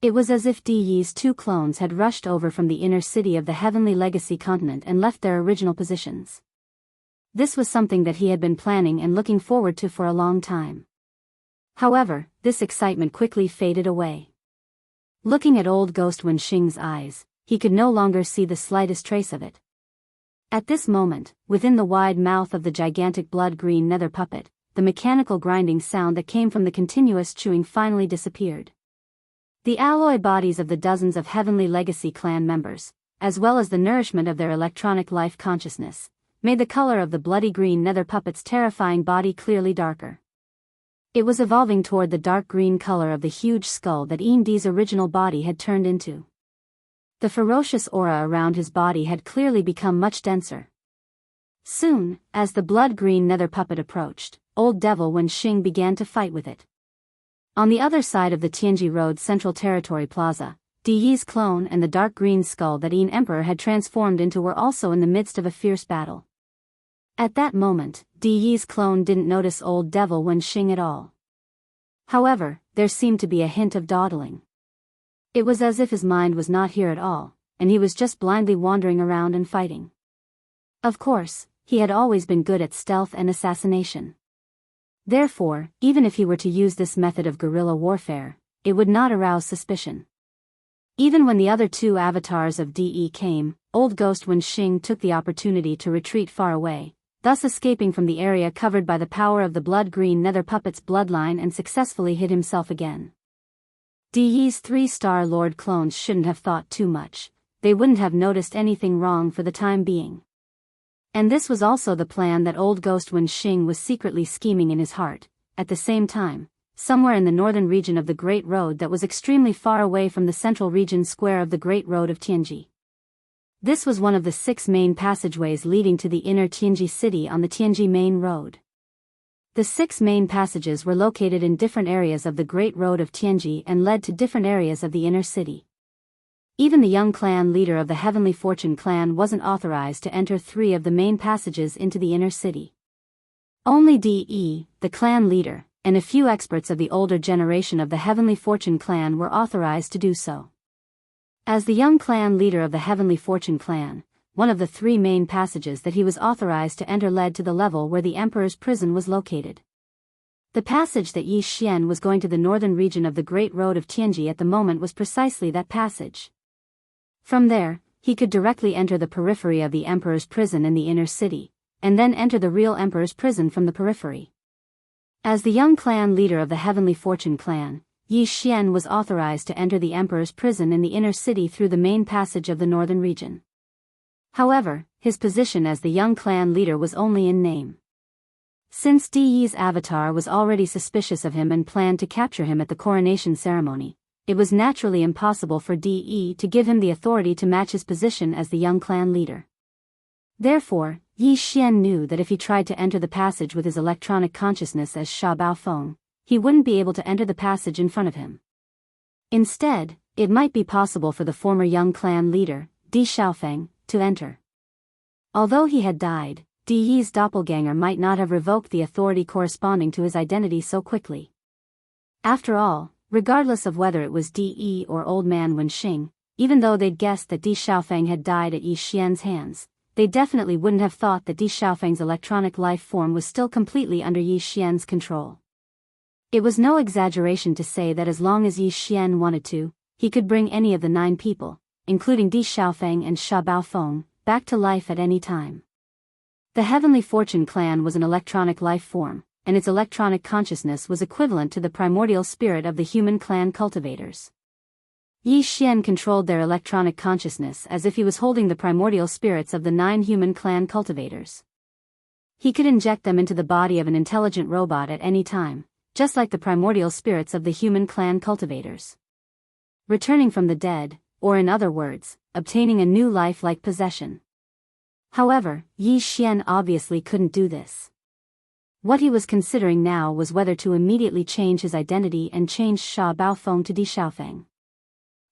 It was as if Di's two clones had rushed over from the inner city of the Heavenly Legacy continent and left their original positions. This was something that he had been planning and looking forward to for a long time. However, this excitement quickly faded away. Looking at old ghost Wen Xing's eyes, he could no longer see the slightest trace of it. At this moment, within the wide mouth of the gigantic blood-green nether puppet, the mechanical grinding sound that came from the continuous chewing finally disappeared. The alloy bodies of the dozens of Heavenly Legacy clan members, as well as the nourishment of their electronic life consciousness, made the color of the bloody green nether puppet's terrifying body clearly darker. It was evolving toward the dark green color of the huge skull that Di's original body had turned into. The ferocious aura around his body had clearly become much denser. Soon, as the blood-green nether puppet approached, Old Devil Wen Xing began to fight with it. On the other side of the Tianji Road Central Territory Plaza, Di's clone and the dark green skull that Emperor had transformed into were also in the midst of a fierce battle. At that moment, Di's clone didn't notice Old Devil Wen Xing at all. However, there seemed to be a hint of dawdling. It was as if his mind was not here at all, and he was just blindly wandering around and fighting. Of course, he had always been good at stealth and assassination. Therefore, even if he were to use this method of guerrilla warfare, it would not arouse suspicion. Even when the other two avatars of DE came, Old Ghost Wen Xing took the opportunity to retreat far away, thus escaping from the area covered by the power of the blood-green nether puppet's bloodline and successfully hid himself again. DE's three Star Lord clones shouldn't have thought too much. They wouldn't have noticed anything wrong for the time being. And this was also the plan that Old Ghost Wen Xing was secretly scheming in his heart. At the same time, somewhere in the northern region of the Great Road that was extremely far away from the central region square of the Great Road of Tianji. This was one of the 6 main passageways leading to the inner Tianji city on the Tianji Main Road. The 6 main passages were located in different areas of the Great Road of Tianji and led to different areas of the inner city. Even the young clan leader of the Heavenly Fortune clan wasn't authorized to enter 3 of the main passages into the inner city. Only DE, the clan leader, and a few experts of the older generation of the Heavenly Fortune clan were authorized to do so. As the young clan leader of the Heavenly Fortune clan, one of the 3 main passages that he was authorized to enter led to the level where the Emperor's prison was located. The passage that Yi Xian was going to the northern region of the Great Road of Tianji at the moment was precisely that passage. From there, he could directly enter the periphery of the Emperor's prison in the inner city, and then enter the real Emperor's prison from the periphery. As the young clan leader of the Heavenly Fortune clan, Yi Xian was authorized to enter the Emperor's prison in the inner city through the main passage of the northern region. However, his position as the young clan leader was only in name. Since DE's avatar was already suspicious of him and planned to capture him at the coronation ceremony, it was naturally impossible for DE to give him the authority to match his position as the young clan leader. Therefore, Yi Xian knew that if he tried to enter the passage with his electronic consciousness as Sha Baofeng, he wouldn't be able to enter the passage in front of him. Instead, it might be possible for the former young clan leader, Di Xiaofeng, to enter. Although he had died, DE's doppelganger might not have revoked the authority corresponding to his identity so quickly. After all, regardless of whether it was DE or Old Man Wen Xing, even though they'd guessed that Di Xiaofeng had died at Yi Xian's hands, they definitely wouldn't have thought that Di Xiaofeng's electronic life form was still completely under Yi Xian's control. It was no exaggeration to say that as long as Yi Xian wanted to, he could bring any of the 9 people, including Di Xiaofeng and Sha Baofeng, back to life at any time. The Heavenly Fortune clan was an electronic life form, and its electronic consciousness was equivalent to the primordial spirit of the human clan cultivators. Yi Xian controlled their electronic consciousness as if he was holding the primordial spirits of the 9 human clan cultivators. He could inject them into the body of an intelligent robot at any time, just like the primordial spirits of the human clan cultivators. Returning from the dead, or in other words, obtaining a new life-like possession. However, Yi Xian obviously couldn't do this. What he was considering now was whether to immediately change his identity and change Sha Baofeng to Di Xiaofeng.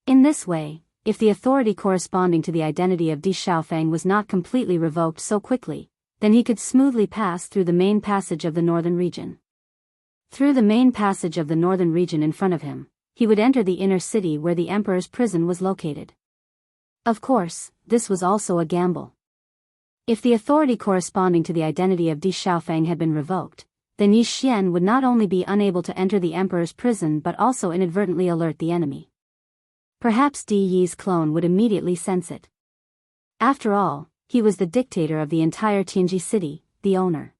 In this way, if the authority corresponding to the identity of Di Xiaofeng was not completely revoked so quickly, then he could smoothly pass through the main passage of the northern region. Through the main passage of the northern region in front of him, he would enter the inner city where the emperor's prison was located. Of course, this was also a gamble. If the authority corresponding to the identity of Di Xiaofeng had been revoked, then Yi Xian would not only be unable to enter the emperor's prison but also inadvertently alert the enemy. Perhaps Di Yi's clone would immediately sense it. After all, he was the dictator of the entire Tianji city, the owner.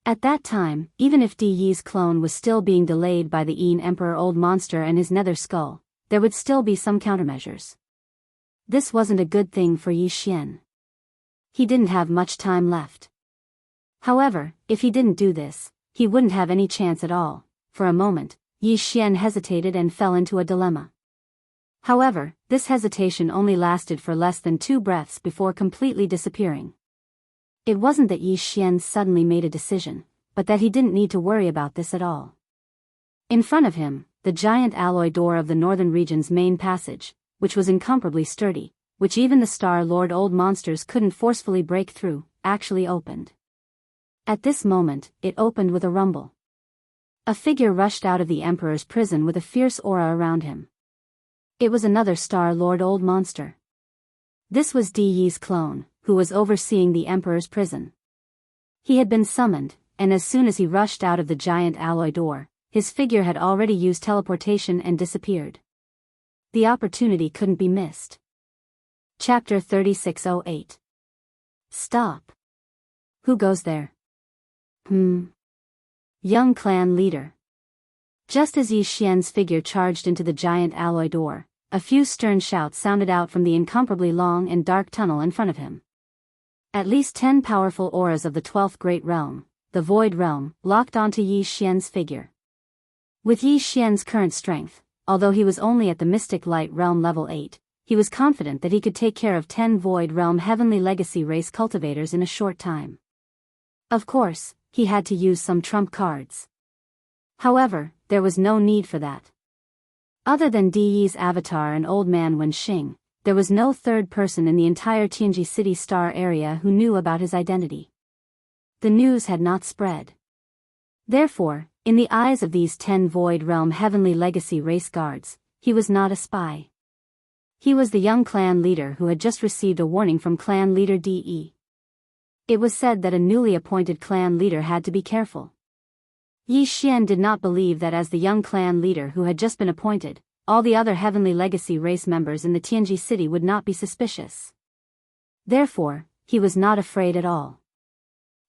At that time, even if Di Yi's clone was still being delayed by the Yin Emperor Old Monster and his nether skull, there would still be some countermeasures. This wasn't a good thing for Yi Xian. He didn't have much time left. However, if he didn't do this, he wouldn't have any chance at all. For a moment, Yi Xian hesitated and fell into a dilemma. However, this hesitation only lasted for less than 2 breaths before completely disappearing. It wasn't that Yi Xian suddenly made a decision, but that he didn't need to worry about this at all. In front of him, the giant alloy door of the northern region's main passage, which was incomparably sturdy, which even the Star Lord Old Monsters couldn't forcefully break through, actually opened. At this moment, it opened with a rumble. A figure rushed out of the Emperor's prison with a fierce aura around him. It was another Star Lord Old Monster. This was Di Yi's clone, who was overseeing the Emperor's prison. He had been summoned, and as soon as he rushed out of the giant alloy door, his figure had already used teleportation and disappeared. The opportunity couldn't be missed. Chapter 3608. Stop. Who goes there? Young clan leader. Just as Yi Xian's figure charged into the giant alloy door, a few stern shouts sounded out from the incomparably long and dark tunnel in front of him. At least 10 powerful auras of the 12th Great Realm, the Void Realm, locked onto Yi Xian's figure. With Yi Xian's current strength, although he was only at the Mystic Light Realm level 8, he was confident that he could take care of 10 Void Realm Heavenly Legacy race cultivators in a short time. Of course, he had to use some trump cards. However, there was no need for that. Other than Di Yi's avatar and Old Man Wenxing, there was no third person in the entire Tianji City Star area who knew about his identity. The news had not spread. Therefore, in the eyes of these 10 Void Realm Heavenly Legacy race guards, he was not a spy. He was the young clan leader who had just received a warning from clan leader Di. It was said that a newly appointed clan leader had to be careful. Yi Xian did not believe that as the young clan leader who had just been appointed, all the other Heavenly Legacy race members in the Tianji city would not be suspicious. Therefore, he was not afraid at all.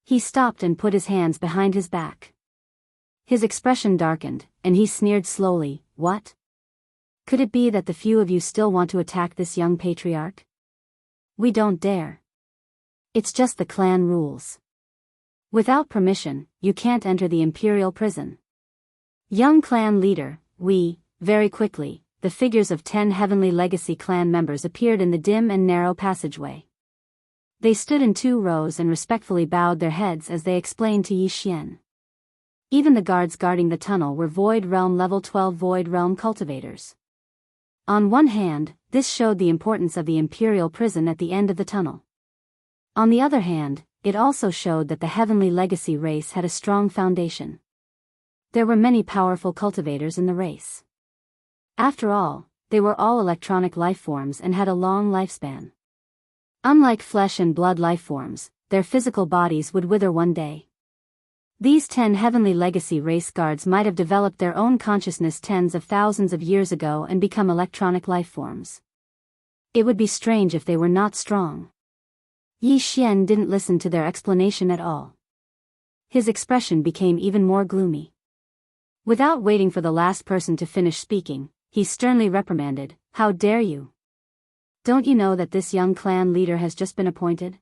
He stopped and put his hands behind his back. His expression darkened, and he sneered slowly. What? Could it be that the few of you still want to attack this young patriarch? We don't dare. It's just the clan rules. Without permission, you can't enter the imperial prison. Young clan leader, very quickly, the figures of 10 Heavenly Legacy clan members appeared in the dim and narrow passageway. They stood in 2 rows and respectfully bowed their heads as they explained to Yi Xian. Even the guards guarding the tunnel were Void Realm Level 12 Void Realm cultivators. On one hand, this showed the importance of the imperial prison at the end of the tunnel. On the other hand, it also showed that the Heavenly Legacy race had a strong foundation. There were many powerful cultivators in the race. After all, they were all electronic life forms and had a long lifespan. Unlike flesh and blood life forms, their physical bodies would wither one day. These 10 Heavenly Legacy race guards might have developed their own consciousness tens of thousands of years ago and become electronic life forms. It would be strange if they were not strong. Yi Xian didn't listen to their explanation at all. His expression became even more gloomy. Without waiting for the last person to finish speaking, he sternly reprimanded, "How dare you? Don't you know that this young clan leader has just been appointed?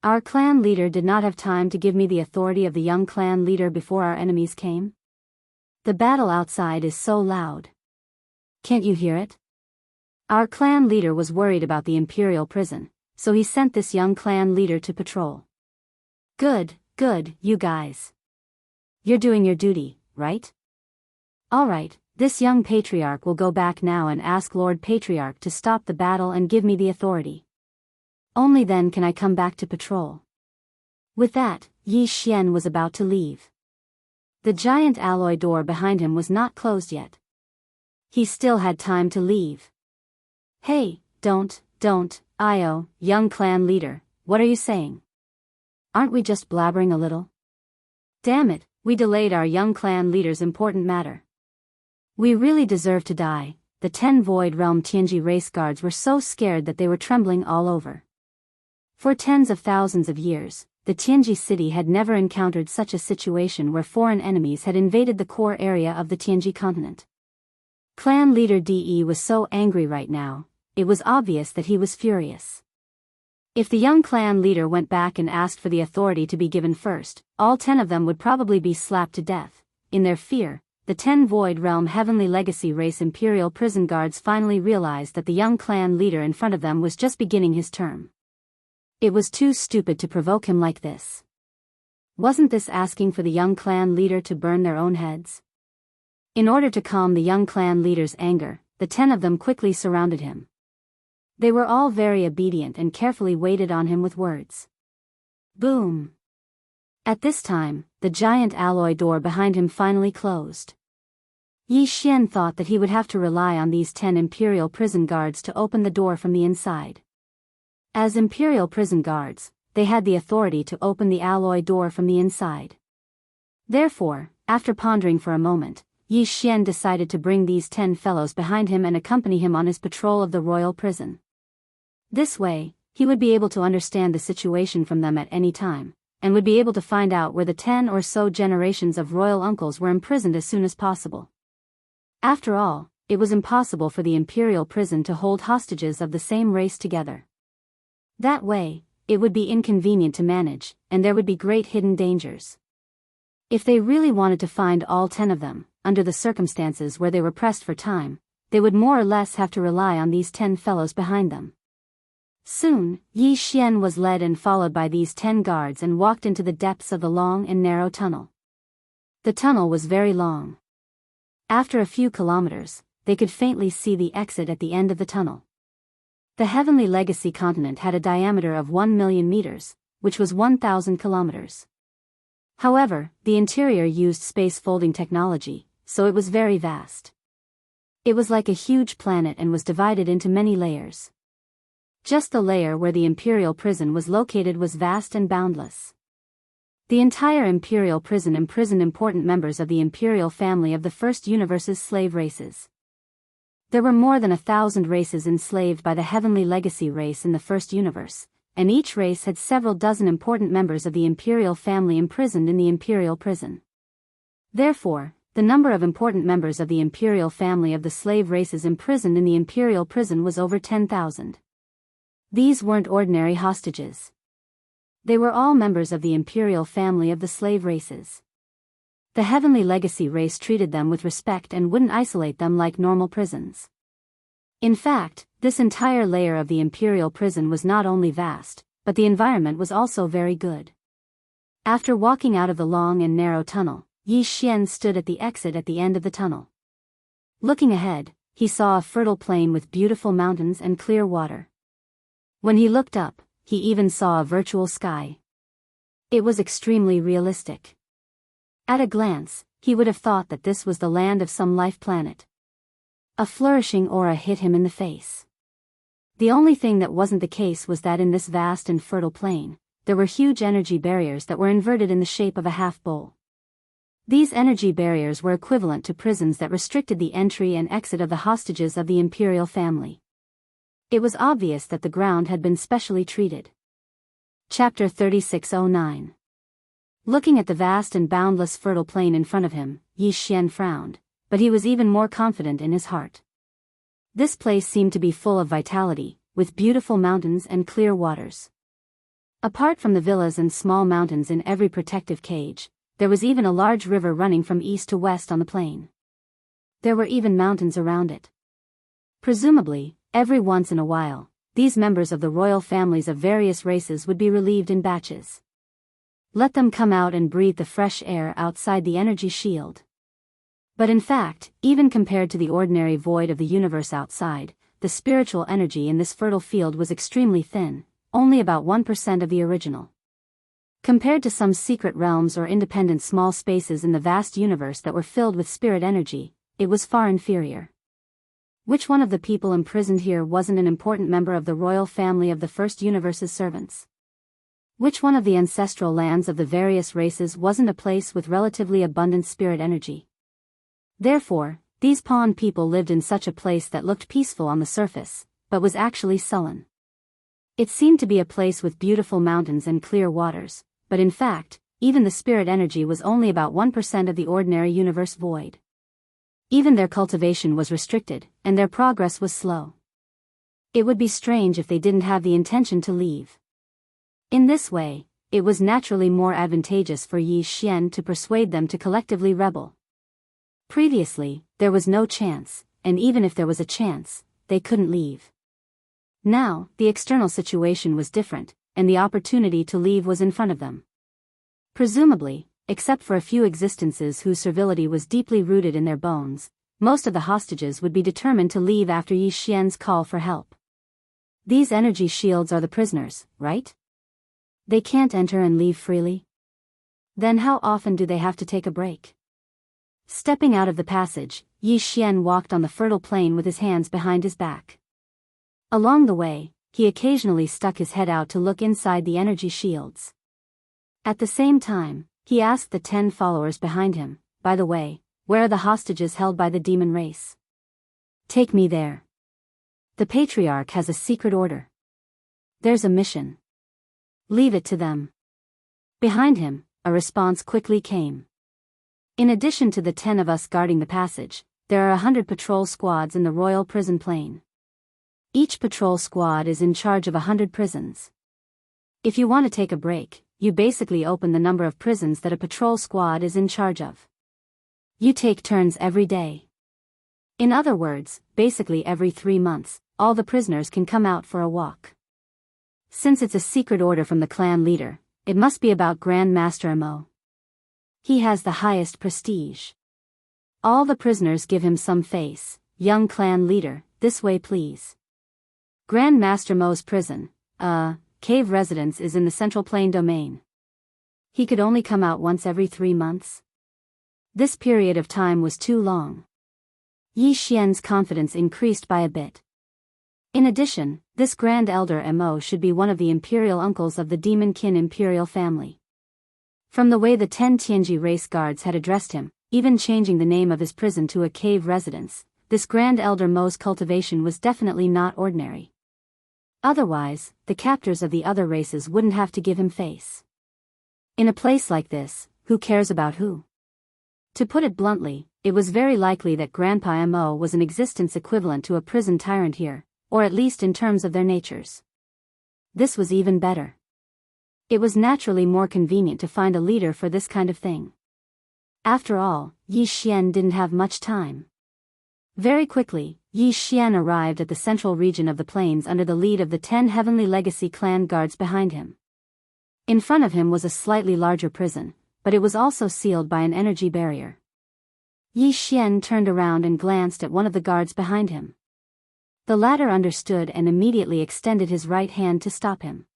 Our clan leader did not have time to give me the authority of the young clan leader before our enemies came. The battle outside is so loud. Can't you hear it? Our clan leader was worried about the imperial prison, so he sent this young clan leader to patrol. Good, you guys. You're doing your duty, right? All right, this young patriarch will go back now and ask Lord Patriarch to stop the battle and give me the authority. Only then can I come back to patrol." With that, Yi Xian was about to leave. The giant alloy door behind him was not closed yet. He still had time to leave. "Hey, don't, young clan leader, what are you saying? Aren't we just blabbering a little? Damn it, we delayed our young clan leader's important matter. We really deserve to die." The 10 Void Realm Tianji race guards were so scared that they were trembling all over. For tens of thousands of years, the Tianji city had never encountered such a situation where foreign enemies had invaded the core area of the Tianji continent. Clan leader De was so angry right now, it was obvious that he was furious. If the young clan leader went back and asked for the authority to be given first, all 10 of them would probably be slapped to death. In their fear, the 10 Void Realm Heavenly Legacy race Imperial prison guards finally realized that the young clan leader in front of them was just beginning his term. It was too stupid to provoke him like this. Wasn't this asking for the young clan leader to burn their own heads? In order to calm the young clan leader's anger, the 10 of them quickly surrounded him. They were all very obedient and carefully waited on him with words. Boom! At this time, the giant alloy door behind him finally closed. Yi Xian thought that he would have to rely on these 10 Imperial prison guards to open the door from the inside. As Imperial prison guards, they had the authority to open the alloy door from the inside. Therefore, after pondering for a moment, Yi Xian decided to bring these 10 fellows behind him and accompany him on his patrol of the royal prison. This way, he would be able to understand the situation from them at any time, and would be able to find out where the 10 or so generations of royal uncles were imprisoned as soon as possible. After all, it was impossible for the Imperial prison to hold hostages of the same race together. That way, it would be inconvenient to manage, and there would be great hidden dangers. If they really wanted to find all 10 of them, under the circumstances where they were pressed for time, they would more or less have to rely on these 10 fellows behind them. Soon, Yi Xian was led and followed by these 10 guards and walked into the depths of the long and narrow tunnel. The tunnel was very long. After a few kilometers, they could faintly see the exit at the end of the tunnel. The Heavenly Legacy continent had a diameter of 1 million meters, which was 1,000 kilometers. However, the interior used space folding technology, so it was very vast. It was like a huge planet and was divided into many layers. Just the layer where the Imperial prison was located was vast and boundless. The entire Imperial prison imprisoned important members of the Imperial family of the first universe's slave races. There were more than 1,000 races enslaved by the Heavenly Legacy race in the first universe, and each race had several dozen important members of the Imperial family imprisoned in the Imperial prison. Therefore, the number of important members of the Imperial family of the slave races imprisoned in the Imperial prison was over 10,000. These weren't ordinary hostages. They were all members of the Imperial family of the slave races. The Heavenly Legacy race treated them with respect and wouldn't isolate them like normal prisons. In fact, this entire layer of the Imperial prison was not only vast, but the environment was also very good. After walking out of the long and narrow tunnel, Yi Xian stood at the exit at the end of the tunnel. Looking ahead, he saw a fertile plain with beautiful mountains and clear water. When he looked up, he even saw a virtual sky. It was extremely realistic. At a glance, he would have thought that this was the land of some life planet. A flourishing aura hit him in the face. The only thing that wasn't the case was that in this vast and fertile plain, there were huge energy barriers that were inverted in the shape of a half bowl. These energy barriers were equivalent to prisons that restricted the entry and exit of the hostages of the Imperial family. It was obvious that the ground had been specially treated. Chapter 3609. Looking at the vast and boundless fertile plain in front of him, Yi Xian frowned, but he was even more confident in his heart. This place seemed to be full of vitality, with beautiful mountains and clear waters. Apart from the villas and small mountains in every protective cage, there was even a large river running from east to west on the plain. There were even mountains around it. Presumably, every once in a while, these members of the royal families of various races would be relieved in batches. Let them come out and breathe the fresh air outside the energy shield. But in fact, even compared to the ordinary void of the universe outside, the spiritual energy in this fertile field was extremely thin, only about 1% of the original. Compared to some secret realms or independent small spaces in the vast universe that were filled with spirit energy, it was far inferior. Which one of the people imprisoned here wasn't an important member of the royal family of the first universe's servants? Which one of the ancestral lands of the various races wasn't a place with relatively abundant spirit energy? Therefore, these pawn people lived in such a place that looked peaceful on the surface, but was actually sullen. It seemed to be a place with beautiful mountains and clear waters, but in fact, even the spirit energy was only about 1% of the ordinary universe void. Even their cultivation was restricted, and their progress was slow. It would be strange if they didn't have the intention to leave. In this way, it was naturally more advantageous for Yi Xian to persuade them to collectively rebel. Previously, there was no chance, and even if there was a chance, they couldn't leave. Now, the external situation was different, and the opportunity to leave was in front of them. Presumably, except for a few existences whose servility was deeply rooted in their bones, most of the hostages would be determined to leave after Yi Xian's call for help. These energy shields are the prisoners, right? They can't enter and leave freely? Then how often do they have to take a break? Stepping out of the passage, Yi Xian walked on the fertile plain with his hands behind his back. Along the way, he occasionally stuck his head out to look inside the energy shields. At the same time, he asked the 10 followers behind him, "By the way, where are the hostages held by the demon race? Take me there. The patriarch has a secret order. There's a mission. Leave it to them." Behind him, a response quickly came. "In addition to the 10 of us guarding the passage, there are 100 patrol squads in the royal prison plain. Each patrol squad is in charge of 100 prisons. If you want to take a break, you basically open the number of prisons that a patrol squad is in charge of. You take turns every day. In other words, basically every 3 months, all the prisoners can come out for a walk. Since it's a secret order from the clan leader, it must be about Grand Master Mo. He has the highest prestige. All the prisoners give him some face. Young clan leader, this way please. Grand Master Mo's prison, cave residence is in the Central Plain domain. He could only come out once every 3 months. This period of time was too long. Yi Xian's confidence increased by a bit. In addition, this Grand Elder Mo should be one of the imperial uncles of the Demon Kin imperial family. From the way the 10 Tianji race guards had addressed him, even changing the name of his prison to a cave residence, this Grand Elder Mo's cultivation was definitely not ordinary. Otherwise, the captors of the other races wouldn't have to give him face. In a place like this, who cares about who? To put it bluntly, it was very likely that Grandpa Mo was an existence equivalent to a prison tyrant here, or at least in terms of their natures. This was even better. It was naturally more convenient to find a leader for this kind of thing. After all, Yi Xian didn't have much time. Very quickly, Yi Xian arrived at the central region of the plains under the lead of the 10 Heavenly Legacy clan guards behind him. In front of him was a slightly larger prison, but it was also sealed by an energy barrier. Yi Xian turned around and glanced at one of the guards behind him. The latter understood and immediately extended his right hand to stop him.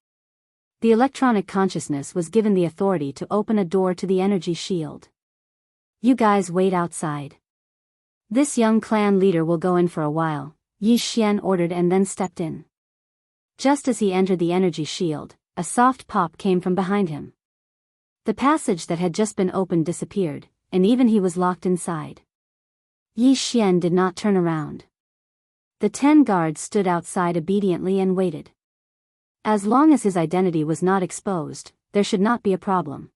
The electronic consciousness was given the authority to open a door to the energy shield. "You guys wait outside. This young clan leader will go in for a while," Yi Xian ordered and then stepped in. Just as he entered the energy shield, a soft pop came from behind him. The passage that had just been opened disappeared, and even he was locked inside. Yi Xian did not turn around. The 10 guards stood outside obediently and waited. As long as his identity was not exposed, there should not be a problem.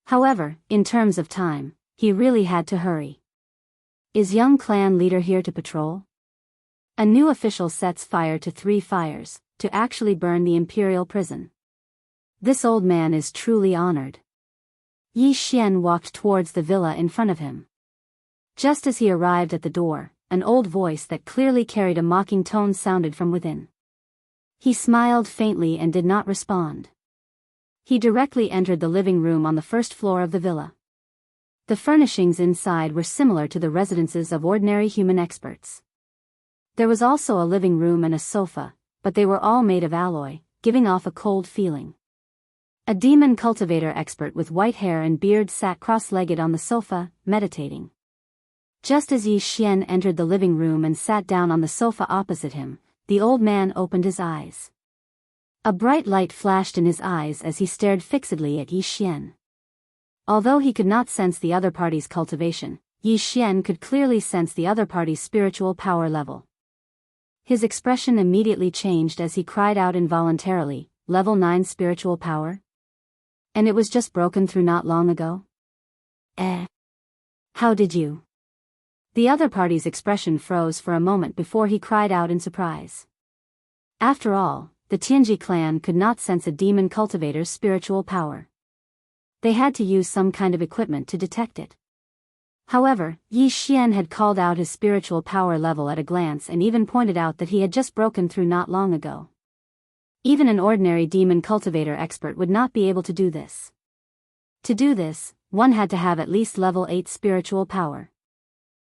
However, in terms of time, he really had to hurry. Is young clan leader here to patrol? A new official sets fire to 3 fires, to actually burn the imperial prison. This old man is truly honored. Yi Xian walked towards the villa in front of him. Just as he arrived at the door, an old voice that clearly carried a mocking tone sounded from within. He smiled faintly and did not respond. He directly entered the living room on the first floor of the villa. The furnishings inside were similar to the residences of ordinary human experts. There was also a living room and a sofa, but they were all made of alloy, giving off a cold feeling. A demon cultivator expert with white hair and beard sat cross-legged on the sofa, meditating. Just as Yi Xian entered the living room and sat down on the sofa opposite him, the old man opened his eyes. A bright light flashed in his eyes as he stared fixedly at Yi Xian. Although he could not sense the other party's cultivation, Yi Xian could clearly sense the other party's spiritual power level. His expression immediately changed as he cried out involuntarily, "Level 9 spiritual power? And it was just broken through not long ago? How did you?" The other party's expression froze for a moment before he cried out in surprise. After all, the Tianji clan could not sense a demon cultivator's spiritual power. They had to use some kind of equipment to detect it. However, Yi Xian had called out his spiritual power level at a glance and even pointed out that he had just broken through not long ago. Even an ordinary demon cultivator expert would not be able to do this. To do this, one had to have at least level 8 spiritual power.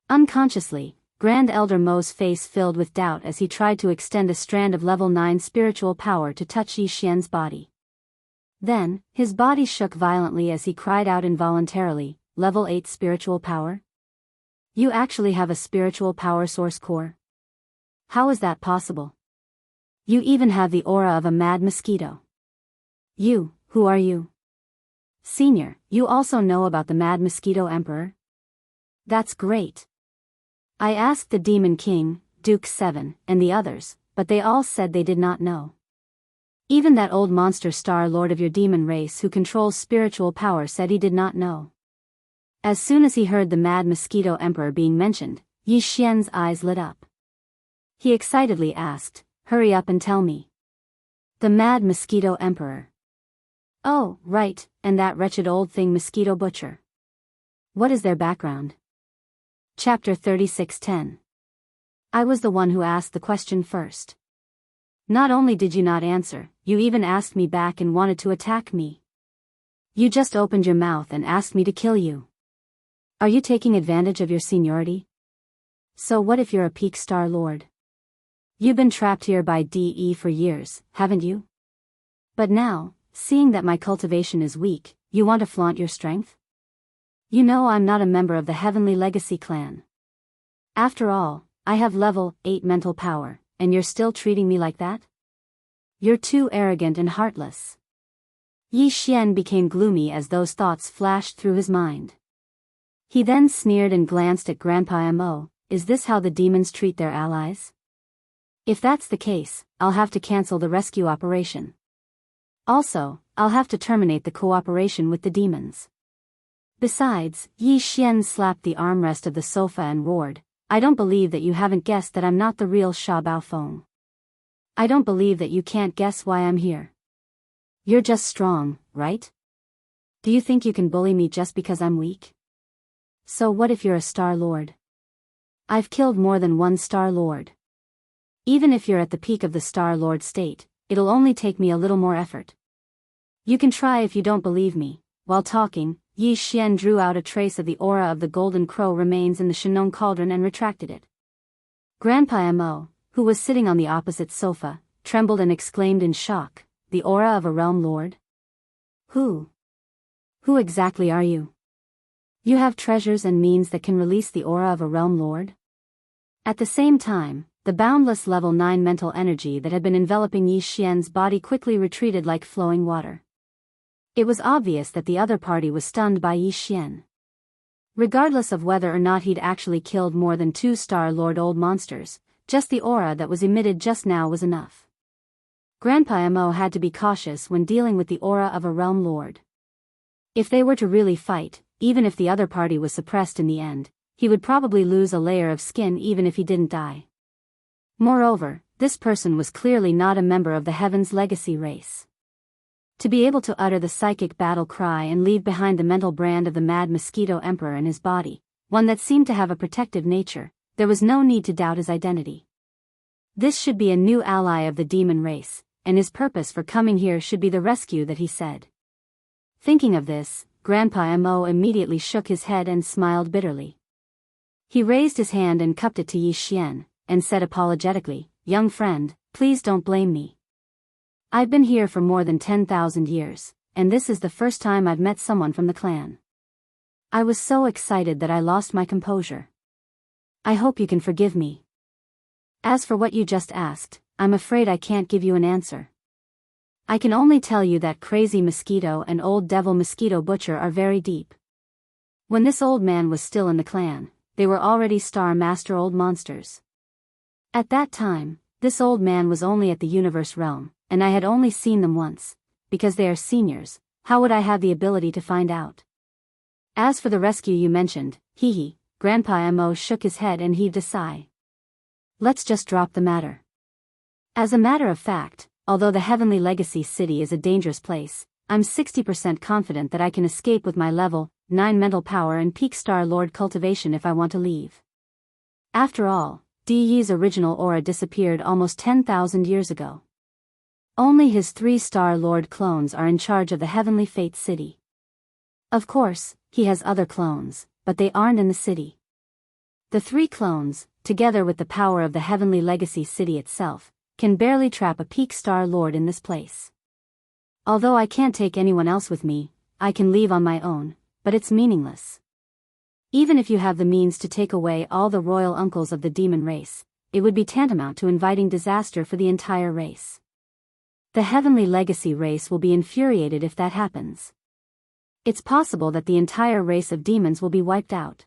Unconsciously, Grand Elder Mo's face filled with doubt as he tried to extend a strand of level 9 spiritual power to touch Yi Xian's body. Then, his body shook violently as he cried out involuntarily, "Level 8 spiritual power? You actually have a spiritual power source core? How is that possible? You even have the aura of a mad mosquito. Who are you? Senior, you also know about the mad mosquito emperor? That's great. I asked the Demon King, Duke 7, and the others, but they all said they did not know. Even that old monster Star Lord of your demon race who controls spiritual power said he did not know." As soon as he heard the mad mosquito emperor being mentioned, Yi Xian's eyes lit up. He excitedly asked, "Hurry up and tell me." The mad mosquito emperor. Oh, right, and that wretched old thing Mosquito Butcher. What is their background? Chapter 36:10. I was the one who asked the question first. Not only did you not answer, you even asked me back and wanted to attack me. You just opened your mouth and asked me to kill you. Are you taking advantage of your seniority? So what if you're a peak Star Lord? You've been trapped here by DE for years, haven't you? But now, seeing that my cultivation is weak, you want to flaunt your strength? You know I'm not a member of the Heavenly Legacy clan. After all, I have level 8 mental power, and you're still treating me like that? You're too arrogant and heartless. Yi Xian became gloomy as those thoughts flashed through his mind. He then sneered and glanced at Grandpa Mo. Is this how the demons treat their allies? If that's the case, I'll have to cancel the rescue operation. Also, I'll have to terminate the cooperation with the demons. Besides, Yi Xian slapped the armrest of the sofa and roared, I don't believe that you haven't guessed that I'm not the real Sha Baofeng. I don't believe that you can't guess why I'm here. You're just strong, right? Do you think you can bully me just because I'm weak? So what if you're a Star Lord? I've killed more than one Star Lord. Even if you're at the peak of the Star Lord state, it'll only take me a little more effort. You can try if you don't believe me. While talking, Yi Xian drew out a trace of the aura of the golden crow remains in the Shenong cauldron and retracted it. Grandpa Mo, who was sitting on the opposite sofa, trembled and exclaimed in shock, the aura of a realm lord? Who exactly are you? You have treasures and means that can release the aura of a realm lord? At the same time, the boundless level 9 mental energy that had been enveloping Yi Xian's body quickly retreated like flowing water. It was obvious that the other party was stunned by Yi Xian. Regardless of whether or not he'd actually killed more than 2 Star Lord old monsters, just the aura that was emitted just now was enough. Grandpa Mo had to be cautious when dealing with the aura of a realm lord. If they were to really fight, even if the other party was suppressed in the end, he would probably lose a layer of skin even if he didn't die. Moreover, this person was clearly not a member of the Heaven's Legacy race. To be able to utter the psychic battle cry and leave behind the mental brand of the Mad Mosquito Emperor in his body, one that seemed to have a protective nature, there was no need to doubt his identity. This should be a new ally of the demon race, and his purpose for coming here should be the rescue that he said. Thinking of this, Grandpa Mo immediately shook his head and smiled bitterly. He raised his hand and cupped it to Yi Xian, and said apologetically, "Young friend, please don't blame me. I've been here for more than 10,000 years, and this is the first time I've met someone from the clan. I was so excited that I lost my composure. I hope you can forgive me. As for what you just asked, I'm afraid I can't give you an answer. I can only tell you that Crazy Mosquito and Old Devil Mosquito Butcher are very deep. When this old man was still in the clan, they were already Star Master Old Monsters. At that time, this old man was only at the universe realm, and I had only seen them once. Because they are seniors, how would I have the ability to find out? As for the rescue you mentioned, hee. Grandpa Mo shook his head and heaved a sigh. Let's just drop the matter. As a matter of fact, although the Heavenly Legacy City is a dangerous place, I'm 60% confident that I can escape with my level 9 mental power and peak Star Lord cultivation if I want to leave. After all, Di's original aura disappeared almost 10,000 years ago. Only his 3 Star Lord clones are in charge of the Heavenly Fate City. Of course, he has other clones, but they aren't in the city. The 3 clones, together with the power of the Heavenly Legacy City itself, can barely trap a peak Star Lord in this place. Although I can't take anyone else with me, I can leave on my own, but it's meaningless. Even if you have the means to take away all the royal uncles of the demon race, it would be tantamount to inviting disaster for the entire race. The Heavenly Legacy race will be infuriated if that happens. It's possible that the entire race of demons will be wiped out.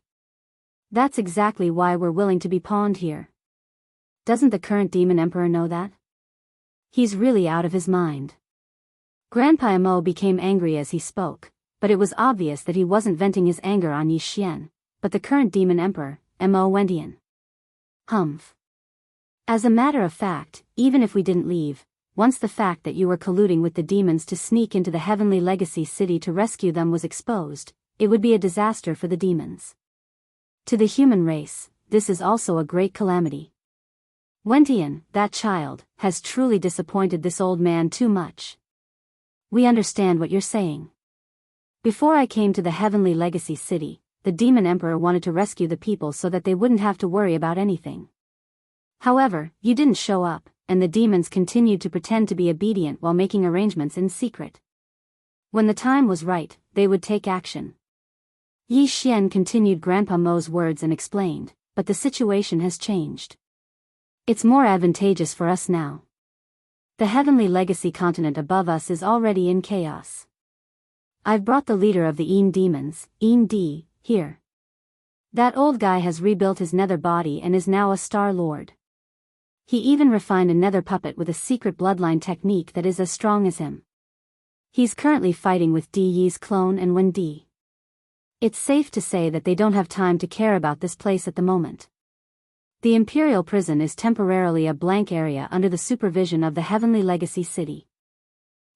That's exactly why we're willing to be pawned here. Doesn't the current Demon Emperor know that? He's really out of his mind. Grandpa Mo became angry as he spoke, but it was obvious that he wasn't venting his anger on Yi Xian, but the current Demon Emperor, Mo Wendian. Humph. As a matter of fact, even if we didn't leave, once the fact that you were colluding with the demons to sneak into the Heavenly Legacy City to rescue them was exposed, it would be a disaster for the demons. To the human race, this is also a great calamity. Wendian, that child, has truly disappointed this old man too much. We understand what you're saying. Before I came to the Heavenly Legacy City, the Demon Emperor wanted to rescue the people so that they wouldn't have to worry about anything. However, you didn't show up, and the demons continued to pretend to be obedient while making arrangements in secret. When the time was right, they would take action. Yi Xian continued Grandpa Mo's words and explained, but the situation has changed. It's more advantageous for us now. The Heavenly Legacy continent above us is already in chaos. I've brought the leader of the demons, D, here. That old guy has rebuilt his nether body and is now a Star Lord. He even refined a nether puppet with a secret bloodline technique that is as strong as him. He's currently fighting with Yi's clone and Wen Di. It's safe to say that they don't have time to care about this place at the moment. The Imperial Prison is temporarily a blank area under the supervision of the Heavenly Legacy City.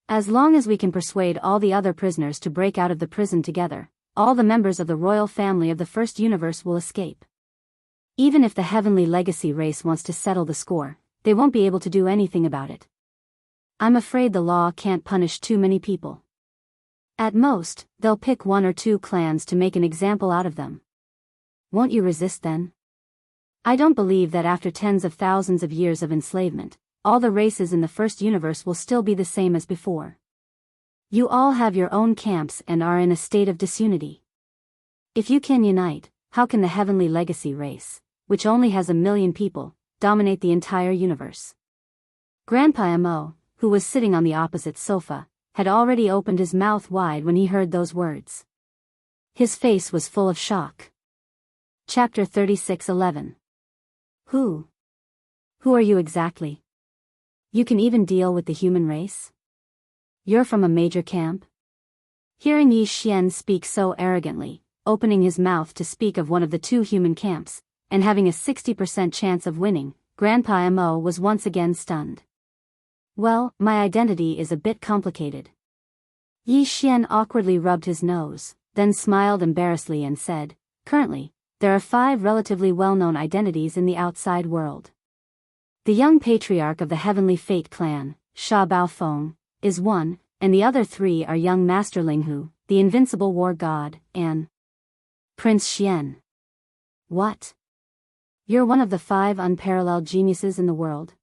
As long as we can persuade all the other prisoners to break out of the prison together, all the members of the royal family of the First Universe will escape. Even if the Heavenly Legacy race wants to settle the score, they won't be able to do anything about it. I'm afraid the law can't punish too many people. At most, they'll pick 1 or 2 clans to make an example out of them. Won't you resist then? I don't believe that after tens of thousands of years of enslavement, all the races in the First Universe will still be the same as before. You all have your own camps and are in a state of disunity. If you can unite, how can the Heavenly Legacy race, which only has 1 million people, dominate the entire universe? Grandpa Mo, who was sitting on the opposite sofa, had already opened his mouth wide when he heard those words. His face was full of shock. Chapter 36:11. Who are you exactly? You can even deal with the human race? You're from a major camp? Hearing Yi Xian speak so arrogantly, opening his mouth to speak of one of the two human camps, and having a 60% chance of winning, Grandpa Mo was once again stunned. Well, my identity is a bit complicated. Yi Xian awkwardly rubbed his nose, then smiled embarrassedly and said, currently, there are 5 relatively well-known identities in the outside world. The young patriarch of the Heavenly Fate clan, Sha Baofeng, is one, and the other 3 are young Master Linghu, the invincible war god, and Prince Xian. What? You're one of the 5 unparalleled geniuses in the world?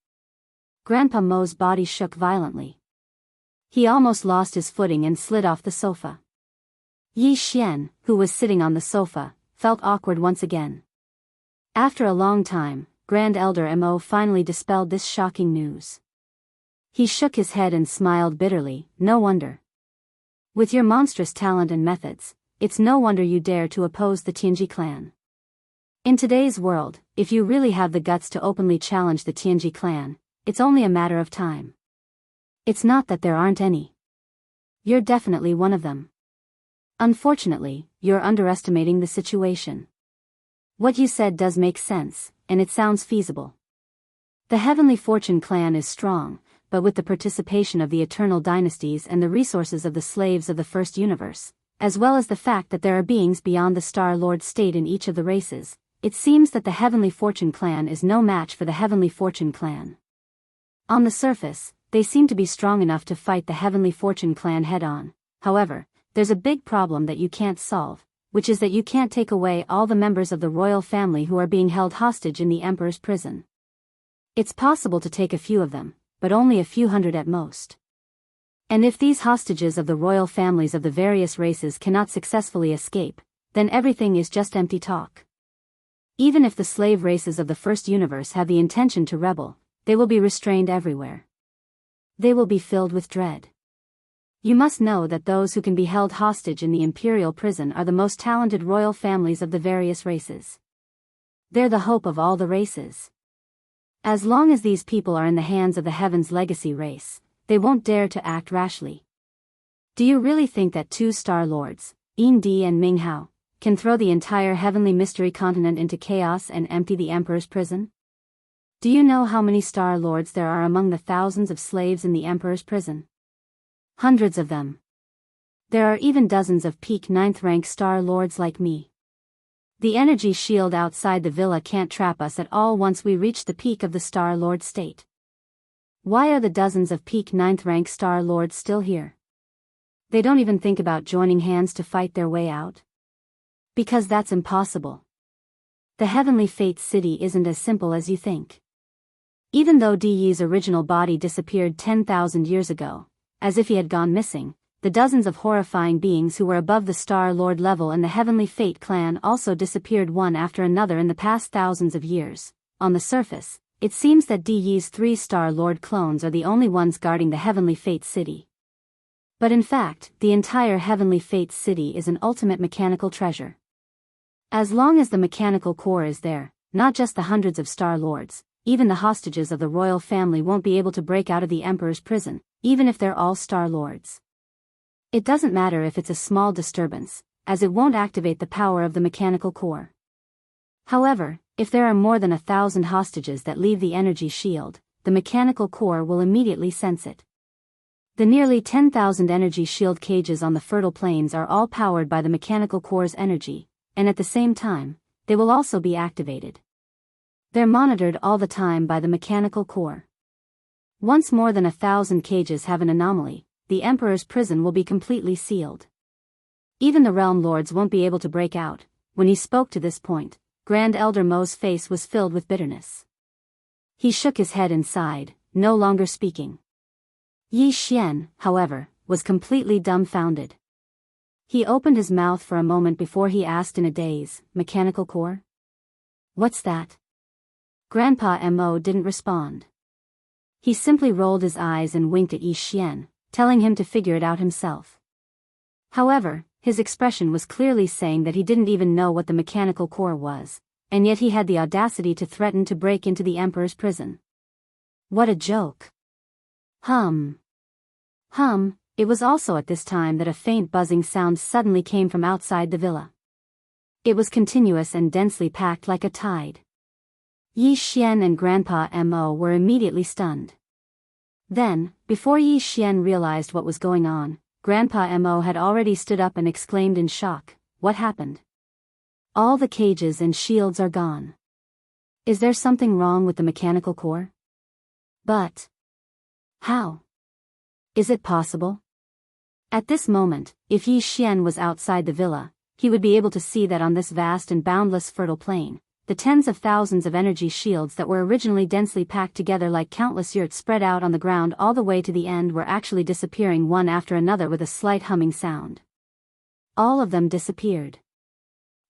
Grandpa Mo's body shook violently. He almost lost his footing and slid off the sofa. Yi Xian, who was sitting on the sofa, felt awkward once again. After a long time, Grand Elder Mo finally dispelled this shocking news. He shook his head and smiled bitterly, no wonder. With your monstrous talent and methods, it's no wonder you dare to oppose the Tianji clan. In today's world, if you really have the guts to openly challenge the Tianji clan, it's only a matter of time. It's not that there aren't any. You're definitely one of them. Unfortunately, you're underestimating the situation. What you said does make sense, and it sounds feasible. The Heavenly Fortune clan is strong, but with the participation of the eternal dynasties and the resources of the slaves of the first universe, as well as the fact that there are beings beyond the Star Lord state in each of the races, it seems that the Heavenly Fortune clan is no match for the Heavenly Fortune clan. On the surface, they seem to be strong enough to fight the Heavenly Fortune clan head-on. However, there's a big problem that you can't solve, which is that you can't take away all the members of the royal family who are being held hostage in the Emperor's prison. It's possible to take a few of them, but only a few hundred at most. And if these hostages of the royal families of the various races cannot successfully escape, then everything is just empty talk. Even if the slave races of the first universe have the intention to rebel, they will be restrained everywhere. They will be filled with dread. You must know that those who can be held hostage in the imperial prison are the most talented royal families of the various races. They're the hope of all the races. As long as these people are in the hands of the Heaven's legacy race, they won't dare to act rashly. Do you really think that 2 Star Lords, Yin Di and Ming Hao, can throw the entire Heavenly Mystery Continent into chaos and empty the Emperor's prison? Do you know how many Star Lords there are among the thousands of slaves in the Emperor's prison? Hundreds of them. There are even dozens of peak 9th rank Star Lords like me. The energy shield outside the villa can't trap us at all once we reach the peak of the Star Lord state. Why are the dozens of peak 9th rank Star Lords still here? They don't even think about joining hands to fight their way out? Because that's impossible. The Heavenly Fate City isn't as simple as you think. Even though Di Yi's original body disappeared 10,000 years ago, as if he had gone missing, the dozens of horrifying beings who were above the Star Lord level in the Heavenly Fate clan also disappeared one after another in the past thousands of years. On the surface, it seems that Di Yi's 3 Star Lord clones are the only ones guarding the Heavenly Fate City. But in fact, the entire Heavenly Fate City is an ultimate mechanical treasure. As long as the mechanical core is there, not just the hundreds of Star Lords, even the hostages of the royal family won't be able to break out of the Emperor's prison, even if they're all Star Lords. It doesn't matter if it's a small disturbance, as it won't activate the power of the mechanical core. However, if there are more than 1,000 hostages that leave the energy shield, the mechanical core will immediately sense it. The nearly 10,000 energy shield cages on the fertile plains are all powered by the mechanical core's energy, and at the same time, they will also be activated. They're monitored all the time by the mechanical core. Once more than 1,000 cages have an anomaly, the Emperor's prison will be completely sealed. Even the Realm Lords won't be able to break out. When he spoke to this point, Grand Elder Mo's face was filled with bitterness. He shook his head and sighed, no longer speaking. Yi Xian, however, was completely dumbfounded. He opened his mouth for a moment before he asked in a daze, "Mechanical core? What's that?" Grandpa Mo didn't respond. He simply rolled his eyes and winked at Yi Xian, telling him to figure it out himself. However, his expression was clearly saying that he didn't even know what the mechanical core was, and yet he had the audacity to threaten to break into the Emperor's prison. What a joke. Hum. Hum. It was also at this time that a faint buzzing sound suddenly came from outside the villa. It was continuous and densely packed like a tide. Yi Xian and Grandpa Mo were immediately stunned. Then, before Yi Xian realized what was going on, Grandpa Mo had already stood up and exclaimed in shock, "What happened? All the cages and shields are gone. Is there something wrong with the mechanical core? But how? Is it possible?" At this moment, if Yi Xian was outside the villa, he would be able to see that on this vast and boundless fertile plain, the tens of thousands of energy shields that were originally densely packed together like countless yurts spread out on the ground all the way to the end were actually disappearing one after another with a slight humming sound. All of them disappeared.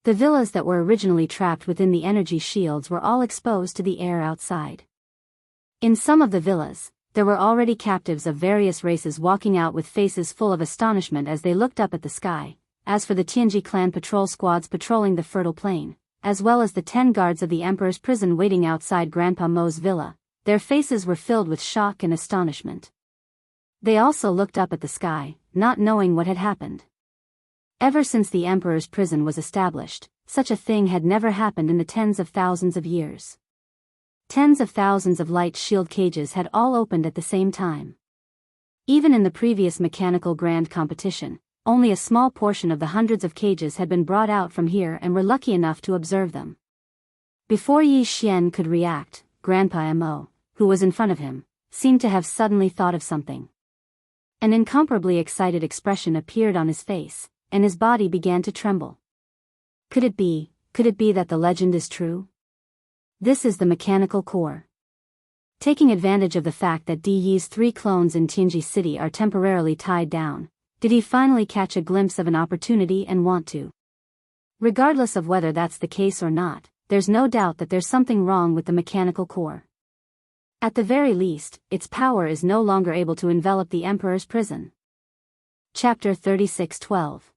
The villas that were originally trapped within the energy shields were all exposed to the air outside. In some of the villas, there were already captives of various races walking out with faces full of astonishment as they looked up at the sky. As for the Tianji clan patrol squads patrolling the fertile plain, as well as the 10 guards of the Emperor's prison waiting outside Grandpa Mo's villa, their faces were filled with shock and astonishment. They also looked up at the sky, not knowing what had happened. Ever since the Emperor's prison was established, such a thing had never happened in the tens of thousands of years. Tens of thousands of light shield cages had all opened at the same time. Even in the previous mechanical grand competition, only a small portion of the hundreds of cages had been brought out from here and were lucky enough to observe them. Before Yi Xian could react, Grandpa Mo, who was in front of him, seemed to have suddenly thought of something. An incomparably excited expression appeared on his face, and his body began to tremble. Could it be that the legend is true? This is the mechanical core. Taking advantage of the fact that Di Yi's 3 clones in Tianji City are temporarily tied down, did he finally catch a glimpse of an opportunity and want to? Regardless of whether that's the case or not, there's no doubt that there's something wrong with the mechanical core. At the very least, its power is no longer able to envelop the Emperor's prison. Chapter 36:12.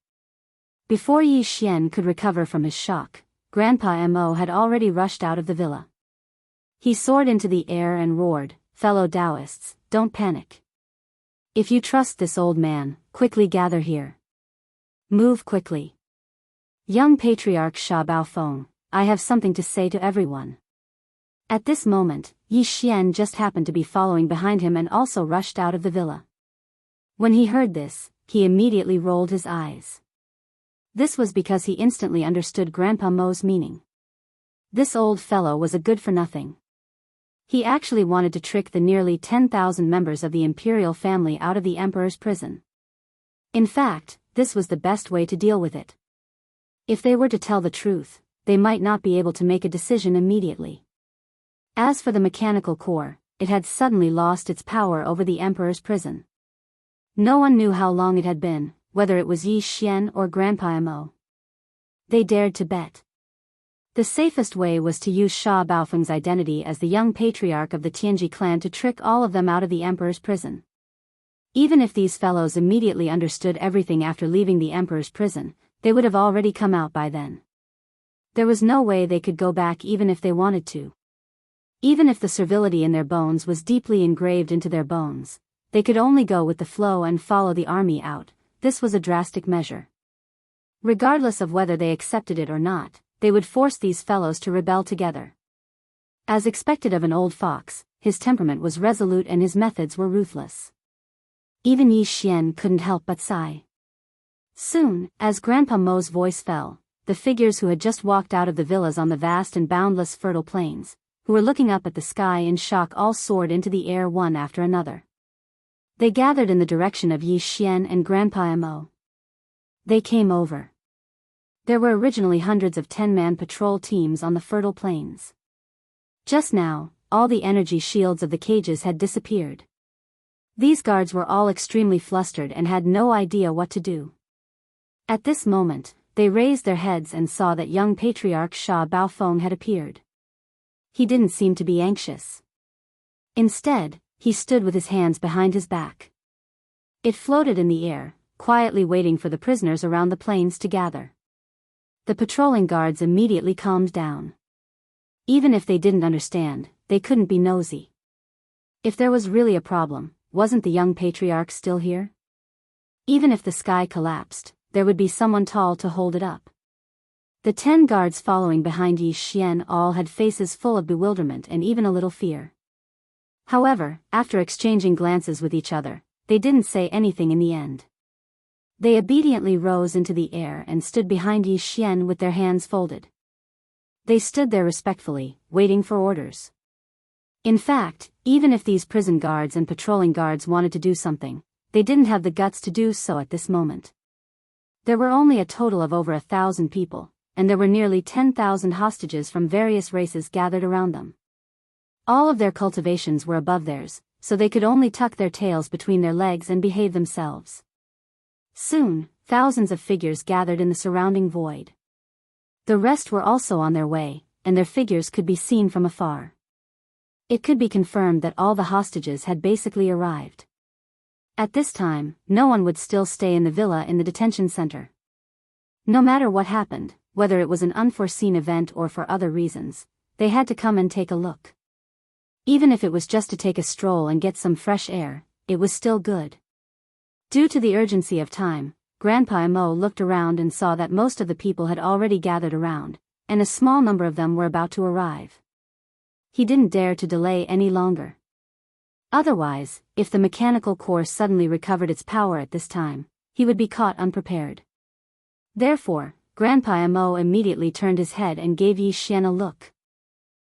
Before Yi Xian could recover from his shock, Grandpa Mo had already rushed out of the villa. He soared into the air and roared, "Fellow Taoists, don't panic. If you trust this old man, quickly gather here. Move quickly. Young Patriarch Sha Baofeng, I have something to say to everyone." At this moment, Yi Xian just happened to be following behind him and also rushed out of the villa. When he heard this, he immediately rolled his eyes. This was because he instantly understood Grandpa Mo's meaning. This old fellow was a good-for-nothing. He actually wanted to trick the nearly 10,000 members of the imperial family out of the Emperor's prison. In fact, this was the best way to deal with it. If they were to tell the truth, they might not be able to make a decision immediately. As for the mechanical core, it had suddenly lost its power over the Emperor's prison. No one knew how long it had been, whether it was Yi Xian or Grandpa Mo. They dared to bet. The safest way was to use Sha Baofeng's identity as the young patriarch of the Tianji clan to trick all of them out of the Emperor's prison. Even if these fellows immediately understood everything after leaving the Emperor's prison, they would have already come out by then. There was no way they could go back even if they wanted to. Even if the servility in their bones was deeply engraved into their bones, they could only go with the flow and follow the army out. This was a drastic measure. Regardless of whether they accepted it or not, they would force these fellows to rebel together. As expected of an old fox, his temperament was resolute and his methods were ruthless. Even Yi Xian couldn't help but sigh. Soon, as Grandpa Mo's voice fell, the figures who had just walked out of the villas on the vast and boundless fertile plains, who were looking up at the sky in shock, all soared into the air one after another. They gathered in the direction of Yi Xian and Grandpa Mo. They came over. There were originally hundreds of 10-man patrol teams on the fertile plains. Just now, all the energy shields of the cages had disappeared. These guards were all extremely flustered and had no idea what to do. At this moment, they raised their heads and saw that young Patriarch Sha Baofeng had appeared. He didn't seem to be anxious. Instead, he stood with his hands behind his back. It floated in the air, quietly waiting for the prisoners around the plains to gather. The patrolling guards immediately calmed down. Even if they didn't understand, they couldn't be nosy. If there was really a problem, wasn't the young patriarch still here? Even if the sky collapsed, there would be someone tall to hold it up. The 10 guards following behind Yi Xian all had faces full of bewilderment and even a little fear. However, after exchanging glances with each other, they didn't say anything in the end. They obediently rose into the air and stood behind Yi Xian with their hands folded. They stood there respectfully, waiting for orders. In fact, even if these prison guards and patrolling guards wanted to do something, they didn't have the guts to do so at this moment. There were only a total of over 1,000 people, and there were nearly 10,000 hostages from various races gathered around them. All of their cultivations were above theirs, so they could only tuck their tails between their legs and behave themselves. Soon, thousands of figures gathered in the surrounding void. The rest were also on their way, and their figures could be seen from afar. It could be confirmed that all the hostages had basically arrived. At this time, no one would still stay in the villa in the detention center. No matter what happened, whether it was an unforeseen event or for other reasons, they had to come and take a look. Even if it was just to take a stroll and get some fresh air, it was still good. Due to the urgency of time, Grandpa Mo looked around and saw that most of the people had already gathered around, and a small number of them were about to arrive. He didn't dare to delay any longer. Otherwise, if the mechanical core suddenly recovered its power at this time, he would be caught unprepared. Therefore, Grandpa Mo immediately turned his head and gave Yi Xian a look.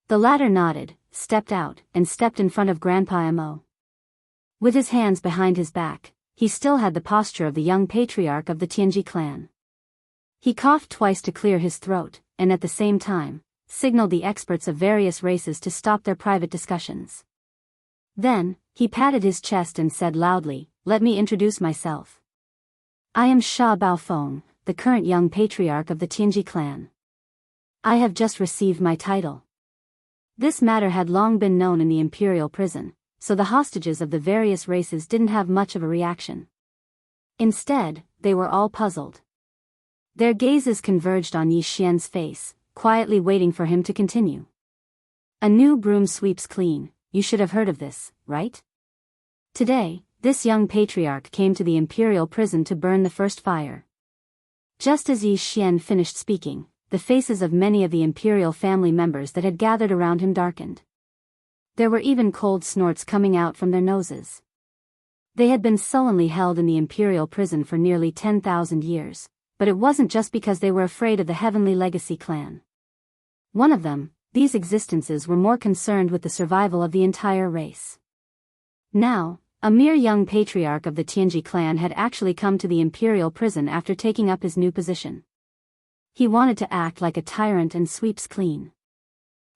The latter nodded, stepped out, and stepped in front of Grandpa Mo. With his hands behind his back, he still had the posture of the young patriarch of the Tianji clan. He coughed twice to clear his throat, and at the same time, signaled the experts of various races to stop their private discussions. Then, he patted his chest and said loudly, "Let me introduce myself. I am Sha Baofeng, the current young patriarch of the Tianji clan. I have just received my title." This matter had long been known in the imperial prison, so the hostages of the various races didn't have much of a reaction. Instead, they were all puzzled. Their gazes converged on Yi Xian's face, quietly waiting for him to continue. "A new broom sweeps clean, you should have heard of this, right? Today, this young patriarch came to the imperial prison to burn the first fire." Just as Yi Xian finished speaking, the faces of many of the imperial family members that had gathered around him darkened. There were even cold snorts coming out from their noses. They had been sullenly held in the imperial prison for nearly 10,000 years, but it wasn't just because they were afraid of the Heavenly Legacy clan. One of them, these existences were more concerned with the survival of the entire race. Now, a mere young patriarch of the Tianji clan had actually come to the imperial prison after taking up his new position. He wanted to act like a tyrant and sweeps clean.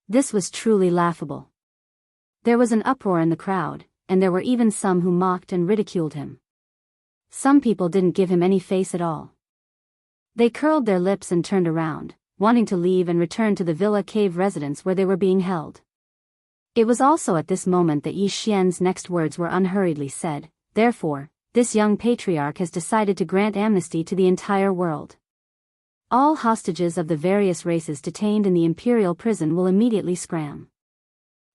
This was truly laughable. There was an uproar in the crowd, and there were even some who mocked and ridiculed him. Some people didn't give him any face at all. They curled their lips and turned around, wanting to leave and return to the Villa Cave residence where they were being held. It was also at this moment that Yi Xian's next words were unhurriedly said, "Therefore, this young patriarch has decided to grant amnesty to the entire world. All hostages of the various races detained in the imperial prison will immediately scram.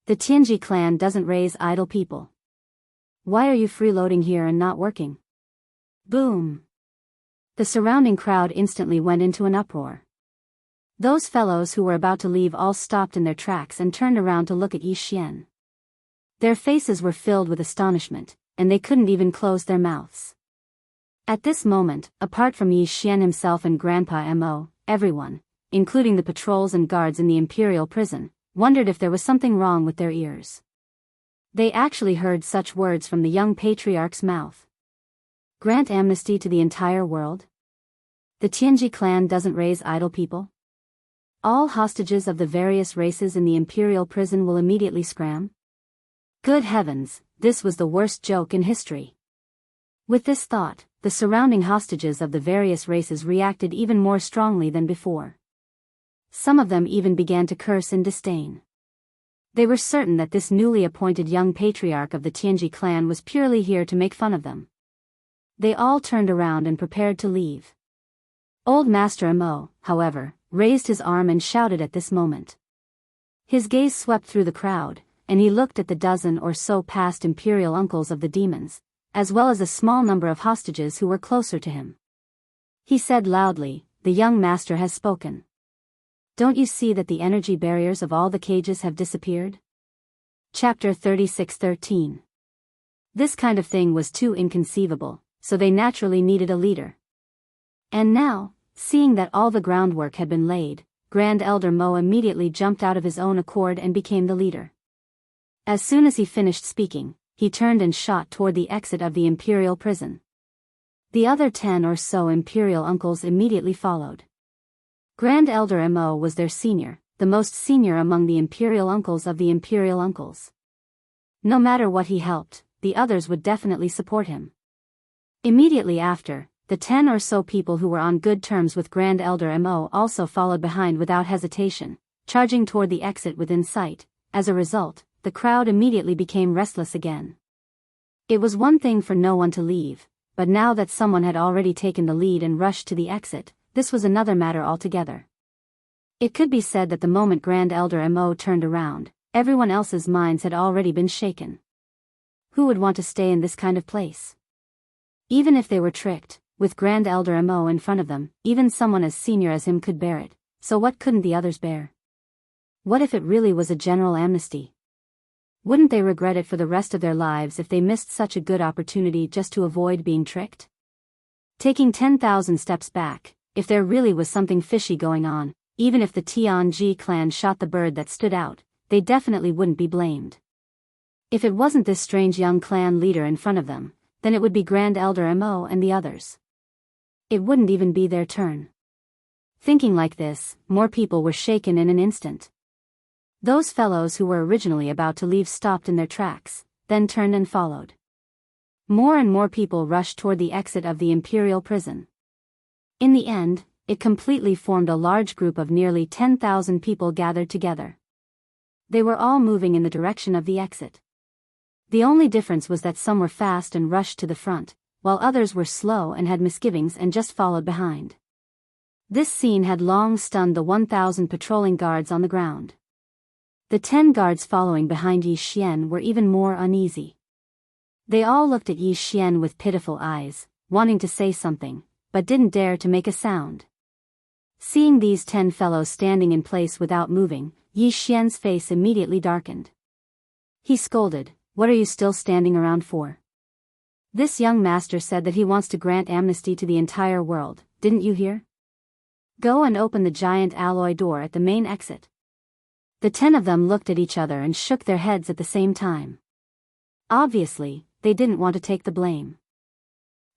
The Tianji clan doesn't raise idle people. Why are you freeloading here and not working?" Boom! The surrounding crowd instantly went into an uproar. Those fellows who were about to leave all stopped in their tracks and turned around to look at Yi Xian. Their faces were filled with astonishment, and they couldn't even close their mouths. At this moment, apart from Yi Xian himself and Grandpa Mo, everyone, including the patrols and guards in the imperial prison, wondered if there was something wrong with their ears. They actually heard such words from the young patriarch's mouth. Grant amnesty to the entire world? The Tianji clan doesn't raise idle people? All hostages of the various races in the imperial prison will immediately scram? Good heavens, this was the worst joke in history. With this thought, the surrounding hostages of the various races reacted even more strongly than before. Some of them even began to curse in disdain. They were certain that this newly appointed young patriarch of the Tianji clan was purely here to make fun of them. They all turned around and prepared to leave. Old Master Mo, however, raised his arm and shouted at this moment. His gaze swept through the crowd, and he looked at the dozen or so past imperial uncles of the demons, as well as a small number of hostages who were closer to him. He said loudly, "The young master has spoken. Don't you see that the energy barriers of all the cages have disappeared?" Chapter 36:13. This kind of thing was too inconceivable, so they naturally needed a leader. And now, seeing that all the groundwork had been laid, Grand Elder Mo immediately jumped out of his own accord and became the leader. As soon as he finished speaking, he turned and shot toward the exit of the imperial prison. The other 10 or so imperial uncles immediately followed. Grand Elder Mo was their senior, the most senior among the imperial uncles of the imperial uncles. No matter what he helped, the others would definitely support him. Immediately after, the 10 or so people who were on good terms with Grand Elder Mo also followed behind without hesitation, charging toward the exit within sight. As a result, the crowd immediately became restless again. It was one thing for no one to leave, but now that someone had already taken the lead and rushed to the exit, this was another matter altogether. It could be said that the moment Grand Elder Mo turned around, everyone else's minds had already been shaken. Who would want to stay in this kind of place? Even if they were tricked, with Grand Elder Mo in front of them, even someone as senior as him could bear it, so what couldn't the others bear? What if it really was a general amnesty? Wouldn't they regret it for the rest of their lives if they missed such a good opportunity just to avoid being tricked? Taking 10,000 steps back, if there really was something fishy going on, even if the Tianji clan shot the bird that stood out, they definitely wouldn't be blamed. If it wasn't this strange young clan leader in front of them, then it would be Grand Elder Mo and the others. It wouldn't even be their turn. Thinking like this, more people were shaken in an instant. Those fellows who were originally about to leave stopped in their tracks, then turned and followed. More and more people rushed toward the exit of the imperial prison. In the end, it completely formed a large group of nearly 10,000 people gathered together. They were all moving in the direction of the exit. The only difference was that some were fast and rushed to the front, while others were slow and had misgivings and just followed behind. This scene had long stunned the 1,000 patrolling guards on the ground. The 10 guards following behind Yi Xian were even more uneasy. They all looked at Yi Xian with pitiful eyes, wanting to say something, but didn't dare to make a sound. Seeing these 10 fellows standing in place without moving, Yi Xian's face immediately darkened. He scolded, "What are you still standing around for? This young master said that he wants to grant amnesty to the entire world, didn't you hear? Go and open the giant alloy door at the main exit." The 10 of them looked at each other and shook their heads at the same time. Obviously, they didn't want to take the blame.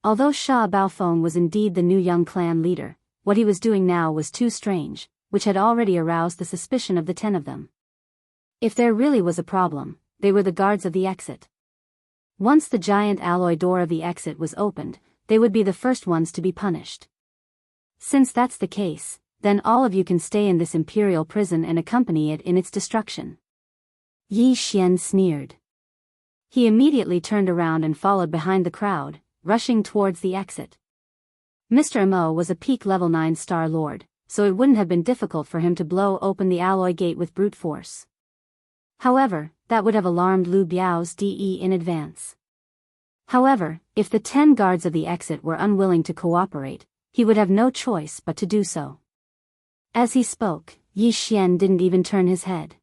Although Sha Baofeng was indeed the new young clan leader, what he was doing now was too strange, which had already aroused the suspicion of the 10 of them. If there really was a problem, they were the guards of the exit. Once the giant alloy door of the exit was opened, they would be the first ones to be punished. Since that's the case, then all of you can stay in this imperial prison and accompany it in its destruction. Yi Xian sneered. He immediately turned around and followed behind the crowd, rushing towards the exit. Mr. Mo was a peak level 9 star lord, so it wouldn't have been difficult for him to blow open the alloy gate with brute force. However, that would have alarmed Lu Biao's DE in advance. However, if the 10 guards of the exit were unwilling to cooperate, he would have no choice but to do so. As he spoke, Yi Xian didn't even turn his head.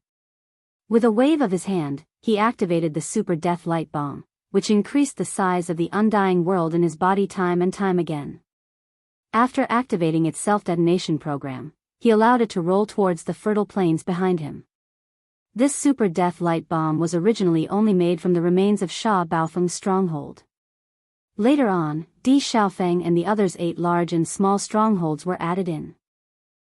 With a wave of his hand, he activated the super death light bomb, which increased the size of the undying world in his body time and time again. After activating its self-detonation program, he allowed it to roll towards the fertile plains behind him. This super death light bomb was originally only made from the remains of Sha Baofeng's stronghold. Later on, Di Xiaofeng and the others' 8 large and small strongholds were added in.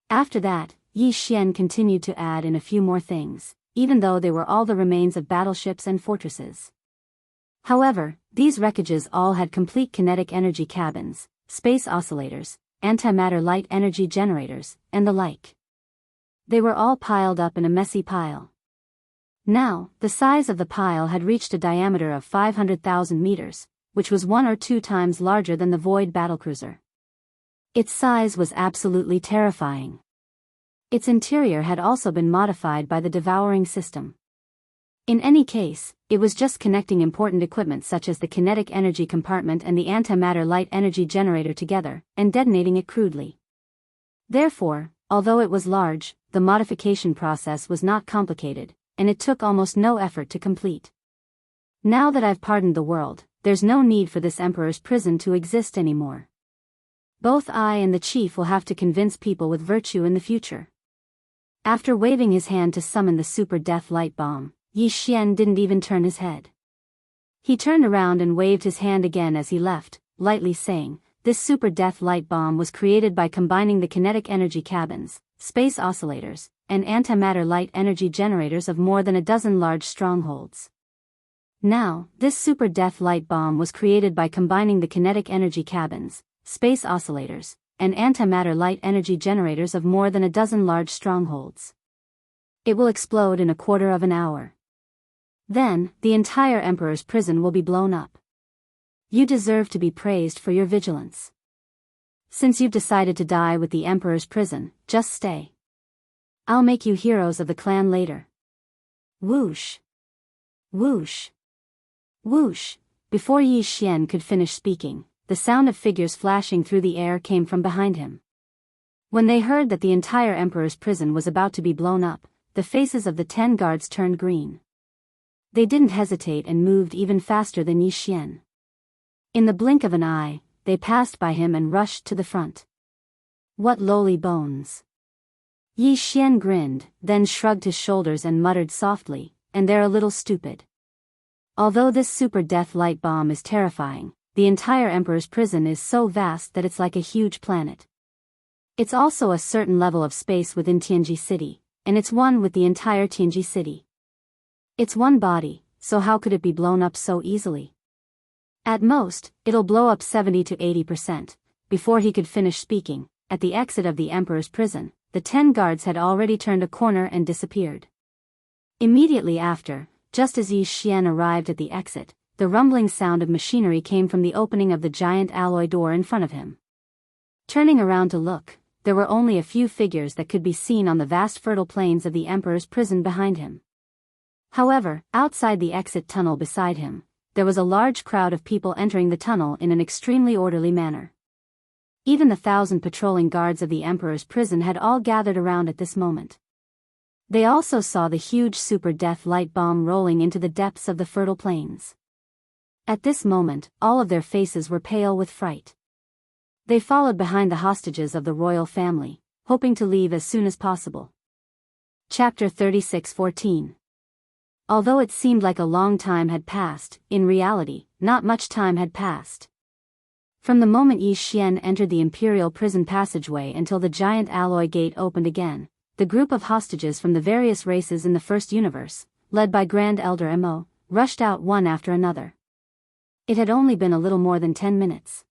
After that, Yi Xian continued to add in a few more things, even though they were all the remains of battleships and fortresses. However, these wreckages all had complete kinetic energy cabins, space oscillators, antimatter light energy generators, and the like. They were all piled up in a messy pile. Now, the size of the pile had reached a diameter of 500,000 meters, which was 1 or 2 times larger than the Void battlecruiser. Its size was absolutely terrifying. Its interior had also been modified by the devouring system. In any case, it was just connecting important equipment such as the kinetic energy compartment and the antimatter light energy generator together, and detonating it crudely. Therefore, although it was large, the modification process was not complicated, and it took almost no effort to complete. Now that I've pardoned the world, there's no need for this emperor's prison to exist anymore. Both I and the chief will have to convince people with virtue in the future. After waving his hand to summon the super death light bomb, Yi Xian didn't even turn his head. He turned around and waved his hand again as he left, lightly saying, "This super death light bomb was created by combining the kinetic energy cabins, space oscillators, and antimatter light energy generators of more than a dozen large strongholds." Now, this super death light bomb was created by combining the kinetic energy cabins, space oscillators, and antimatter light energy generators of more than a dozen large strongholds. It will explode in a quarter of an hour. Then, the entire Emperor's prison will be blown up. You deserve to be praised for your vigilance. Since you've decided to die with the Emperor's prison, just stay. I'll make you heroes of the clan later. Whoosh. Whoosh. Whoosh. Before Yi Xian could finish speaking, the sound of figures flashing through the air came from behind him. When they heard that the entire Emperor's prison was about to be blown up, the faces of the 10 guards turned green. They didn't hesitate and moved even faster than Yi Xian. In the blink of an eye, they passed by him and rushed to the front. What lowly bones! Yi Xian grinned, then shrugged his shoulders and muttered softly, "And they're a little stupid." Although this super death light bomb is terrifying, the entire Emperor's prison is so vast that it's like a huge planet. It's also a certain level of space within Tianji City, and it's one with the entire Tianji City. It's one body, so how could it be blown up so easily? At most, it'll blow up 70 to 80%. Before he could finish speaking, at the exit of the Emperor's prison, the 10 guards had already turned a corner and disappeared. Immediately after, just as Yi Xian arrived at the exit, the rumbling sound of machinery came from the opening of the giant alloy door in front of him. Turning around to look, there were only a few figures that could be seen on the vast fertile plains of the Emperor's prison behind him. However, outside the exit tunnel beside him, there was a large crowd of people entering the tunnel in an extremely orderly manner. Even the 1,000 patrolling guards of the Emperor's prison had all gathered around at this moment. They also saw the huge super death light bomb rolling into the depths of the fertile plains. At this moment, all of their faces were pale with fright. They followed behind the hostages of the royal family, hoping to leave as soon as possible. Chapter 36:14. Although it seemed like a long time had passed, in reality, not much time had passed. From the moment Yi Xian entered the imperial prison passageway until the giant alloy gate opened again, the group of hostages from the various races in the First Universe, led by Grand Elder Mo, rushed out one after another. It had only been a little more than 10 minutes.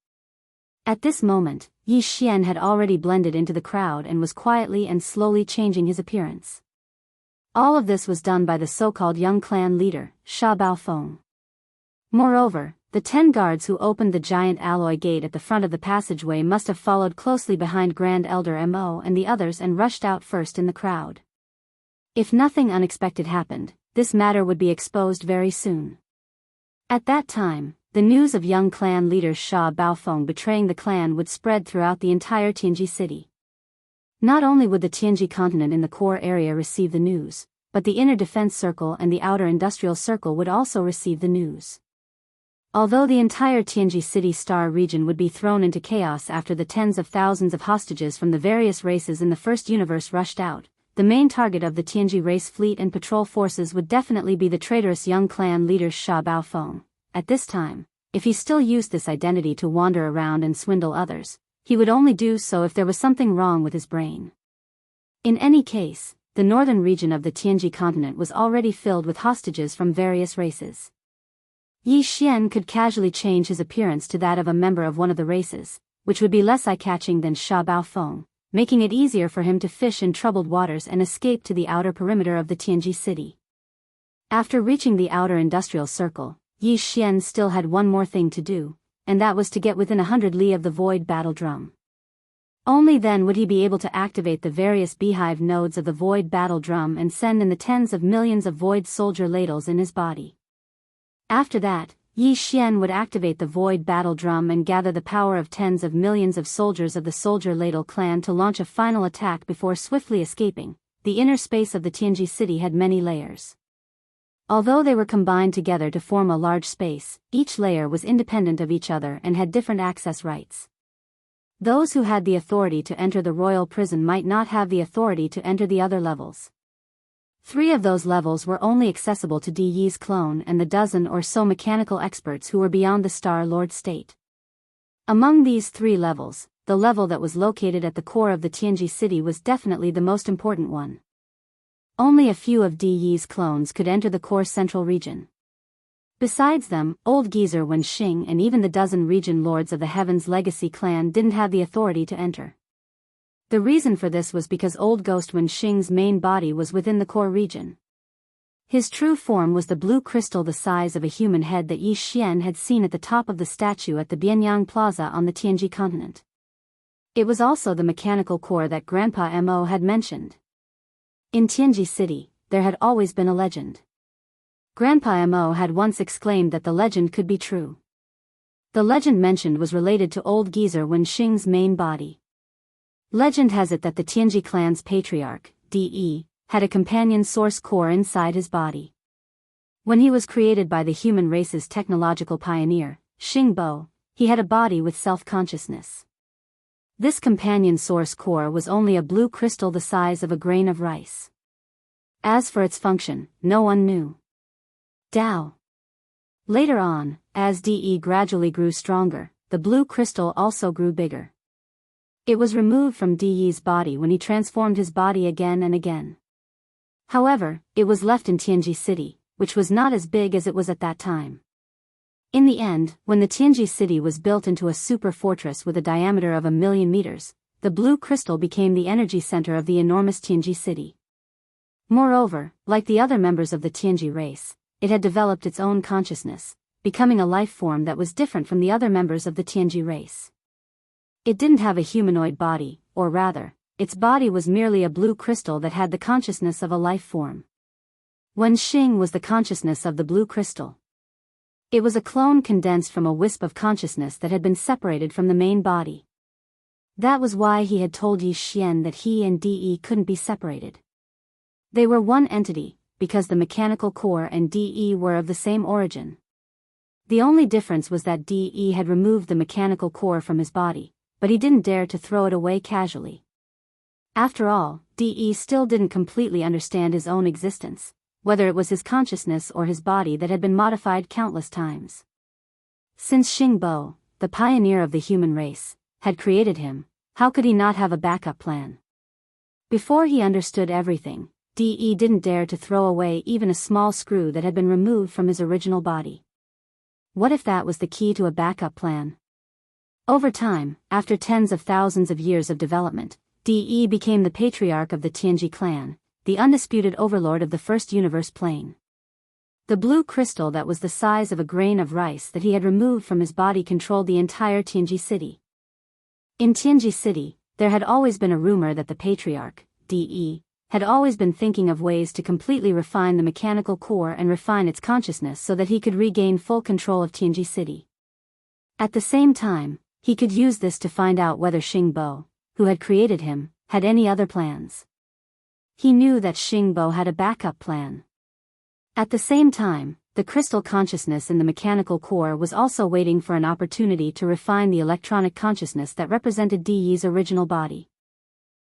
At this moment, Yi Xian had already blended into the crowd and was quietly and slowly changing his appearance. All of this was done by the so-called young clan leader, Sha Baofeng. Moreover, the 10 guards who opened the giant alloy gate at the front of the passageway must have followed closely behind Grand Elder Mo and the others and rushed out first in the crowd. If nothing unexpected happened, this matter would be exposed very soon. At that time, the news of young clan leader Sha Baofeng betraying the clan would spread throughout the entire Tianji city. Not only would the Tianji continent in the core area receive the news, but the inner defense circle and the outer industrial circle would also receive the news. Although the entire Tianji City Star region would be thrown into chaos after the tens of thousands of hostages from the various races in the First Universe rushed out, the main target of the Tianji race fleet and patrol forces would definitely be the traitorous young clan leader Sha Baofeng. At this time, if he still used this identity to wander around and swindle others, he would only do so if there was something wrong with his brain. In any case, the northern region of the Tianji continent was already filled with hostages from various races. Yi Xian could casually change his appearance to that of a member of one of the races, which would be less eye-catching than Sha Baofeng, making it easier for him to fish in troubled waters and escape to the outer perimeter of the Tianji city. After reaching the outer industrial circle, Yi Xian still had one more thing to do, and that was to get within 100 li of the void battle drum. Only then would he be able to activate the various beehive nodes of the void battle drum and send in the tens of millions of void soldier ladles in his body. After that, Yi Xian would activate the void battle drum and gather the power of tens of millions of soldiers of the soldier ladle clan to launch a final attack before swiftly escaping. The inner space of the Tianji city had many layers. Although they were combined together to form a large space, each layer was independent of each other and had different access rights. Those who had the authority to enter the royal prison might not have the authority to enter the other levels. 3 of those levels were only accessible to Di Yi's clone and the dozen or so mechanical experts who were beyond the Star Lord state. Among these 3 levels, the level that was located at the core of the Tianji city was definitely the most important one. Only a few of Di Yi's clones could enter the core central region. Besides them, Old Geezer Wenxing and even the dozen region lords of the Heaven's Legacy clan didn't have the authority to enter. The reason for this was because Old Ghost Wenxing's main body was within the core region. His true form was the blue crystal the size of a human head that Yi Xian had seen at the top of the statue at the Bianyang Plaza on the Tianji continent. It was also the mechanical core that Grandpa Mo had mentioned. In Tianji city, there had always been a legend. Grandpa Mo had once exclaimed that the legend could be true. The legend mentioned was related to Old Geezer Wenxing's main body. Legend has it that the Tianji clan's patriarch, De, had a companion source core inside his body. When he was created by the human race's technological pioneer, Xingbo, he had a body with self-consciousness. This companion source core was only a blue crystal the size of a grain of rice. As for its function, no one knew. Dao. Later on, as De gradually grew stronger, the blue crystal also grew bigger. It was removed from De's body when he transformed his body again and again. However, it was left in Tianji city, which was not as big as it was at that time. In the end, when the Tianji city was built into a super fortress with a diameter of 1,000,000 meters, the blue crystal became the energy center of the enormous Tianji city. Moreover, like the other members of the Tianji race, it had developed its own consciousness, becoming a life form that was different from the other members of the Tianji race. It didn't have a humanoid body, or rather, its body was merely a blue crystal that had the consciousness of a life form. Wenxing was the consciousness of the blue crystal. It was a clone condensed from a wisp of consciousness that had been separated from the main body. That was why he had told Yi Xian that he and De couldn't be separated. They were one entity, because the mechanical core and De were of the same origin. The only difference was that De had removed the mechanical core from his body, but he didn't dare to throw it away casually. After all, De still didn't completely understand his own existence, whether it was his consciousness or his body that had been modified countless times. Since Xingbo, the pioneer of the human race, had created him, how could he not have a backup plan? Before he understood everything, De didn't dare to throw away even a small screw that had been removed from his original body. What if that was the key to a backup plan? Over time, after tens of thousands of years of development, De became the patriarch of the Tianji clan, the undisputed overlord of the first universe plane. The blue crystal that was the size of a grain of rice that he had removed from his body controlled the entire Tianji city. In Tianji city, there had always been a rumor that the patriarch, De, had always been thinking of ways to completely refine the mechanical core and refine its consciousness so that he could regain full control of Tianji city. At the same time, he could use this to find out whether Xingbo, who had created him, had any other plans. He knew that Xingbo had a backup plan. At the same time, the crystal consciousness in the mechanical core was also waiting for an opportunity to refine the electronic consciousness that represented De's original body.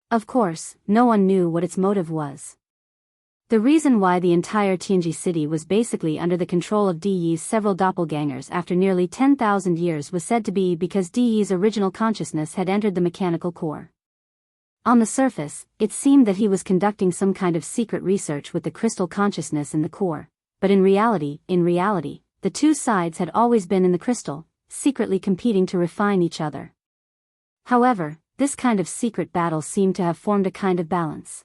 Of course, no one knew what its motive was. The reason why the entire Tianji city was basically under the control of De's several doppelgangers after nearly 10,000 years was said to be because De's original consciousness had entered the mechanical core. On the surface, it seemed that he was conducting some kind of secret research with the crystal consciousness in the core, but in reality, the two sides had always been in the crystal, secretly competing to refine each other. However, this kind of secret battle seemed to have formed a kind of balance.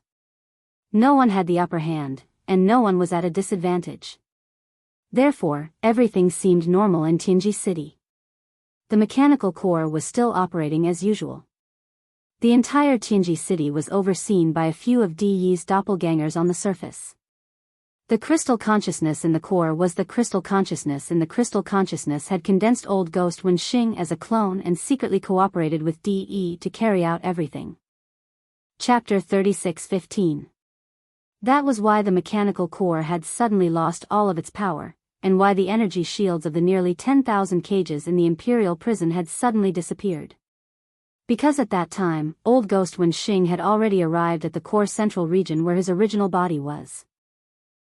No one had the upper hand, and no one was at a disadvantage. Therefore, everything seemed normal in Tianji city. The mechanical core was still operating as usual. The entire Tianji city was overseen by a few of Di's doppelgangers on the surface. The crystal consciousness in the core was the crystal consciousness, and the crystal consciousness had condensed Old Ghost Wenxing as a clone and secretly cooperated with De to carry out everything. Chapter 36:15. That was why the mechanical core had suddenly lost all of its power, and why the energy shields of the nearly 10,000 cages in the imperial prison had suddenly disappeared. Because at that time, Old Ghost Wenxing had already arrived at the core central region where his original body was.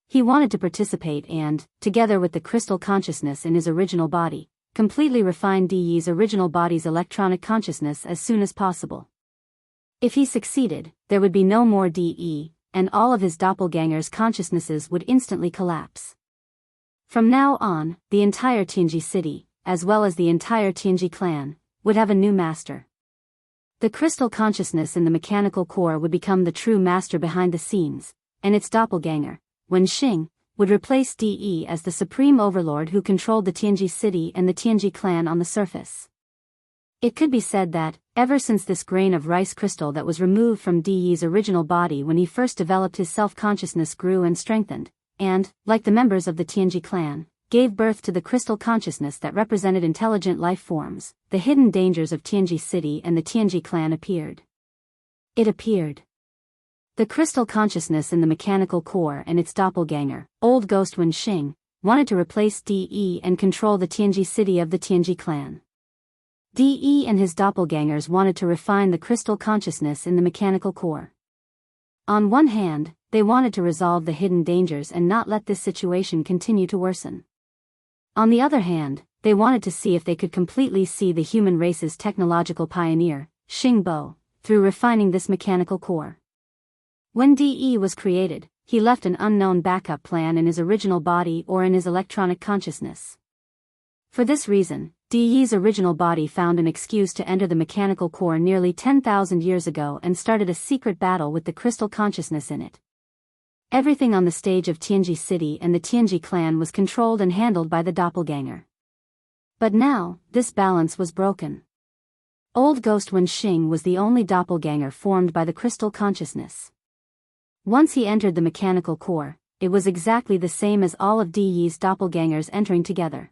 He wanted to participate and, together with the crystal consciousness in his original body, completely refine De's original body's electronic consciousness as soon as possible. If he succeeded, there would be no more De, and all of his doppelgangers' consciousnesses would instantly collapse. From now on, the entire Tianji city, as well as the entire Tianji clan, would have a new master. The crystal consciousness in the mechanical core would become the true master behind the scenes, and its doppelganger, Wenxing, would replace De as the supreme overlord who controlled the Tianji city and the Tianji clan on the surface. It could be said that, ever since this grain of rice crystal that was removed from De's original body when he first developed his self-consciousness grew and strengthened, and, like the members of the Tianji clan, gave birth to the crystal consciousness that represented intelligent life forms, the hidden dangers of Tianji city and the Tianji clan appeared. It appeared. The crystal consciousness in the mechanical core and its doppelganger, Old Ghost Wenxing, wanted to replace De and control the Tianji city of the Tianji clan. De and his doppelgangers wanted to refine the crystal consciousness in the mechanical core. On one hand, they wanted to resolve the hidden dangers and not let this situation continue to worsen. On the other hand, they wanted to see if they could completely see the human race's technological pioneer, Xingbo, through refining this mechanical core. When De was created, he left an unknown backup plan in his original body or in his electronic consciousness. For this reason, De's original body found an excuse to enter the mechanical core nearly 10,000 years ago and started a secret battle with the crystal consciousness in it. Everything on the stage of Tianji city and the Tianji clan was controlled and handled by the doppelganger. But now, this balance was broken. Old Ghost Wenxing was the only doppelganger formed by the crystal consciousness. Once he entered the mechanical core, it was exactly the same as all of De's doppelgangers entering together.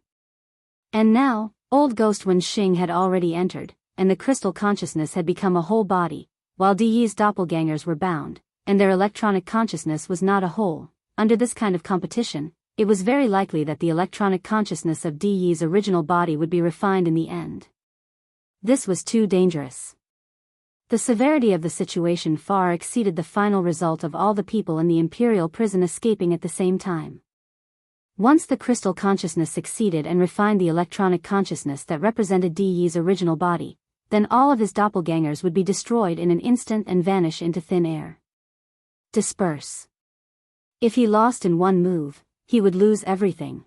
And now, Old Ghost Wenxing had already entered, and the crystal consciousness had become a whole body, while De's doppelgangers were bound, and their electronic consciousness was not a whole. Under this kind of competition, it was very likely that the electronic consciousness of De's original body would be refined in the end. This was too dangerous. The severity of the situation far exceeded the final result of all the people in the imperial prison escaping at the same time. Once the crystal consciousness succeeded and refined the electronic consciousness that represented De's original body, then all of his doppelgangers would be destroyed in an instant and vanish into thin air. Disperse. If he lost in one move, he would lose everything.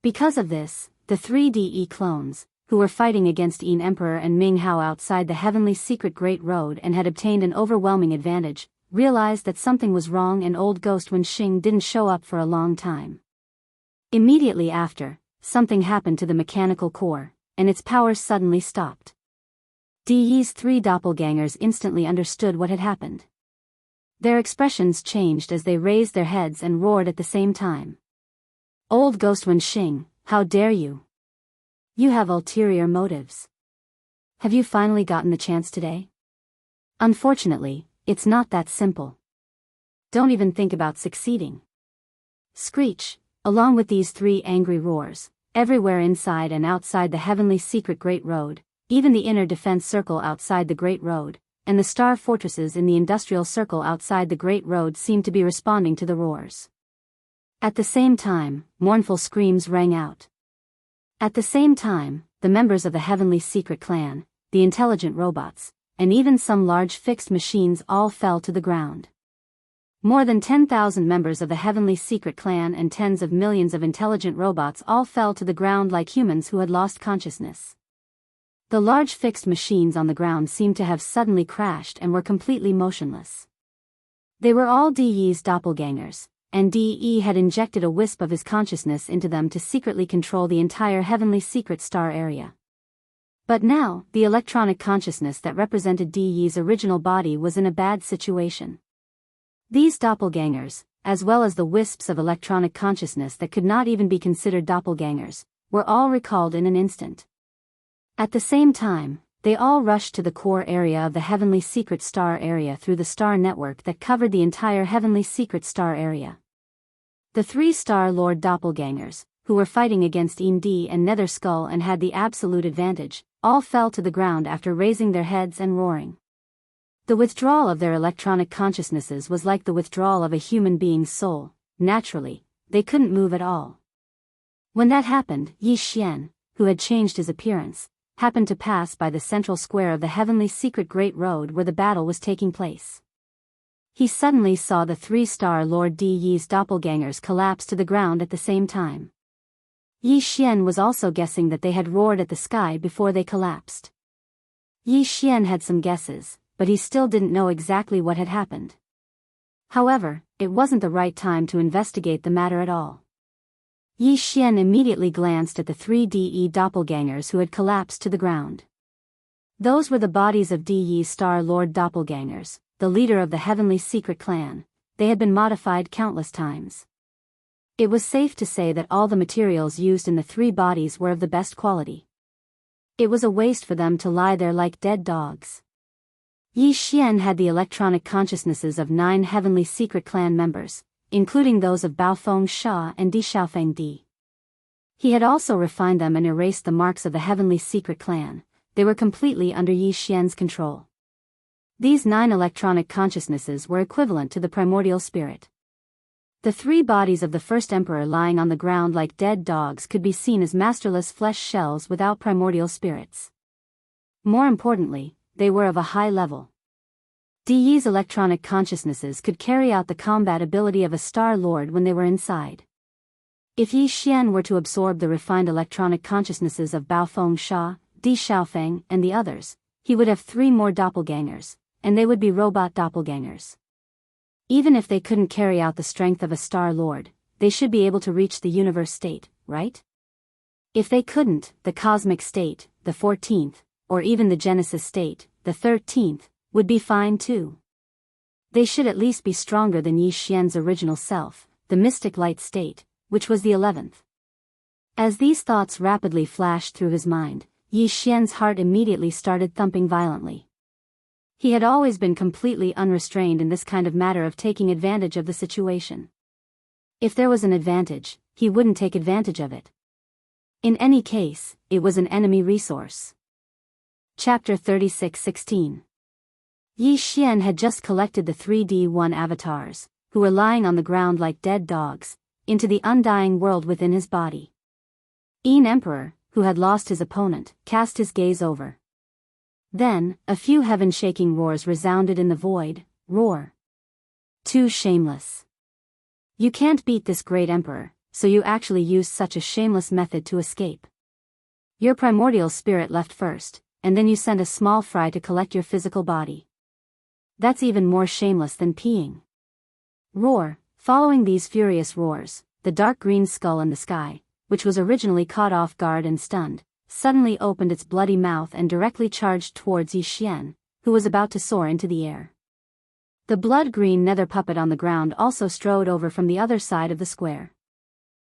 Because of this, the three De clones, who were fighting against Yin Emperor and Ming Hao outside the heavenly secret Great Road and had obtained an overwhelming advantage, realized that something was wrong and Old Ghost Wenxing didn't show up for a long time. Immediately after, something happened to the mechanical core, and its powers suddenly stopped. De's three doppelgangers instantly understood what had happened. Their expressions changed as they raised their heads and roared at the same time. Old Ghost Wenxing, how dare you! You have ulterior motives. Have you finally gotten the chance today? Unfortunately, it's not that simple. Don't even think about succeeding. Screech, along with these three angry roars, everywhere inside and outside the heavenly secret Great Road, even the inner defense circle outside the Great Road, and the star fortresses in the industrial circle outside the Great Road seemed to be responding to the roars. At the same time, mournful screams rang out. At the same time, the members of the Heavenly Secret Clan, the intelligent robots, and even some large fixed machines all fell to the ground. More than 10,000 members of the Heavenly Secret Clan and tens of millions of intelligent robots all fell to the ground like humans who had lost consciousness. The large fixed machines on the ground seemed to have suddenly crashed and were completely motionless. They were all De's doppelgangers, and De had injected a wisp of his consciousness into them to secretly control the entire Heavenly Secret Star area. But now, the electronic consciousness that represented Di Yi's original body was in a bad situation. These doppelgangers, as well as the wisps of electronic consciousness that could not even be considered doppelgangers, were all recalled in an instant. At the same time, they all rushed to the core area of the Heavenly Secret Star area through the star network that covered the entire Heavenly Secret Star area. The 3 Star Lord doppelgangers, who were fighting against Indi and Nether Skull and had the absolute advantage, all fell to the ground after raising their heads and roaring. The withdrawal of their electronic consciousnesses was like the withdrawal of a human being's soul. Naturally, they couldn't move at all. When that happened, Yi Xian, who had changed his appearance, happened to pass by the central square of the Heavenly Secret Great Road where the battle was taking place. He suddenly saw the 3 Star Lord Di Yi's doppelgangers collapse to the ground at the same time. Yi Xian was also guessing that they had roared at the sky before they collapsed. Yi Xian had some guesses, but he still didn't know exactly what had happened. However, it wasn't the right time to investigate the matter at all. Yi Xian immediately glanced at the 3 DE doppelgangers who had collapsed to the ground. Those were the bodies of Di Yi's Star Lord doppelgangers, the leader of the Heavenly Secret Clan. They had been modified countless times. It was safe to say that all the materials used in the 3 bodies were of the best quality. It was a waste for them to lie there like dead dogs. Yi Xian had the electronic consciousnesses of 9 Heavenly Secret Clan members, including those of Baofeng Sha and Di Xiaofeng Di. He had also refined them and erased the marks of the Heavenly Secret Clan. They were completely under Yi Xian's control. These 9 electronic consciousnesses were equivalent to the primordial spirit. The 3 bodies of the first emperor lying on the ground like dead dogs could be seen as masterless flesh shells without primordial spirits. More importantly, they were of a high level. Di Yi's electronic consciousnesses could carry out the combat ability of a Star Lord when they were inside. If Yi Xian were to absorb the refined electronic consciousnesses of Baofeng Sha, Di Xiaofeng, and the others, he would have 3 more doppelgangers, and they would be robot doppelgangers. Even if they couldn't carry out the strength of a Star Lord, they should be able to reach the universe state, right? If they couldn't, the cosmic state, the 14th, or even the Genesis state, the 13th, would be fine too. They should at least be stronger than Yi Xian's original self, the mystic light state, which was the 11th. As these thoughts rapidly flashed through his mind, Yi Xian's heart immediately started thumping violently. He had always been completely unrestrained in this kind of matter of taking advantage of the situation. If there was an advantage, he wouldn't take advantage of it. In any case, it was an enemy resource. Chapter 36:16. Yi Xian had just collected the 3D1 avatars, who were lying on the ground like dead dogs, into the undying world within his body. Een Emperor, who had lost his opponent, cast his gaze over. Then, a few heaven-shaking roars resounded in the void. Roar. Too shameless. You can't beat this great emperor, so you actually used such a shameless method to escape. Your primordial spirit left first, and then you sent a small fry to collect your physical body. That's even more shameless than peeing. Roar. Following these furious roars, the dark green skull in the sky, which was originally caught off guard and stunned, suddenly opened its bloody mouth and directly charged towards Yi Xian, who was about to soar into the air. The blood-green nether puppet on the ground also strode over from the other side of the square.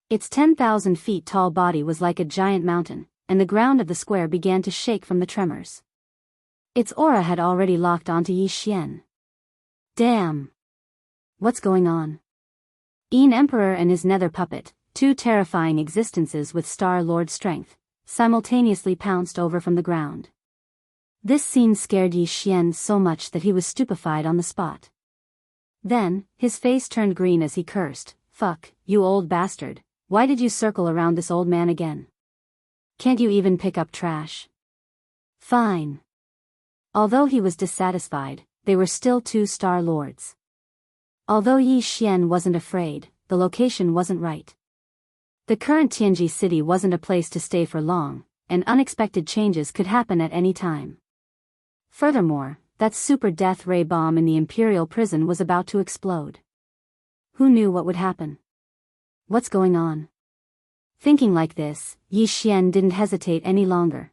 Its 10,000 feet tall body was like a giant mountain, and the ground of the square began to shake from the tremors. Its aura had already locked onto Yi Xian. Damn! What's going on? Een Emperor and his nether puppet, 2 terrifying existences with Star Lord strength, simultaneously pounced over from the ground. This scene scared Yi Xian so much that he was stupefied on the spot. Then, his face turned green as he cursed, "Fuck, you old bastard, why did you circle around this old man again? Can't you even pick up trash?" Fine. Although he was dissatisfied, they were still 2 Star Lords. Although Yi Xian wasn't afraid, the location wasn't right. The current Tianji city wasn't a place to stay for long, and unexpected changes could happen at any time. Furthermore, that super death ray bomb in the imperial prison was about to explode. Who knew what would happen? What's going on? Thinking like this, Yi Xian didn't hesitate any longer.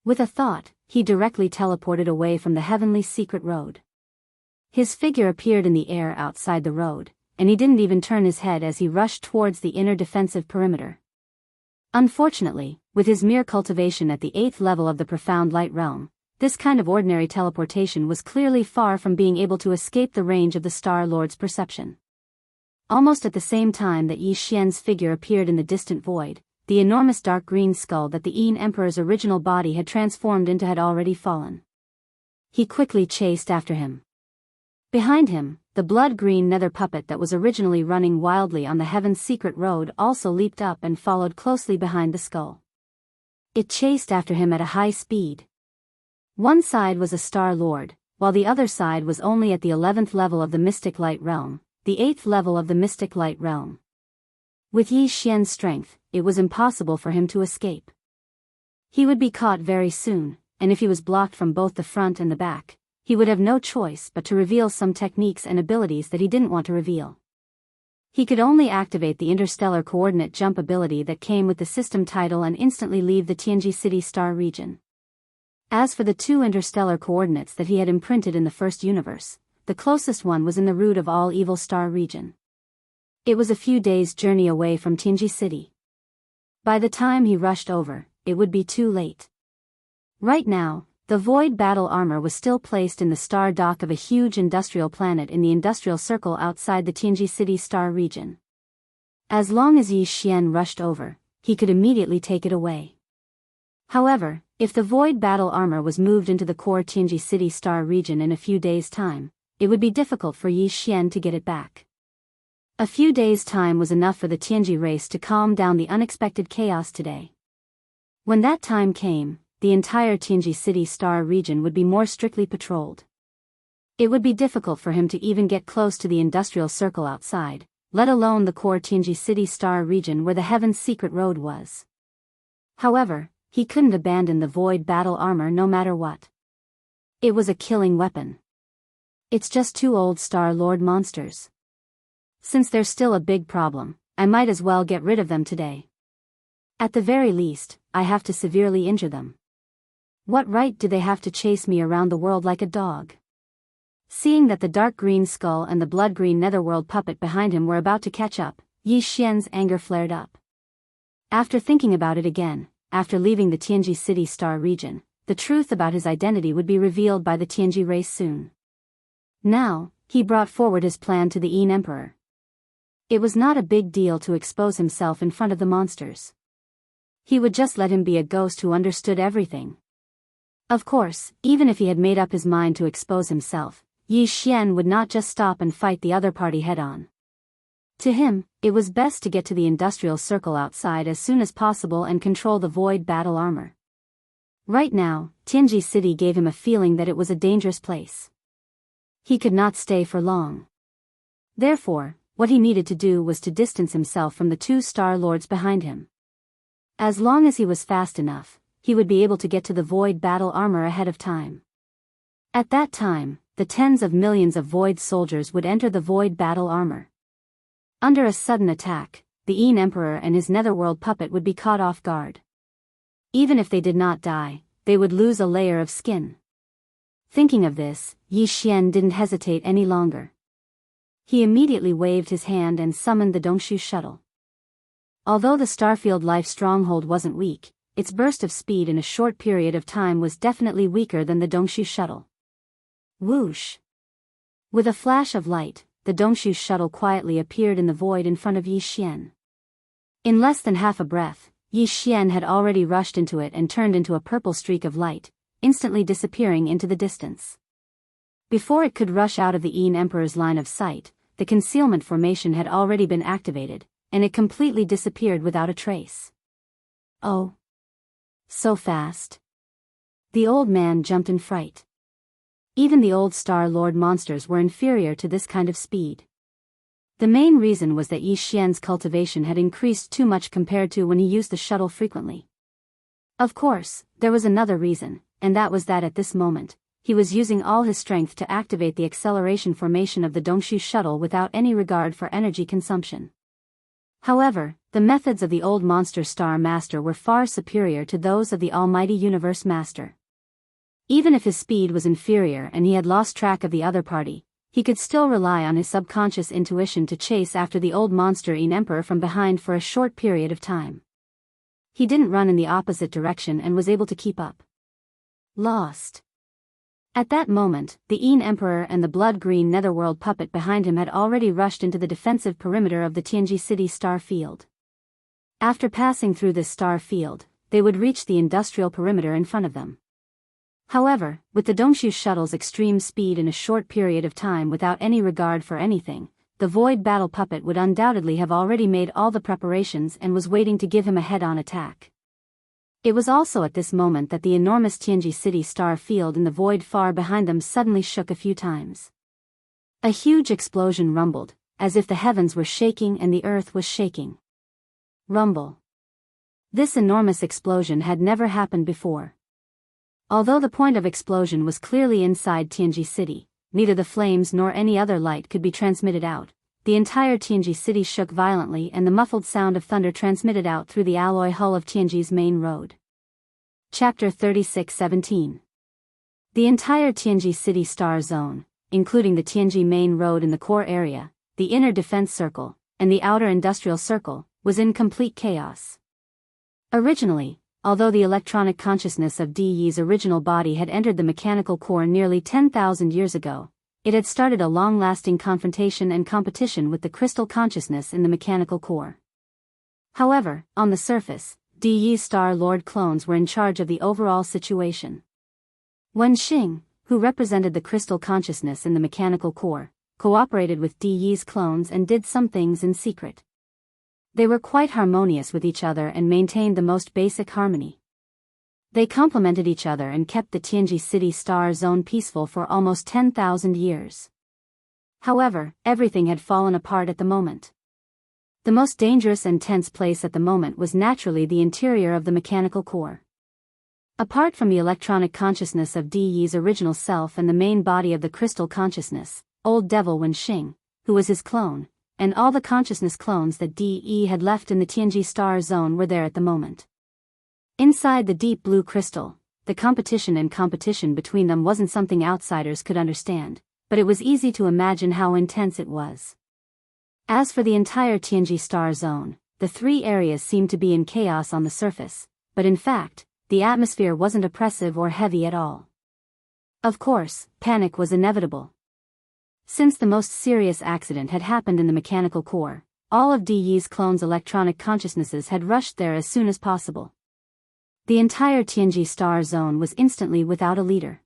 With a thought, he directly teleported away from the heavenly secret road. His figure appeared in the air outside the road, and he didn't even turn his head as he rushed towards the inner defensive perimeter. Unfortunately, with his mere cultivation at the 8th level of the profound light realm, this kind of ordinary teleportation was clearly far from being able to escape the range of the Star Lord's perception. Almost at the same time that Yi Xian's figure appeared in the distant void, the enormous dark green skull that the Yin Emperor's original body had transformed into had already fallen. He quickly chased after him. Behind him, the blood-green nether puppet that was originally running wildly on the Heaven's Secret Road also leaped up and followed closely behind the skull. It chased after him at a high speed. One side was a Star Lord, while the other side was only at the 11th level of the Mystic Light Realm, the 8th level of the Mystic Light Realm. With Yi Xian's strength, it was impossible for him to escape. He would be caught very soon, and if he was blocked from both the front and the back, he would have no choice but to reveal some techniques and abilities that he didn't want to reveal. He could only activate the interstellar coordinate jump ability that came with the system title and instantly leave the Tianji City star region. As for the 2 interstellar coordinates that he had imprinted in the first universe, the closest one was in the root of all evil star region. It was a few days' journey away from Tianji City. By the time he rushed over, it would be too late. Right now, the void battle armor was still placed in the star dock of a huge industrial planet in the industrial circle outside the Tianji City star region. As long as Yi Xian rushed over, he could immediately take it away. However, if the void battle armor was moved into the core Tianji City star region in a few days' time, it would be difficult for Yi Xian to get it back. A few days' time was enough for the Tianji race to calm down the unexpected chaos today. When that time came, the entire Tianji City star region would be more strictly patrolled. It would be difficult for him to even get close to the industrial circle outside, let alone the core Tianji City star region where the Heaven's Secret Road was. However, he couldn't abandon the void battle armor no matter what. It was a killing weapon. It's just 2 old Star Lord monsters. Since they're still a big problem, I might as well get rid of them today. At the very least, I have to severely injure them. What right do they have to chase me around the world like a dog? Seeing that the dark green skull and the blood-green netherworld puppet behind him were about to catch up, Yi Xian's anger flared up. After thinking about it again, after leaving the Tianji City star region, the truth about his identity would be revealed by the Tianji race soon. Now, he brought forward his plan to the Yin Emperor. It was not a big deal to expose himself in front of the monsters. He would just let him be a ghost who understood everything. Of course, even if he had made up his mind to expose himself, Yi Xian would not just stop and fight the other party head-on. To him, it was best to get to the industrial circle outside as soon as possible and control the void battle armor. Right now, Tianji City gave him a feeling that it was a dangerous place. He could not stay for long. Therefore, what he needed to do was to distance himself from the 2 Star Lords behind him. As long as he was fast enough, he would be able to get to the void battle armor ahead of time. At that time, the tens of millions of void soldiers would enter the void battle armor. Under a sudden attack, the Yin Emperor and his netherworld puppet would be caught off guard. Even if they did not die, they would lose a layer of skin. Thinking of this, Yi Xian didn't hesitate any longer. He immediately waved his hand and summoned the Dongshu shuttle. Although the Starfield Life stronghold wasn't weak, its burst of speed in a short period of time was definitely weaker than the Dongshu shuttle. Whoosh! With a flash of light, the Dongshu shuttle quietly appeared in the void in front of Yi Xian. In less than half a breath, Yi Xian had already rushed into it and turned into a purple streak of light, instantly disappearing into the distance. Before it could rush out of the Yin Emperor's line of sight, the concealment formation had already been activated, and it completely disappeared without a trace. Oh! So fast. The old man jumped in fright. Even the old Star Lord monsters were inferior to this kind of speed. The main reason was that Yi Xian's cultivation had increased too much compared to when he used the shuttle frequently. Of course, there was another reason, and that was that at this moment, he was using all his strength to activate the acceleration formation of the Dongshu shuttle without any regard for energy consumption. However, the methods of the old monster star master were far superior to those of the almighty universe master. Even if his speed was inferior and he had lost track of the other party, he could still rely on his subconscious intuition to chase after the old monster emperor from behind for a short period of time. He didn't run in the opposite direction and was able to keep up. Lost. At that moment, the emperor and the blood-green netherworld puppet behind him had already rushed into the defensive perimeter of the Tianji City star field. After passing through this star field, they would reach the industrial perimeter in front of them. However, with the Dongshu shuttle's extreme speed in a short period of time without any regard for anything, the void battle puppet would undoubtedly have already made all the preparations and was waiting to give him a head-on attack. It was also at this moment that the enormous Tianji City star field in the void far behind them suddenly shook a few times. A huge explosion rumbled, as if the heavens were shaking and the earth was shaking. Rumble. This enormous explosion had never happened before. Although the point of explosion was clearly inside Tianji City, neither the flames nor any other light could be transmitted out. The entire Tianji City shook violently and the muffled sound of thunder transmitted out through the alloy hull of Tianji's main road. Chapter 36:17. The entire Tianji City star zone, including the Tianji main road in the core area, the inner defense circle, and the outer industrial circle, was in complete chaos. Originally, although the electronic consciousness of Di's original body had entered the mechanical core nearly 10,000 years ago, it had started a long-lasting confrontation and competition with the crystal consciousness in the mechanical core. However, on the surface, Di's Star Lord clones were in charge of the overall situation. Wen Xing, who represented the crystal consciousness in the mechanical core, cooperated with Di's clones and did some things in secret. They were quite harmonious with each other and maintained the most basic harmony. They complemented each other and kept the Tianji City star zone peaceful for almost 10,000 years. However, everything had fallen apart at the moment. The most dangerous and tense place at the moment was naturally the interior of the mechanical core. Apart from the electronic consciousness of Di's original self and the main body of the crystal consciousness, Old Devil Wen Xing, who was his clone, and all the consciousness clones that Di had left in the Tianji star zone were there at the moment. Inside the deep blue crystal, the competition between them wasn't something outsiders could understand, but it was easy to imagine how intense it was. As for the entire Tianji star zone, the three areas seemed to be in chaos on the surface, but in fact, the atmosphere wasn't oppressive or heavy at all. Of course, panic was inevitable. Since the most serious accident had happened in the mechanical core, all of Di's clones' electronic consciousnesses had rushed there as soon as possible. The entire Tianji star zone was instantly without a leader.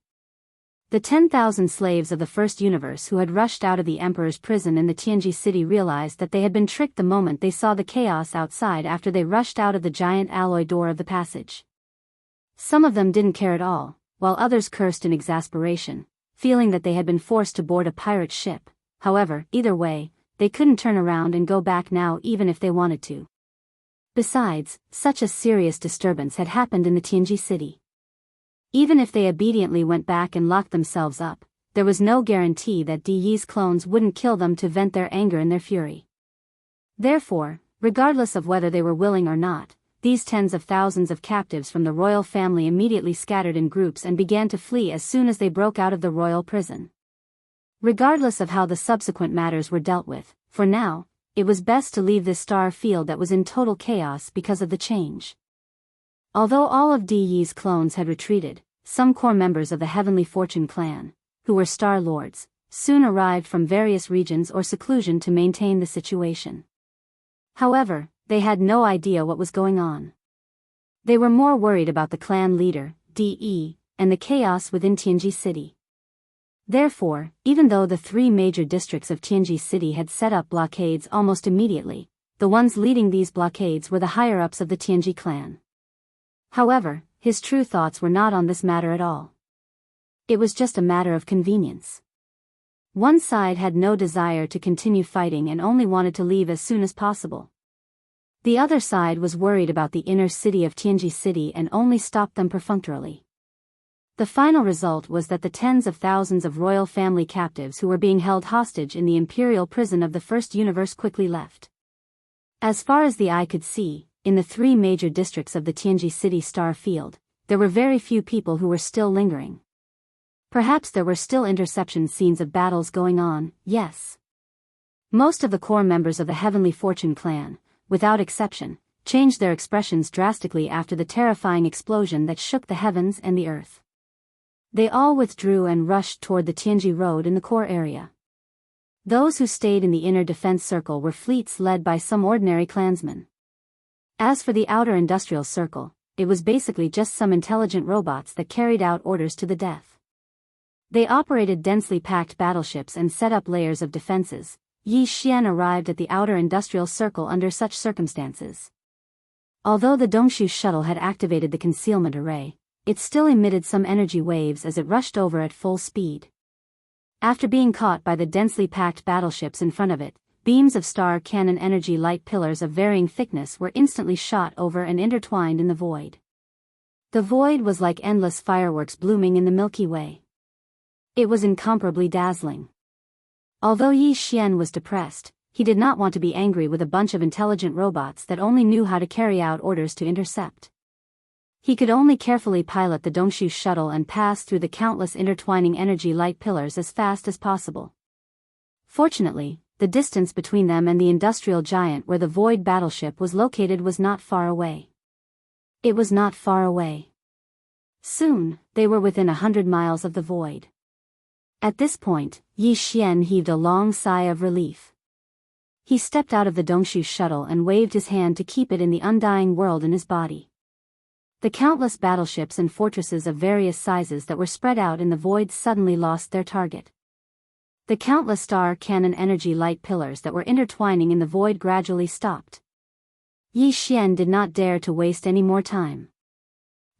The 10,000 slaves of the first universe who had rushed out of the Emperor's prison in the Tianji City realized that they had been tricked the moment they saw the chaos outside after they rushed out of the giant alloy door of the passage. Some of them didn't care at all, while others cursed in exasperation, feeling that they had been forced to board a pirate ship. However, either way, they couldn't turn around and go back now even if they wanted to. Besides, such a serious disturbance had happened in the Tianji City. Even if they obediently went back and locked themselves up, there was no guarantee that Di's clones wouldn't kill them to vent their anger and their fury. Therefore, regardless of whether they were willing or not, these tens of thousands of captives from the royal family immediately scattered in groups and began to flee as soon as they broke out of the royal prison. Regardless of how the subsequent matters were dealt with, for now, it was best to leave this star field that was in total chaos because of the change. Although all of Di's clones had retreated, some core members of the Heavenly Fortune clan, who were Star Lords, soon arrived from various regions or seclusion to maintain the situation. However, they had no idea what was going on. They were more worried about the clan leader, Di, and the chaos within Tianji City. Therefore, even though the three major districts of Tianji City had set up blockades almost immediately, the ones leading these blockades were the higher-ups of the Tianji clan. However, his true thoughts were not on this matter at all. It was just a matter of convenience. One side had no desire to continue fighting and only wanted to leave as soon as possible. The other side was worried about the inner city of Tianji City and only stopped them perfunctorily. The final result was that the tens of thousands of royal family captives who were being held hostage in the imperial prison of the First Universe quickly left. As far as the eye could see, in the three major districts of the Tianji City star field, there were very few people who were still lingering. Perhaps there were still interception scenes of battles going on, yes. Most of the core members of the Heavenly Fortune clan, without exception, changed their expressions drastically after the terrifying explosion that shook the heavens and the earth. They all withdrew and rushed toward the Tianji Road in the core area. Those who stayed in the inner defense circle were fleets led by some ordinary clansmen. As for the outer industrial circle, it was basically just some intelligent robots that carried out orders to the death. They operated densely packed battleships and set up layers of defenses. Yi Xian arrived at the outer industrial circle under such circumstances. Although the Dongshu shuttle had activated the concealment array, it still emitted some energy waves as it rushed over at full speed. After being caught by the densely packed battleships in front of it, beams of star cannon energy light pillars of varying thickness were instantly shot over and intertwined in the void. The void was like endless fireworks blooming in the Milky Way. It was incomparably dazzling. Although Yi Xian was depressed, he did not want to be angry with a bunch of intelligent robots that only knew how to carry out orders to intercept. He could only carefully pilot the Dongshu shuttle and pass through the countless intertwining energy light pillars as fast as possible. Fortunately, the distance between them and the industrial giant where the void battleship was located was not far away. It was not far away. Soon, they were within 100 miles of the void. At this point, Yi Xian heaved a long sigh of relief. He stepped out of the Dongshu shuttle and waved his hand to keep it in the undying world in his body. The countless battleships and fortresses of various sizes that were spread out in the void suddenly lost their target. The countless star cannon energy light pillars that were intertwining in the void gradually stopped. Yi Xian did not dare to waste any more time.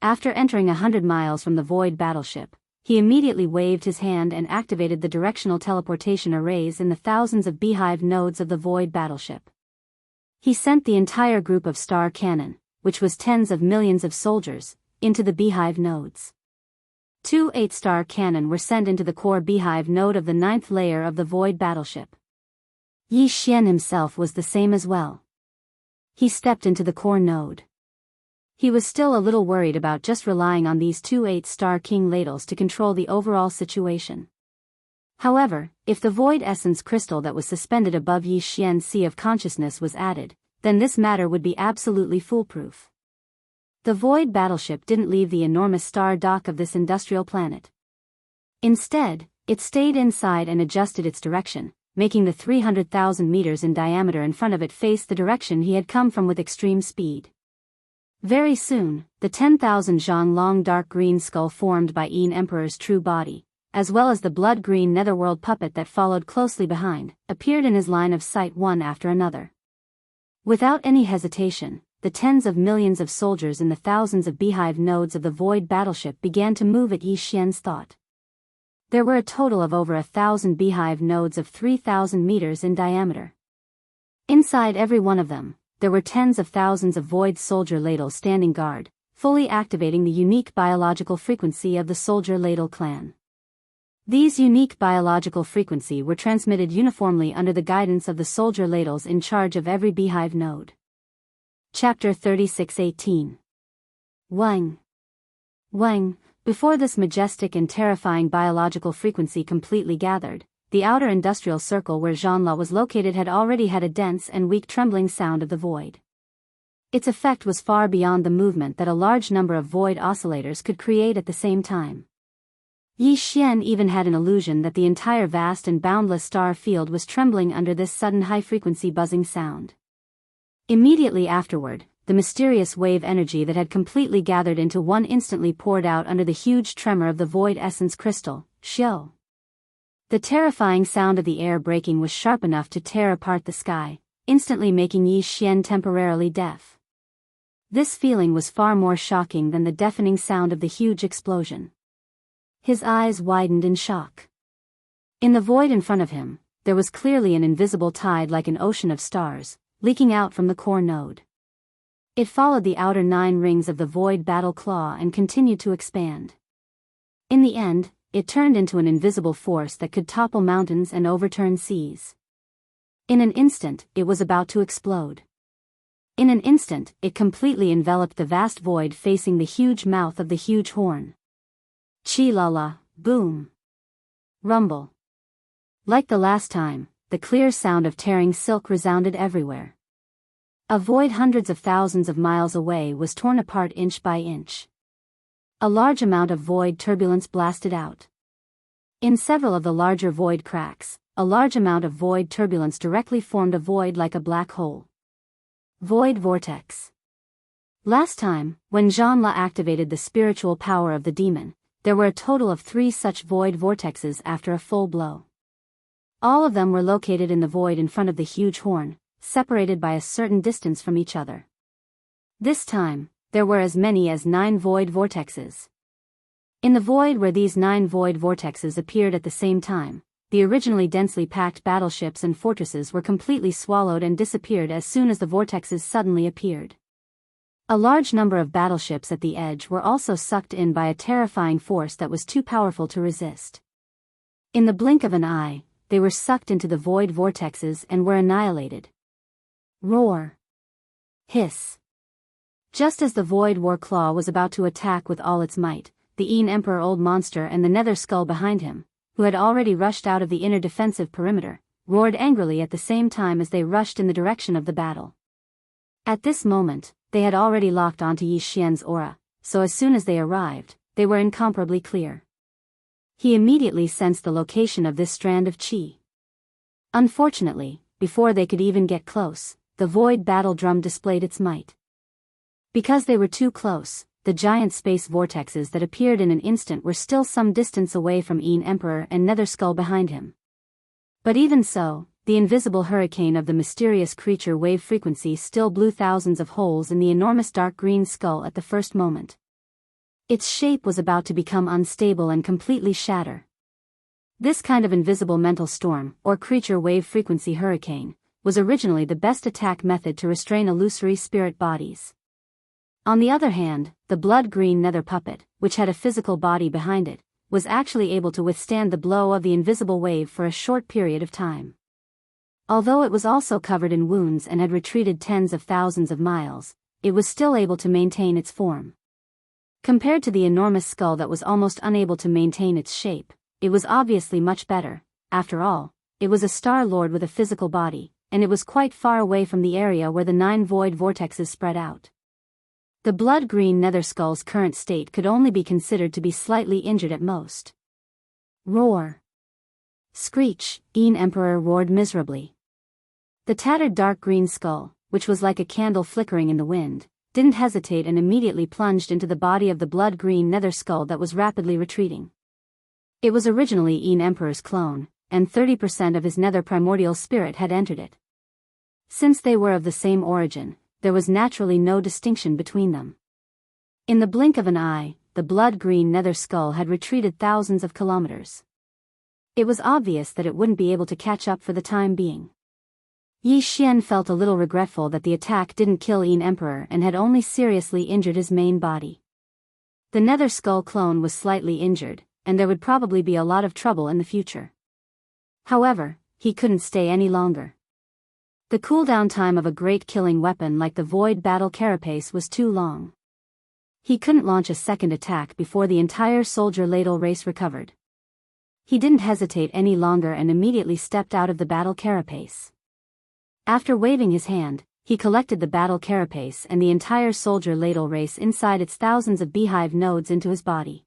After entering 100 miles from the void battleship, he immediately waved his hand and activated the directional teleportation arrays in the thousands of beehive nodes of the void battleship. He sent the entire group of star cannon, which was tens of millions of soldiers, into the beehive nodes. 2 8-star cannon were sent into the core beehive node of the 9th layer of the void battleship. Yi Xian himself was the same as well. He stepped into the core node. He was still a little worried about just relying on these 2 8-star king ladles to control the overall situation. However, if the void essence crystal that was suspended above Yi Xian's sea of consciousness was added, then this matter would be absolutely foolproof. The void battleship didn't leave the enormous star dock of this industrial planet. Instead, it stayed inside and adjusted its direction, making the 300,000 meters in diameter in front of it face the direction he had come from with extreme speed. Very soon, the 10,000 zhang long dark green skull formed by Yin Emperor's true body, as well as the blood-green netherworld puppet that followed closely behind, appeared in his line of sight one after another. Without any hesitation, the tens of millions of soldiers in the thousands of beehive nodes of the void battleship began to move at Yi Xian's thought. There were a total of over 1,000 beehive nodes of 3,000 meters in diameter. Inside every one of them, there were tens of thousands of void soldier ladles standing guard, fully activating the unique biological frequency of the soldier ladle clan. These unique biological frequency were transmitted uniformly under the guidance of the soldier ladles in charge of every beehive node. Chapter 36:18. Wang. Before this majestic and terrifying biological frequency completely gathered, the outer industrial circle where Zhanla was located had already had a dense and weak trembling sound of the void. Its effect was far beyond the movement that a large number of void oscillators could create at the same time. Yi Xian even had an illusion that the entire vast and boundless star field was trembling under this sudden high-frequency buzzing sound. Immediately afterward, the mysterious wave energy that had completely gathered into one instantly poured out under the huge tremor of the void essence crystal, Xiao. The terrifying sound of the air breaking was sharp enough to tear apart the sky, instantly making Yi Xian temporarily deaf. This feeling was far more shocking than the deafening sound of the huge explosion. His eyes widened in shock. In the void in front of him, there was clearly an invisible tide like an ocean of stars, leaking out from the core node. It followed the outer 9 rings of the void battle claw and continued to expand. In the end, it turned into an invisible force that could topple mountains and overturn seas. In an instant, it was about to explode. In an instant, it completely enveloped the vast void facing the huge mouth of the huge horn. Chi-la-la, boom. Rumble. Like the last time, the clear sound of tearing silk resounded everywhere. A void hundreds of thousands of miles away was torn apart inch by inch. A large amount of void turbulence blasted out. In several of the larger void cracks, a large amount of void turbulence directly formed a void like a black hole. Void vortex. Last time, when Jean-La activated the spiritual power of the demon, there were a total of 3 such void vortexes after a full blow. All of them were located in the void in front of the huge horn, separated by a certain distance from each other. This time, there were as many as 9 void vortexes. In the void where these 9 void vortexes appeared at the same time, the originally densely packed battleships and fortresses were completely swallowed and disappeared as soon as the vortexes suddenly appeared. A large number of battleships at the edge were also sucked in by a terrifying force that was too powerful to resist. In the blink of an eye, they were sucked into the void vortexes and were annihilated. Roar. Hiss. Just as the void war claw was about to attack with all its might, the Een Emperor Old Monster and the Nether Skull behind him, who had already rushed out of the inner defensive perimeter, roared angrily at the same time as they rushed in the direction of the battle. At this moment, they had already locked onto Yi Xian's aura, so as soon as they arrived, they were incomparably clear. He immediately sensed the location of this strand of qi. Unfortunately, before they could even get close, the void battle drum displayed its might. Because they were too close, the giant space vortexes that appeared in an instant were still some distance away from Een Emperor and Nether Skull behind him. But even so, the invisible hurricane of the mysterious creature wave frequency still blew thousands of holes in the enormous dark green skull at the first moment. Its shape was about to become unstable and completely shatter. This kind of invisible mental storm, or creature wave frequency hurricane, was originally the best attack method to restrain illusory spirit bodies. On the other hand, the blood-green nether puppet, which had a physical body behind it, was actually able to withstand the blow of the invisible wave for a short period of time. Although it was also covered in wounds and had retreated tens of thousands of miles, it was still able to maintain its form. Compared to the enormous skull that was almost unable to maintain its shape, it was obviously much better. After all, it was a Star Lord with a physical body, and it was quite far away from the area where the 9 void vortexes spread out. The blood-green nether skull's current state could only be considered to be slightly injured at most. Roar. Screech, Een Emperor roared miserably. The tattered dark green skull, which was like a candle flickering in the wind, didn't hesitate and immediately plunged into the body of the blood-green nether skull that was rapidly retreating. It was originally Een Emperor's clone, and 30% of his nether primordial spirit had entered it. Since they were of the same origin, there was naturally no distinction between them. In the blink of an eye, the blood-green nether skull had retreated thousands of kilometers. It was obvious that it wouldn't be able to catch up for the time being. Yi Xian felt a little regretful that the attack didn't kill Een Emperor and had only seriously injured his main body. The nether skull clone was slightly injured, and there would probably be a lot of trouble in the future. However, he couldn't stay any longer. The cooldown time of a great killing weapon like the Void Battle Carapace was too long. He couldn't launch a second attack before the entire soldier ladle race recovered. He didn't hesitate any longer and immediately stepped out of the battle carapace. After waving his hand, he collected the battle carapace and the entire soldier ladle race inside its thousands of beehive nodes into his body.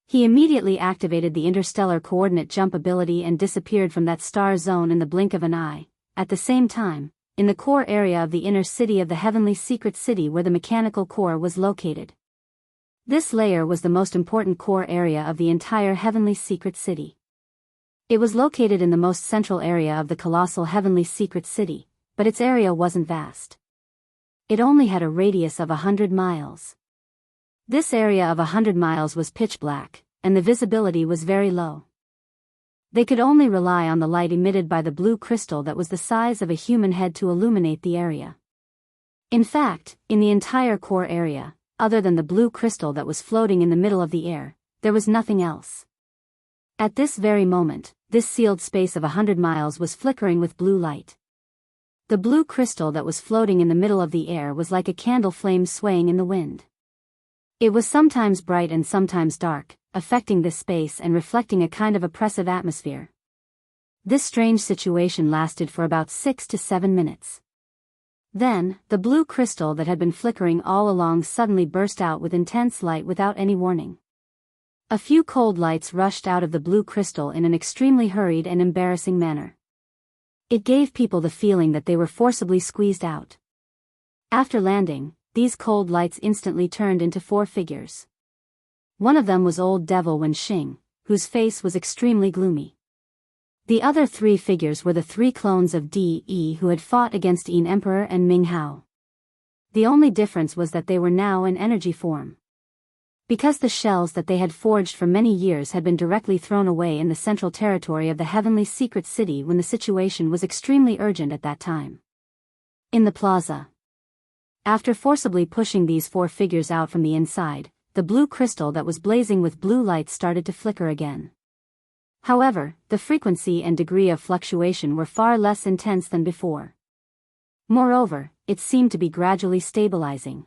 He immediately activated the interstellar coordinate jump ability and disappeared from that star zone in the blink of an eye. At the same time, in the core area of the inner city of the heavenly secret city where the mechanical core was located. This layer was the most important core area of the entire heavenly secret city. It was located in the most central area of the colossal heavenly secret city, but its area wasn't vast. It only had a radius of 100 miles. This area of 100 miles was pitch black, and the visibility was very low. They could only rely on the light emitted by the blue crystal that was the size of a human head to illuminate the area. In fact, in the entire core area, other than the blue crystal that was floating in the middle of the air, there was nothing else. At this very moment, this sealed space of 100 miles was flickering with blue light. The blue crystal that was floating in the middle of the air was like a candle flame swaying in the wind. It was sometimes bright and sometimes dark, affecting this space and reflecting a kind of oppressive atmosphere. This strange situation lasted for about 6 to 7 minutes. Then, the blue crystal that had been flickering all along suddenly burst out with intense light without any warning. A few cold lights rushed out of the blue crystal in an extremely hurried and embarrassing manner. It gave people the feeling that they were forcibly squeezed out. After landing, these cold lights instantly turned into 4 figures. One of them was old devil Wenxing, whose face was extremely gloomy. The other 3 figures were the 3 clones of Di who had fought against Yin Emperor and Ming Hao. The only difference was that they were now in energy form. Because the shells that they had forged for many years had been directly thrown away in the central territory of the heavenly secret city when the situation was extremely urgent at that time. In the plaza. After forcibly pushing these 4 figures out from the inside, the blue crystal that was blazing with blue light started to flicker again. However, the frequency and degree of fluctuation were far less intense than before. Moreover, it seemed to be gradually stabilizing.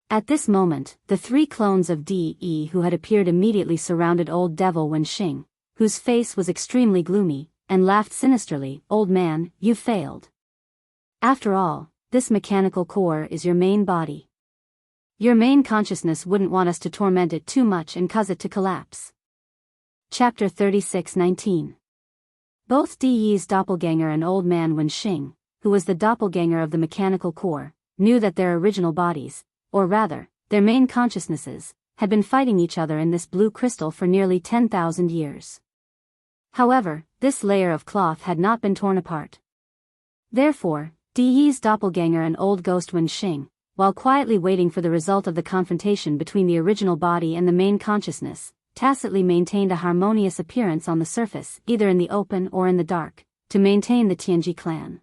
At this moment, the 3 clones of Di who had appeared immediately surrounded old devil Wenxing, whose face was extremely gloomy, and laughed sinisterly. "Old man, you failed. After all, this mechanical core is your main body. Your main consciousness wouldn't want us to torment it too much and cause it to collapse." Chapter 36:19. Both Di's doppelganger and old man Wenxing, who was the doppelganger of the mechanical core, knew that their original bodies, or rather, their main consciousnesses, had been fighting each other in this blue crystal for nearly 10,000 years. However, this layer of cloth had not been torn apart. Therefore, Di's doppelganger and old ghost Wenxing, while quietly waiting for the result of the confrontation between the original body and the main consciousness, tacitly maintained a harmonious appearance on the surface, either in the open or in the dark, to maintain the Tianji clan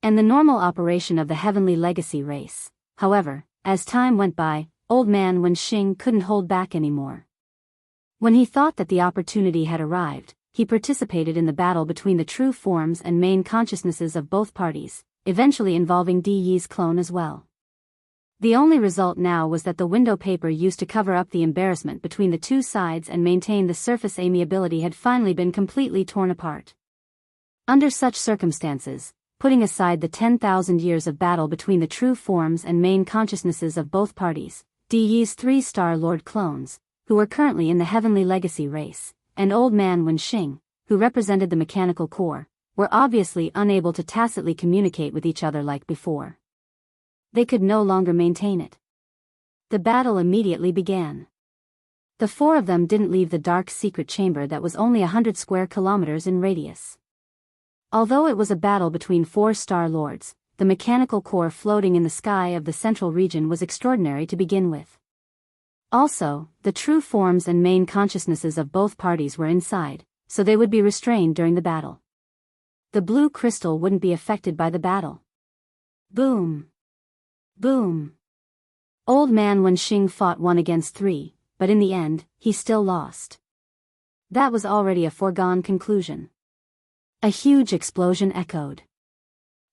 and the normal operation of the heavenly legacy race. However, as time went by, old man Wenxing couldn't hold back anymore. When he thought that the opportunity had arrived, he participated in the battle between the true forms and main consciousnesses of both parties, eventually involving Di's clone as well. The only result now was that the window paper used to cover up the embarrassment between the 2 sides and maintain the surface amiability had finally been completely torn apart. Under such circumstances, putting aside the 10,000 years of battle between the true forms and main consciousnesses of both parties, Di's 3 Star Lord clones, who were currently in the heavenly legacy race, and old man Wenxing, who represented the mechanical core, were obviously unable to tacitly communicate with each other like before. They could no longer maintain it. The battle immediately began. The 4 of them didn't leave the dark secret chamber that was only 100 square kilometers in radius. Although it was a battle between 4 Star Lords, the mechanical core floating in the sky of the central region was extraordinary to begin with. Also, the true forms and main consciousnesses of both parties were inside, so they would be restrained during the battle. The blue crystal wouldn't be affected by the battle. Boom! Boom! Old man Wenxing fought 1 against 3, but in the end, he still lost. That was already a foregone conclusion. A huge explosion echoed.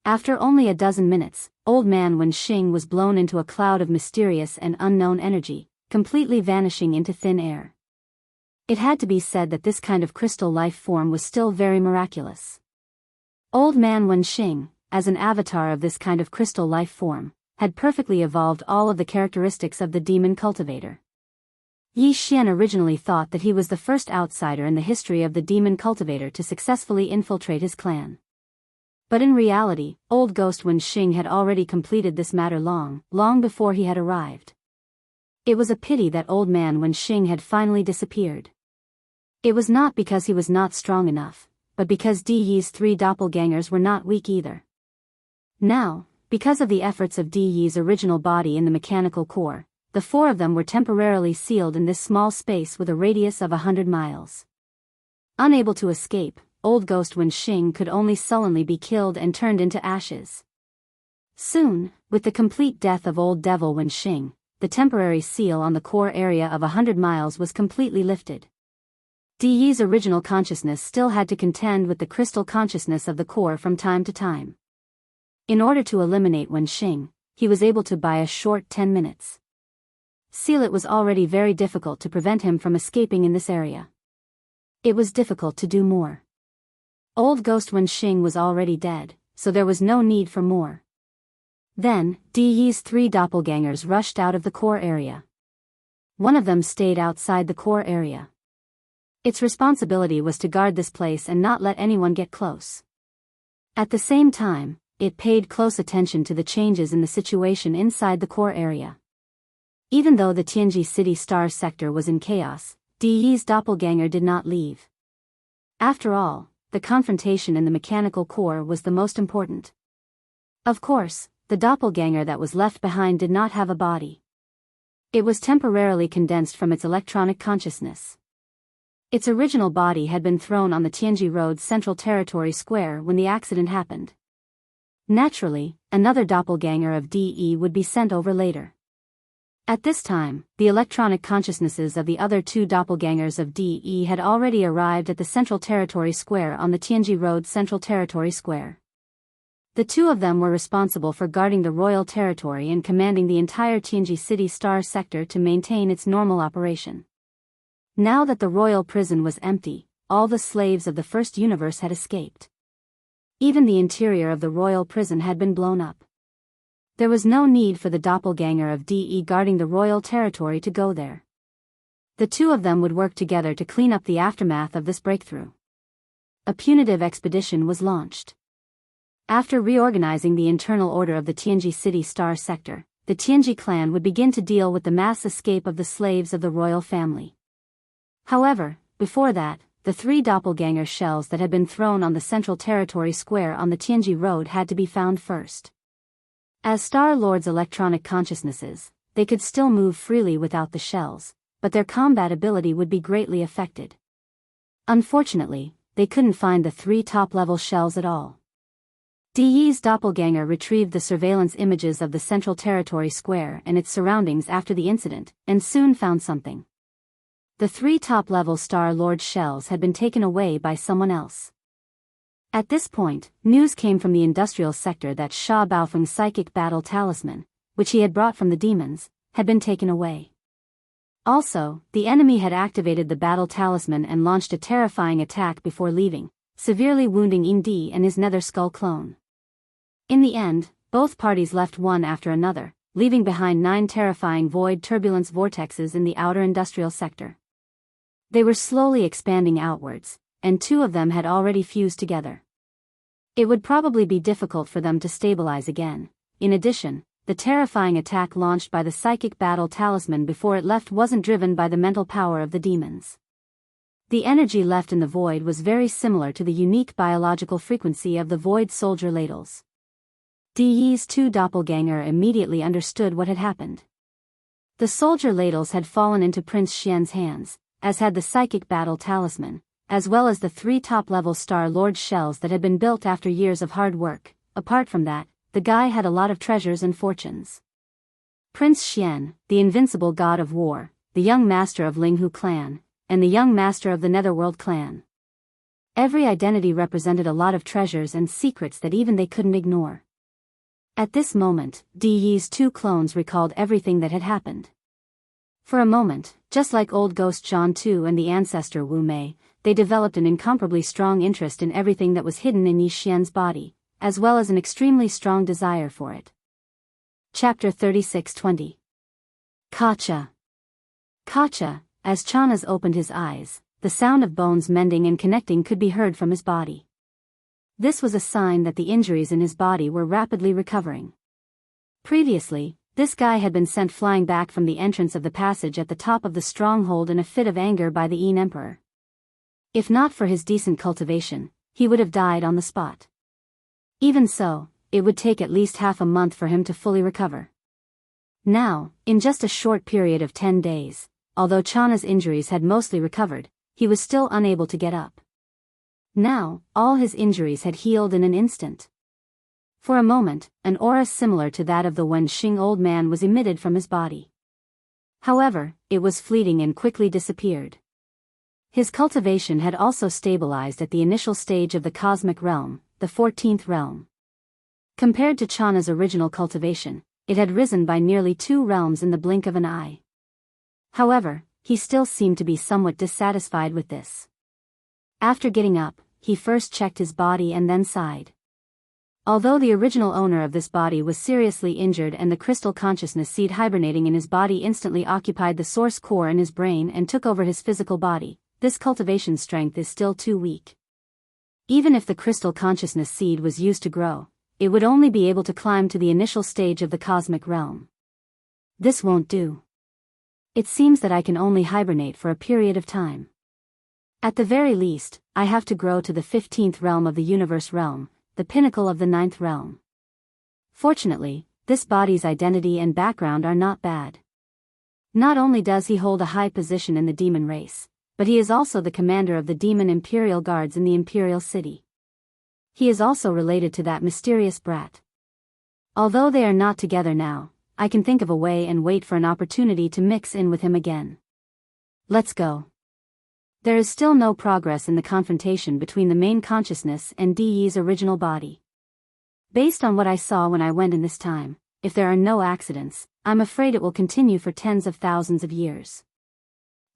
After only a dozen minutes, old man Wenxing was blown into a cloud of mysterious and unknown energy, completely vanishing into thin air. It had to be said that this kind of crystal life form was still very miraculous. Old man Wenxing, as an avatar of this kind of crystal life form, had perfectly evolved all of the characteristics of the demon cultivator. Yi Xian originally thought that he was the first outsider in the history of the demon cultivator to successfully infiltrate his clan. But in reality, old ghost Wenxing had already completed this matter long before he had arrived. It was a pity that old man Wenxing had finally disappeared. It was not because he was not strong enough, but because Di's 3 doppelgangers were not weak either. Now, because of the efforts of Di's original body in the mechanical core, the 4 of them were temporarily sealed in this small space with a radius of 100 miles. Unable to escape, old ghost Wenxing could only sullenly be killed and turned into ashes. Soon, with the complete death of old devil Wenxing, the temporary seal on the core area of 100 miles was completely lifted. Di's original consciousness still had to contend with the crystal consciousness of the core from time to time. In order to eliminate Wen Xing, he was able to buy a short 10 minutes. Still, it was already very difficult to prevent him from escaping in this area. It was difficult to do more. Old ghost Wen Xing was already dead, so there was no need for more. Then, Di Yi's 3 doppelgangers rushed out of the core area. One of them stayed outside the core area. Its responsibility was to guard this place and not let anyone get close. At the same time, it paid close attention to the changes in the situation inside the core area. Even though the Tianji City Star sector was in chaos, Di Yi's doppelganger did not leave. After all, the confrontation in the mechanical core was the most important. Of course, the doppelganger that was left behind did not have a body. It was temporarily condensed from its electronic consciousness. Its original body had been thrown on the Tianji Road Central Territory Square when the accident happened. Naturally, another doppelganger of DE would be sent over later. At this time, the electronic consciousnesses of the other 2 doppelgangers of DE had already arrived at the Central Territory Square on the Tianji Road Central Territory Square. The 2 of them were responsible for guarding the royal territory and commanding the entire Tianji City Star sector to maintain its normal operation. Now that the royal prison was empty, all the slaves of the first universe had escaped. Even the interior of the royal prison had been blown up. There was no need for the doppelganger of DE guarding the royal territory to go there. The 2 of them would work together to clean up the aftermath of this breakthrough. A punitive expedition was launched. After reorganizing the internal order of the Tianji City Star sector, the Tianji clan would begin to deal with the mass escape of the slaves of the royal family. However, before that, the 3 doppelganger shells that had been thrown on the Central Territory Square on the Tianji Road had to be found first. As Star Lord's electronic consciousnesses, they could still move freely without the shells, but their combat ability would be greatly affected. Unfortunately, they couldn't find the 3 top-level shells at all. Di Yi's doppelganger retrieved the surveillance images of the Central Territory Square and its surroundings after the incident, and soon found something. The 3 top-level Star Lord shells had been taken away by someone else. At this point, news came from the industrial sector that Sha Baofeng's psychic battle talisman, which he had brought from the demons, had been taken away. Also, the enemy had activated the battle talisman and launched a terrifying attack before leaving, severely wounding Indi and his Nether Skull clone. In the end, both parties left one after another, leaving behind 9 terrifying void turbulence vortexes in the outer industrial sector. They were slowly expanding outwards, and 2 of them had already fused together. It would probably be difficult for them to stabilize again. In addition, the terrifying attack launched by the psychic battle talisman before it left wasn't driven by the mental power of the demons. The energy left in the void was very similar to the unique biological frequency of the void soldier ladles. Di Yi's 2 doppelganger immediately understood what had happened. The soldier ladles had fallen into Prince Xian's hands, as had the psychic battle talisman, as well as the 3 top-level Star Lord shells that had been built after years of hard work. Apart from that, the guy had a lot of treasures and fortunes. Prince Xian, the invincible god of war, the young master of Linghu clan, and the young master of the Netherworld clan. Every identity represented a lot of treasures and secrets that even they couldn't ignore. At this moment, Di Yi's 2 clones recalled everything that had happened. For a moment, just like old ghost Zhang Tu and the ancestor Wu Mei, they developed an incomparably strong interest in everything that was hidden in Yi Xian's body, as well as an extremely strong desire for it. Chapter 36-20. Kacha. Kacha, as Chanas opened his eyes, the sound of bones mending and connecting could be heard from his body. This was a sign that the injuries in his body were rapidly recovering. Previously, this guy had been sent flying back from the entrance of the passage at the top of the stronghold in a fit of anger by the Yin Emperor. If not for his decent cultivation, he would have died on the spot. Even so, it would take at least half a month for him to fully recover. Now, in just a short period of 10 days, although Chana's injuries had mostly recovered, he was still unable to get up. Now, all his injuries had healed in an instant. For a moment, an aura similar to that of the Wen Xing old man was emitted from his body. However, it was fleeting and quickly disappeared. His cultivation had also stabilized at the initial stage of the cosmic realm, the 14th realm. Compared to Chana's original cultivation, it had risen by nearly 2 realms in the blink of an eye. However, he still seemed to be somewhat dissatisfied with this. After getting up, he first checked his body and then sighed. Although the original owner of this body was seriously injured and the crystal consciousness seed hibernating in his body instantly occupied the source core in his brain and took over his physical body, this cultivation strength is still too weak. Even if the crystal consciousness seed was used to grow, it would only be able to climb to the initial stage of the cosmic realm. This won't do. It seems that I can only hibernate for a period of time. At the very least, I have to grow to the 15th realm of the universe realm, the pinnacle of the 9th realm. Fortunately, this body's identity and background are not bad. Not only does he hold a high position in the demon race, but he is also the commander of the demon imperial guards in the imperial city. He is also related to that mysterious brat. Although they are not together now, I can think of a way and wait for an opportunity to mix in with him again. Let's go. There is still no progress in the confrontation between the main consciousness and De's original body. Based on what I saw when I went in this time, if there are no accidents, I'm afraid it will continue for tens of thousands of years.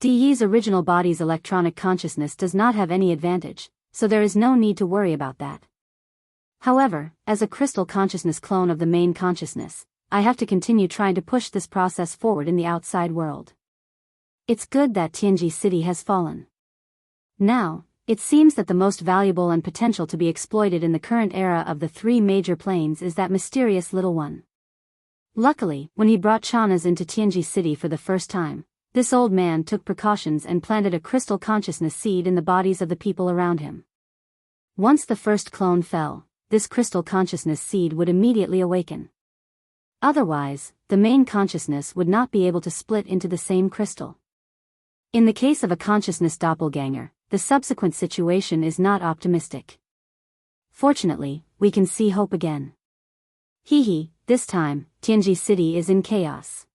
De's original body's electronic consciousness does not have any advantage, so there is no need to worry about that. However, as a crystal consciousness clone of the main consciousness, I have to continue trying to push this process forward in the outside world. It's good that Tianji City has fallen. Now, it seems that the most valuable and potential to be exploited in the current era of the 3 major planes is that mysterious little one. Luckily, when he brought Chanas into Tianji City for the first time, this old man took precautions and planted a crystal consciousness seed in the bodies of the people around him. Once the first clone fell, this crystal consciousness seed would immediately awaken. Otherwise, the main consciousness would not be able to split into the same crystal. In the case of a consciousness doppelganger, the subsequent situation is not optimistic. Fortunately, we can see hope again. This time, Tianji City is in chaos.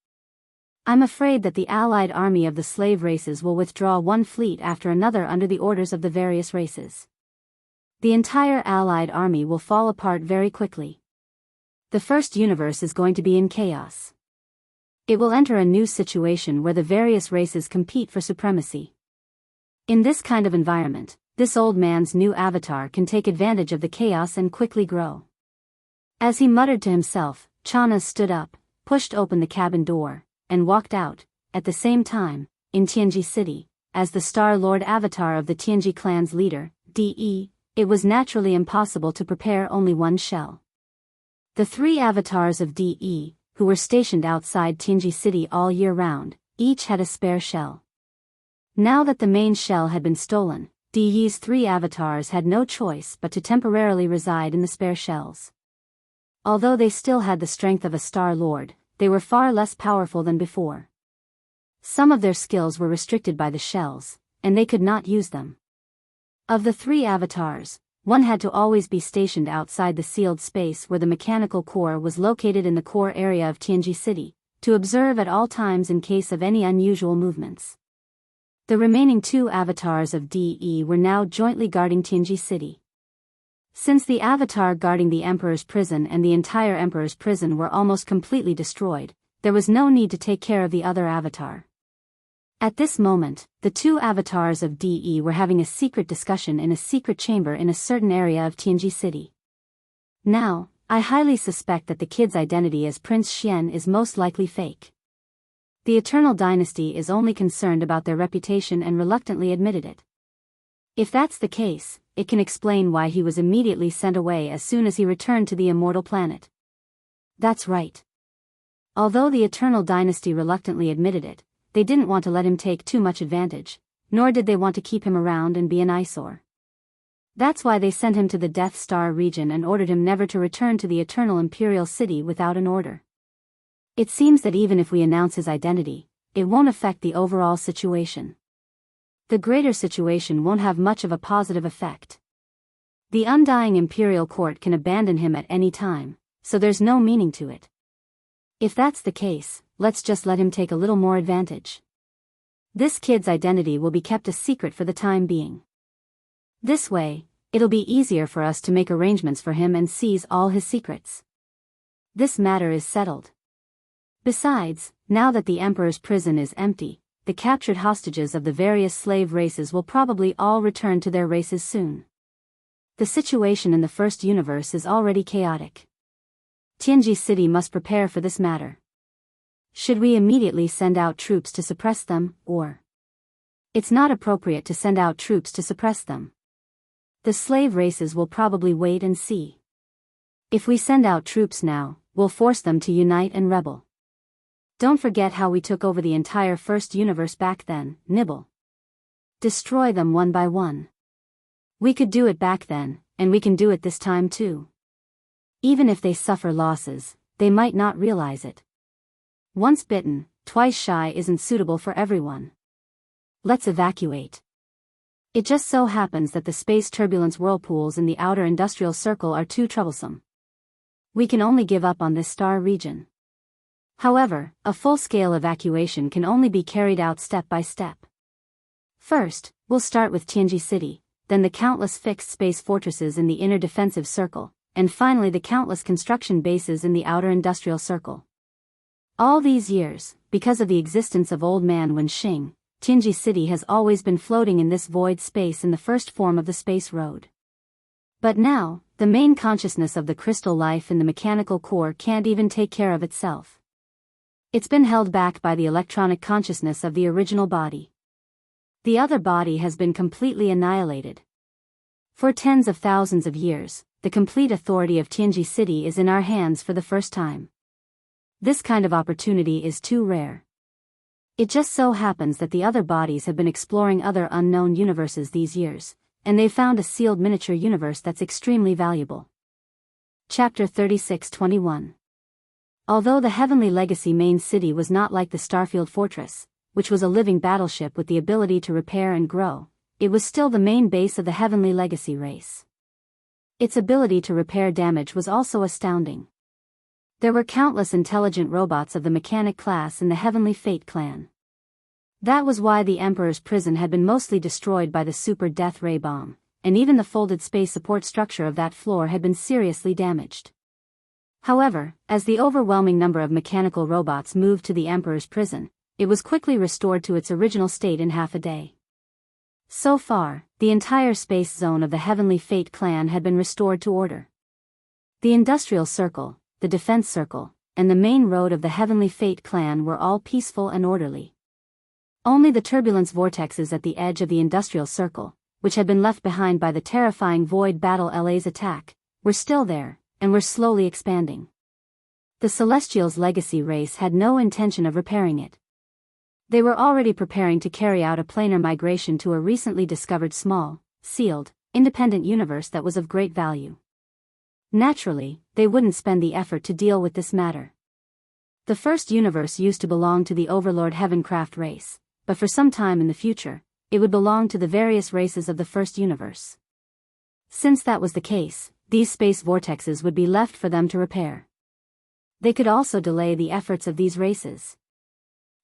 I'm afraid that the allied army of the slave races will withdraw one fleet after another under the orders of the various races. The entire allied army will fall apart very quickly. The first universe is going to be in chaos. It will enter a new situation where the various races compete for supremacy. In this kind of environment, this old man's new avatar can take advantage of the chaos and quickly grow. As he muttered to himself, Chanas stood up, pushed open the cabin door, and walked out. At the same time, in Tianji City, as the Star Lord avatar of the Tianji clan's leader, De, it was naturally impossible to prepare only one shell. The 3 avatars of De, who were stationed outside Tianji City all year round, each had a spare shell. Now that the main shell had been stolen, De's 3 avatars had no choice but to temporarily reside in the spare shells. Although they still had the strength of a Star Lord, they were far less powerful than before. Some of their skills were restricted by the shells, and they could not use them. Of the 3 avatars, one had to always be stationed outside the sealed space where the mechanical core was located in the core area of Tianji City, to observe at all times in case of any unusual movements. The remaining 2 avatars of De were now jointly guarding Tianji City. Since the avatar guarding the Emperor's prison and the entire Emperor's prison were almost completely destroyed, there was no need to take care of the other avatar. At this moment, the 2 avatars of De were having a secret discussion in a secret chamber in a certain area of Tianji City. Now, I highly suspect that the kid's identity as Prince Xian is most likely fake. The Eternal Dynasty is only concerned about their reputation and reluctantly admitted it. If that's the case, it can explain why he was immediately sent away as soon as he returned to the immortal planet. That's right. Although the Eternal Dynasty reluctantly admitted it, they didn't want to let him take too much advantage, nor did they want to keep him around and be an eyesore. That's why they sent him to the Death Star region and ordered him never to return to the Eternal Imperial City without an order. It seems that even if we announce his identity, it won't affect the overall situation. The greater situation won't have much of a positive effect. The undying Imperial Court can abandon him at any time, so there's no meaning to it. If that's the case, let's just let him take a little more advantage. This kid's identity will be kept a secret for the time being. This way, It'll be easier for us to make arrangements for him and seize all his secrets. This matter is settled. Besides, now that the Emperor's prison is empty, the captured hostages of the various slave races will probably all return to their races soon. The situation in the first universe is already chaotic. Tianji City must prepare for this matter. Should we immediately send out troops to suppress them, or? It's not appropriate to send out troops to suppress them. The slave races will probably wait and see. If we send out troops now, we'll force them to unite and rebel. Don't forget how we took over the entire first universe back then, Nibble. Destroy them one by one. We could do it back then, and we can do it this time too. Even if they suffer losses, they might not realize it. Once bitten, twice shy isn't suitable for everyone. Let's evacuate. It just so happens that the space turbulence whirlpools in the outer industrial circle are too troublesome. We can only give up on this star region. However, a full-scale evacuation can only be carried out step by step. First, we'll start with Tianji City, then the countless fixed space fortresses in the inner defensive circle, and finally the countless construction bases in the outer industrial circle. All these years, because of the existence of Old Man Wenxing, Tianji City has always been floating in this void space in the first form of the space road. But now, the main consciousness of the crystal life in the mechanical core can't even take care of itself. It's been held back by the electronic consciousness of the original body. The other body has been completely annihilated. For tens of thousands of years, the complete authority of Tianji City is in our hands for the first time. This kind of opportunity is too rare. It just so happens that the other bodies have been exploring other unknown universes these years, and they've found a sealed miniature universe that's extremely valuable. Chapter 36-21. Although the Heavenly Legacy main city was not like the Starfield Fortress, which was a living battleship with the ability to repair and grow, it was still the main base of the Heavenly Legacy race. Its ability to repair damage was also astounding. There were countless intelligent robots of the mechanic class in the Heavenly Fate clan. That was why the Emperor's prison had been mostly destroyed by the super death ray bomb, and even the folded space support structure of that floor had been seriously damaged. However, as the overwhelming number of mechanical robots moved to the Emperor's prison, it was quickly restored to its original state in half a day. So far, the entire space zone of the Heavenly Fate clan had been restored to order. The industrial circle, the defense circle, and the main road of the Heavenly Fate clan were all peaceful and orderly. Only the turbulence vortexes at the edge of the industrial circle, which had been left behind by the terrifying Void Battle LA's attack, were still there, and were slowly expanding. The Celestials' legacy race had no intention of repairing it. They were already preparing to carry out a planar migration to a recently discovered small, sealed, independent universe that was of great value. Naturally, they wouldn't spend the effort to deal with this matter. The first universe used to belong to the Overlord Heavencraft race, but for some time in the future, it would belong to the various races of the first universe. Since that was the case, these space vortexes would be left for them to repair. They could also delay the efforts of these races.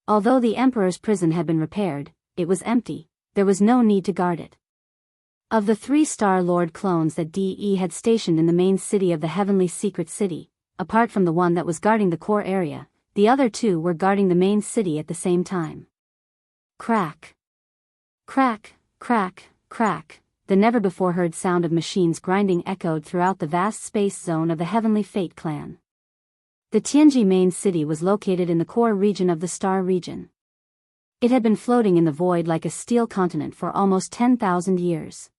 Although the Emperor's prison had been repaired, it was empty, there was no need to guard it. Of the 3 Star Lord clones that DE had stationed in the main city of the Heavenly Secret City, apart from the one that was guarding the core area, the other 2 were guarding the main city at the same time. Crack. Crack, crack, crack, the never-before-heard sound of machines grinding echoed throughout the vast space zone of the Heavenly Fate clan. The Tianji main city was located in the core region of the Star region. It had been floating in the void like a steel continent for almost 10,000 years.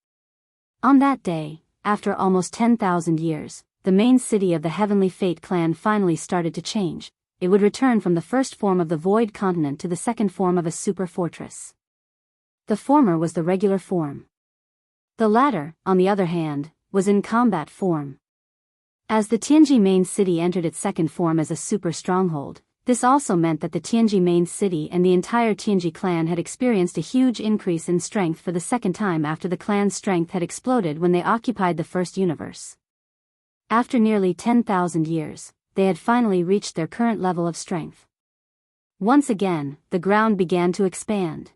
On that day, after almost 10,000 years, the main city of the Heavenly Fate clan finally started to change. It would return from the first form of the void continent to the second form of a super fortress. The former was the regular form. The latter, on the other hand, was in combat form. As the Tianji main city entered its second form as a super stronghold, this also meant that the Tianji main city and the entire Tianji clan had experienced a huge increase in strength for the second time after the clan's strength had exploded when they occupied the first universe. After nearly 10,000 years, they had finally reached their current level of strength. Once again, the ground began to expand.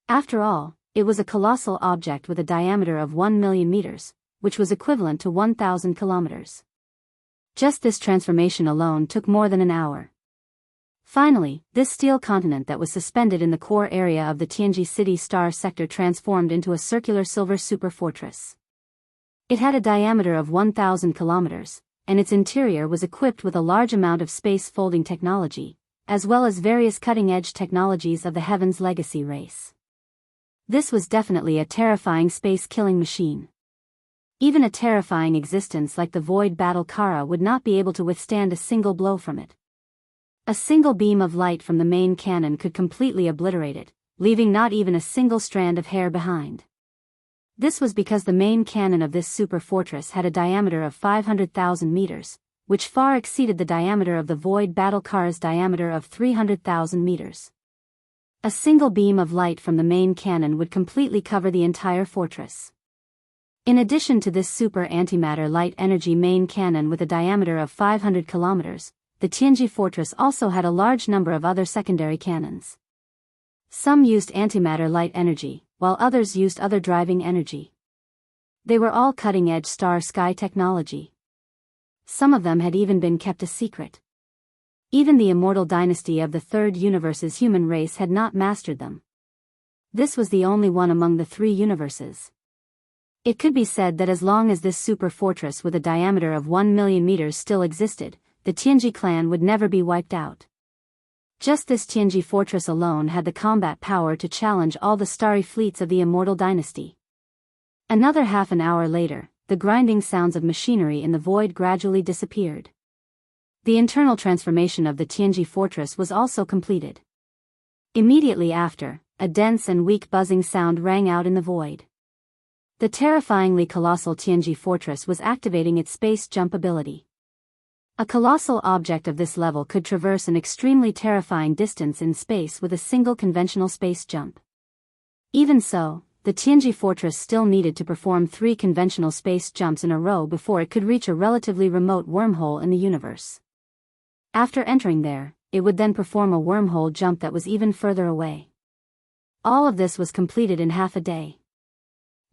After all, It was a colossal object with a diameter of 1 million meters, which was equivalent to 1,000 kilometers. Just this transformation alone took more than an hour. Finally, this steel continent that was suspended in the core area of the Tianji City Star Sector transformed into a circular silver superfortress. It had a diameter of 1,000 kilometers, and its interior was equipped with a large amount of space-folding technology, as well as various cutting-edge technologies of the Heaven's Legacy race. This was definitely a terrifying space-killing machine. Even a terrifying existence like the Void Battle Kara would not be able to withstand a single blow from it. A single beam of light from the main cannon could completely obliterate it, leaving not even a single strand of hair behind. This was because the main cannon of this super fortress had a diameter of 500,000 meters, which far exceeded the diameter of the Void Battle Kara's diameter of 300,000 meters. A single beam of light from the main cannon would completely cover the entire fortress. In addition to this super antimatter light energy main cannon with a diameter of 500 kilometers, the Tianji fortress also had a large number of other secondary cannons. Some used antimatter light energy, while others used other driving energy. They were all cutting-edge star-sky technology. Some of them had even been kept a secret. Even the immortal dynasty of the Third Universe's human race had not mastered them. This was the only one among the three universes. It could be said that as long as this super fortress with a diameter of 1 million meters still existed, the Tianji clan would never be wiped out. Just this Tianji fortress alone had the combat power to challenge all the starry fleets of the immortal dynasty. Another half an hour later, the grinding sounds of machinery in the void gradually disappeared. The internal transformation of the Tianji fortress was also completed. Immediately after, a dense and weak buzzing sound rang out in the void. The terrifyingly colossal Tianji fortress was activating its space jump ability. A colossal object of this level could traverse an extremely terrifying distance in space with a single conventional space jump. Even so, the Tianji fortress still needed to perform 3 conventional space jumps in a row before it could reach a relatively remote wormhole in the universe. After entering there, it would then perform a wormhole jump that was even further away. All of this was completed in half a day.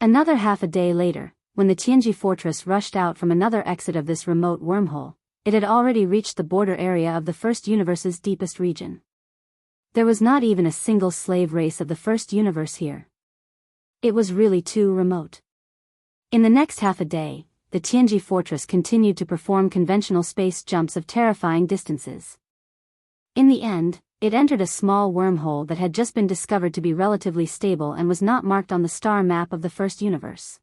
Another half a day later, when the Tianji fortress rushed out from another exit of this remote wormhole, it had already reached the border area of the First Universe's deepest region. There was not even a single slave race of the First Universe here. It was really too remote. In the next half a day, the Tianji fortress continued to perform conventional space jumps of terrifying distances. In the end, it entered a small wormhole that had just been discovered to be relatively stable and was not marked on the star map of the First Universe.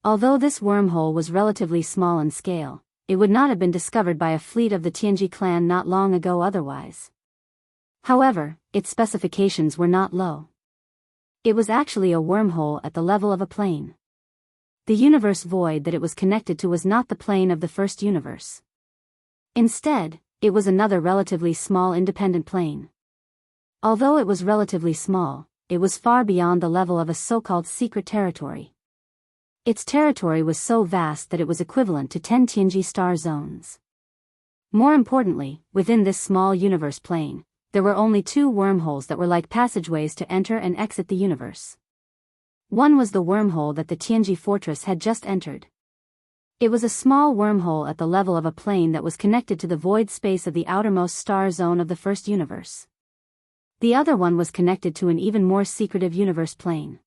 Although this wormhole was relatively small in scale, it would not have been discovered by a fleet of the Tianji clan not long ago otherwise. However, its specifications were not low. It was actually a wormhole at the level of a plane. The universe void that it was connected to was not the plane of the First Universe. Instead, it was another relatively small independent plane. Although it was relatively small, it was far beyond the level of a so-called secret territory. Its territory was so vast that it was equivalent to 10 Tianji star zones. More importantly, within this small universe plane, there were only 2 wormholes that were like passageways to enter and exit the universe. One was the wormhole that the Tianji fortress had just entered. It was a small wormhole at the level of a plane that was connected to the void space of the outermost star zone of the First Universe. The other one was connected to an even more secretive universe plane.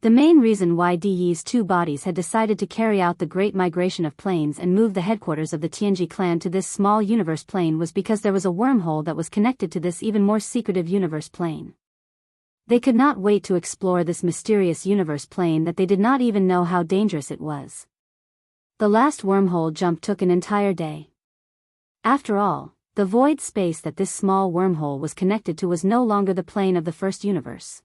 The main reason why Di's 2 bodies had decided to carry out the Great Migration of Planes and move the headquarters of the Tianji clan to this small universe plane was because there was a wormhole that was connected to this even more secretive universe plane. They could not wait to explore this mysterious universe plane that they did not even know how dangerous it was. The last wormhole jump took an entire day. After all, the void space that this small wormhole was connected to was no longer the plane of the First Universe.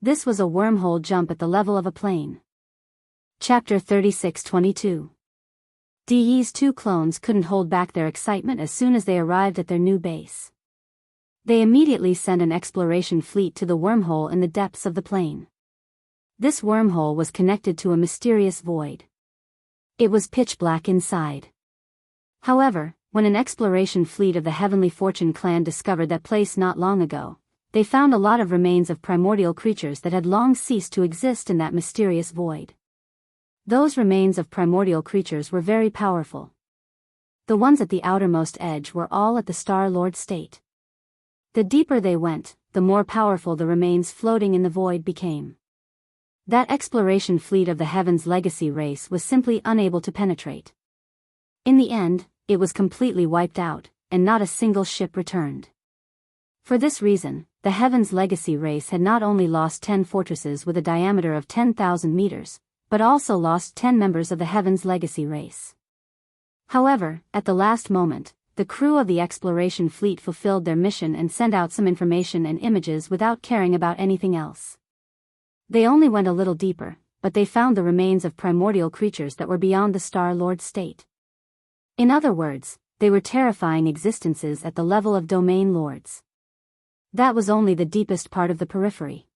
This was a wormhole jump at the level of a plane. Chapter 36-22. Di's 2 clones couldn't hold back their excitement as soon as they arrived at their new base. They immediately sent an exploration fleet to the wormhole in the depths of the plane. This wormhole was connected to a mysterious void. It was pitch black inside. However, when an exploration fleet of the Heavenly Fortune clan discovered that place not long ago, they found a lot of remains of primordial creatures that had long ceased to exist in that mysterious void. Those remains of primordial creatures were very powerful. The ones at the outermost edge were all at the Star-Lord state. The deeper they went, the more powerful the remains floating in the void became. That exploration fleet of the Heaven's Legacy race was simply unable to penetrate. In the end, it was completely wiped out, and not a single ship returned. For this reason, the Heaven's Legacy race had not only lost 10 fortresses with a diameter of 10,000 meters, but also lost 10 members of the Heaven's Legacy race. However, at the last moment, the crew of the exploration fleet fulfilled their mission and sent out some information and images without caring about anything else. They only went a little deeper, but they found the remains of primordial creatures that were beyond the Star-Lord state. In other words, they were terrifying existences at the level of domain lords. That was only the deepest part of the periphery.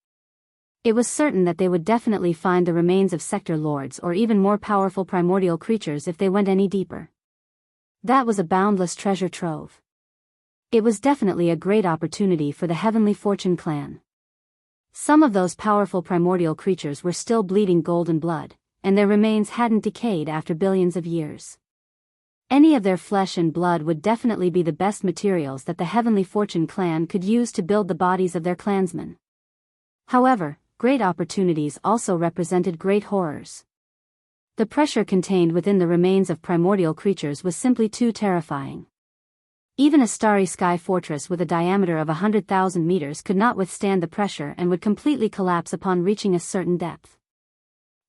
It was certain that they would definitely find the remains of sector lords or even more powerful primordial creatures if they went any deeper. That was a boundless treasure trove. It was definitely a great opportunity for the Heavenly Fortune clan. Some of those powerful primordial creatures were still bleeding golden blood, and their remains hadn't decayed after billions of years. Any of their flesh and blood would definitely be the best materials that the Heavenly Fortune clan could use to build the bodies of their clansmen. However, great opportunities also represented great horrors. The pressure contained within the remains of primordial creatures was simply too terrifying. Even a starry sky fortress with a diameter of 100,000 meters could not withstand the pressure and would completely collapse upon reaching a certain depth.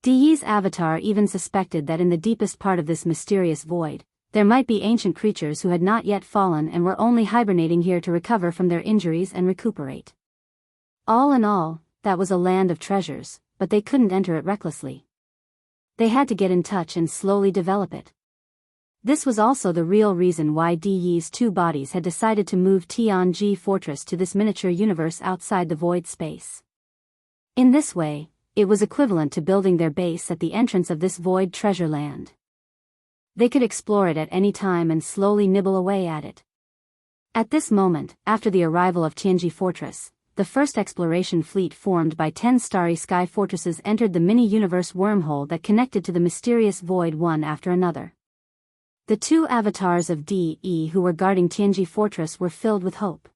Di's avatar even suspected that in the deepest part of this mysterious void, there might be ancient creatures who had not yet fallen and were only hibernating here to recover from their injuries and recuperate. All in all, that was a land of treasures, but they couldn't enter it recklessly. They had to get in touch and slowly develop it. This was also the real reason why Di's two bodies had decided to move Tianji Fortress to this miniature universe outside the void space. In this way, it was equivalent to building their base at the entrance of this void treasure land. They could explore it at any time and slowly nibble away at it. At this moment, after the arrival of Tianji Fortress, the first exploration fleet formed by 10 starry sky fortresses entered the mini-universe wormhole that connected to the mysterious void one after another. The two avatars of DE who were guarding Tianji Fortress were filled with hope.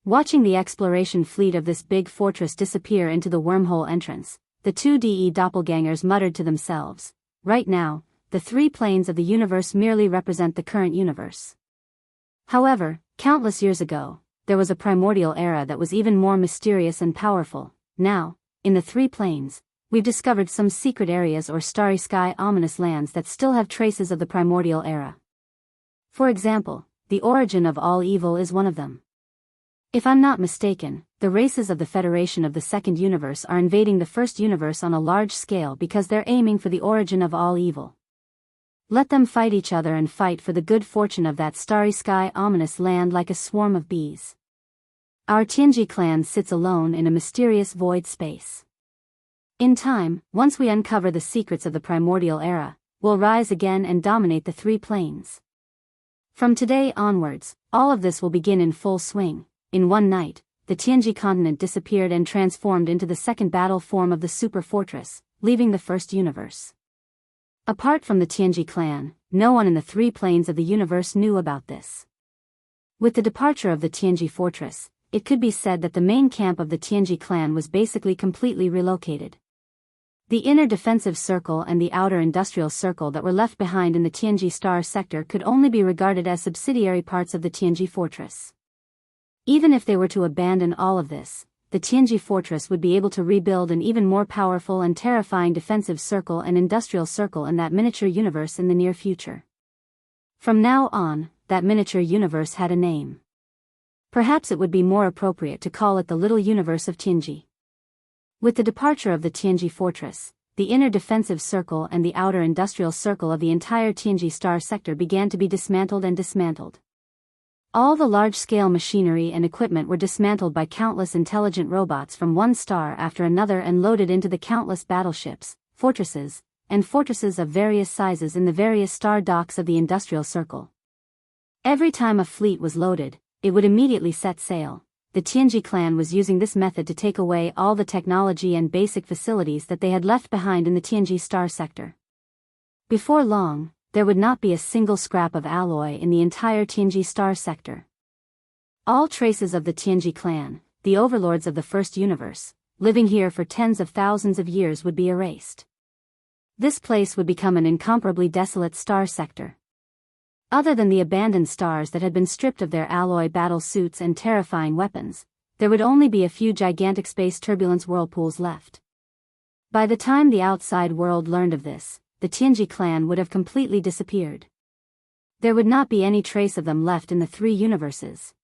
Watching the exploration fleet of this big fortress disappear into the wormhole entrance, the two DE doppelgangers muttered to themselves, "Right now, the three planes of the universe merely represent the current universe. However, countless years ago, there was a primordial era that was even more mysterious and powerful. Now, in the three planes, we've discovered some secret areas or starry sky ominous lands that still have traces of the primordial era. For example, the origin of all evil is one of them. If I'm not mistaken, the races of the Federation of the Second Universe are invading the First Universe on a large scale because they're aiming for the origin of all evil. Let them fight each other and fight for the good fortune of that starry sky ominous land like a swarm of bees. Our Tianji clan sits alone in a mysterious void space. In time, once we uncover the secrets of the primordial era, we'll rise again and dominate the three planes. From today onwards, all of this will begin in full swing." In one night, the Tianji continent disappeared and transformed into the second battle form of the super fortress, leaving the first universe. Apart from the Tianji clan, no one in the three planes of the universe knew about this. With the departure of the Tianji fortress, it could be said that the main camp of the Tianji clan was basically completely relocated. The inner defensive circle and the outer industrial circle that were left behind in the Tianji Star sector could only be regarded as subsidiary parts of the Tianji fortress. Even if they were to abandon all of this, the Tianji fortress would be able to rebuild an even more powerful and terrifying defensive circle and industrial circle in that miniature universe in the near future. From now on, that miniature universe had a name. Perhaps it would be more appropriate to call it the Little Universe of Tianji. With the departure of the Tianji fortress, the inner defensive circle and the outer industrial circle of the entire Tianji Star sector began to be dismantled and dismantled. All the large-scale machinery and equipment were dismantled by countless intelligent robots from one star after another and loaded into the countless battleships, fortresses, and fortresses of various sizes in the various star docks of the industrial circle. Every time a fleet was loaded, it would immediately set sail, the Tianji clan was using this method to take away all the technology and basic facilities that they had left behind in the Tianji star sector. Before long, there would not be a single scrap of alloy in the entire Tianji star sector. All traces of the Tianji clan, the overlords of the first universe, living here for tens of thousands of years, would be erased. This place would become an incomparably desolate star sector. Other than the abandoned stars that had been stripped of their alloy battle suits and terrifying weapons, there would only be a few gigantic space turbulence whirlpools left. By the time the outside world learned of this, the Tianji clan would have completely disappeared. There would not be any trace of them left in the three universes.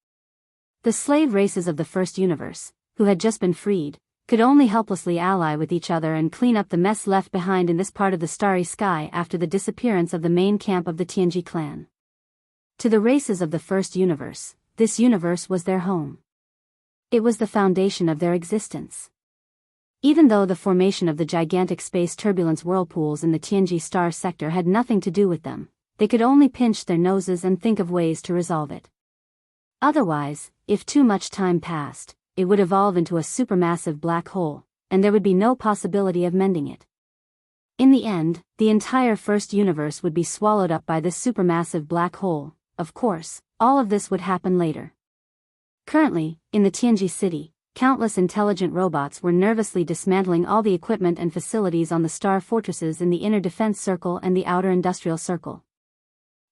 The slave races of the first universe, who had just been freed, could only helplessly ally with each other and clean up the mess left behind in this part of the starry sky after the disappearance of the main camp of the Tianji clan. To the races of the first universe, this universe was their home. It was the foundation of their existence. Even though the formation of the gigantic space turbulence whirlpools in the Tianji star sector had nothing to do with them, they could only pinch their noses and think of ways to resolve it. Otherwise, if too much time passed, it would evolve into a supermassive black hole, and there would be no possibility of mending it. In the end, the entire first universe would be swallowed up by this supermassive black hole. Of course, all of this would happen later. Currently, in the Tianji city, countless intelligent robots were nervously dismantling all the equipment and facilities on the star fortresses in the inner defense circle and the outer industrial circle.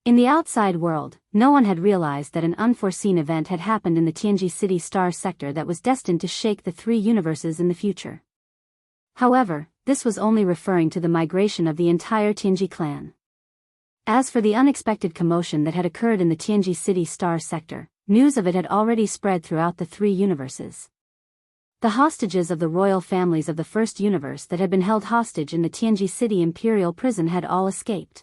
In the outside world, no one had realized that an unforeseen event had happened in the Tianji City star sector that was destined to shake the three universes in the future. However, this was only referring to the migration of the entire Tianji clan. As for the unexpected commotion that had occurred in the Tianji City star sector, news of it had already spread throughout the three universes. The hostages of the royal families of the first universe that had been held hostage in the Tianji City Imperial prison had all escaped.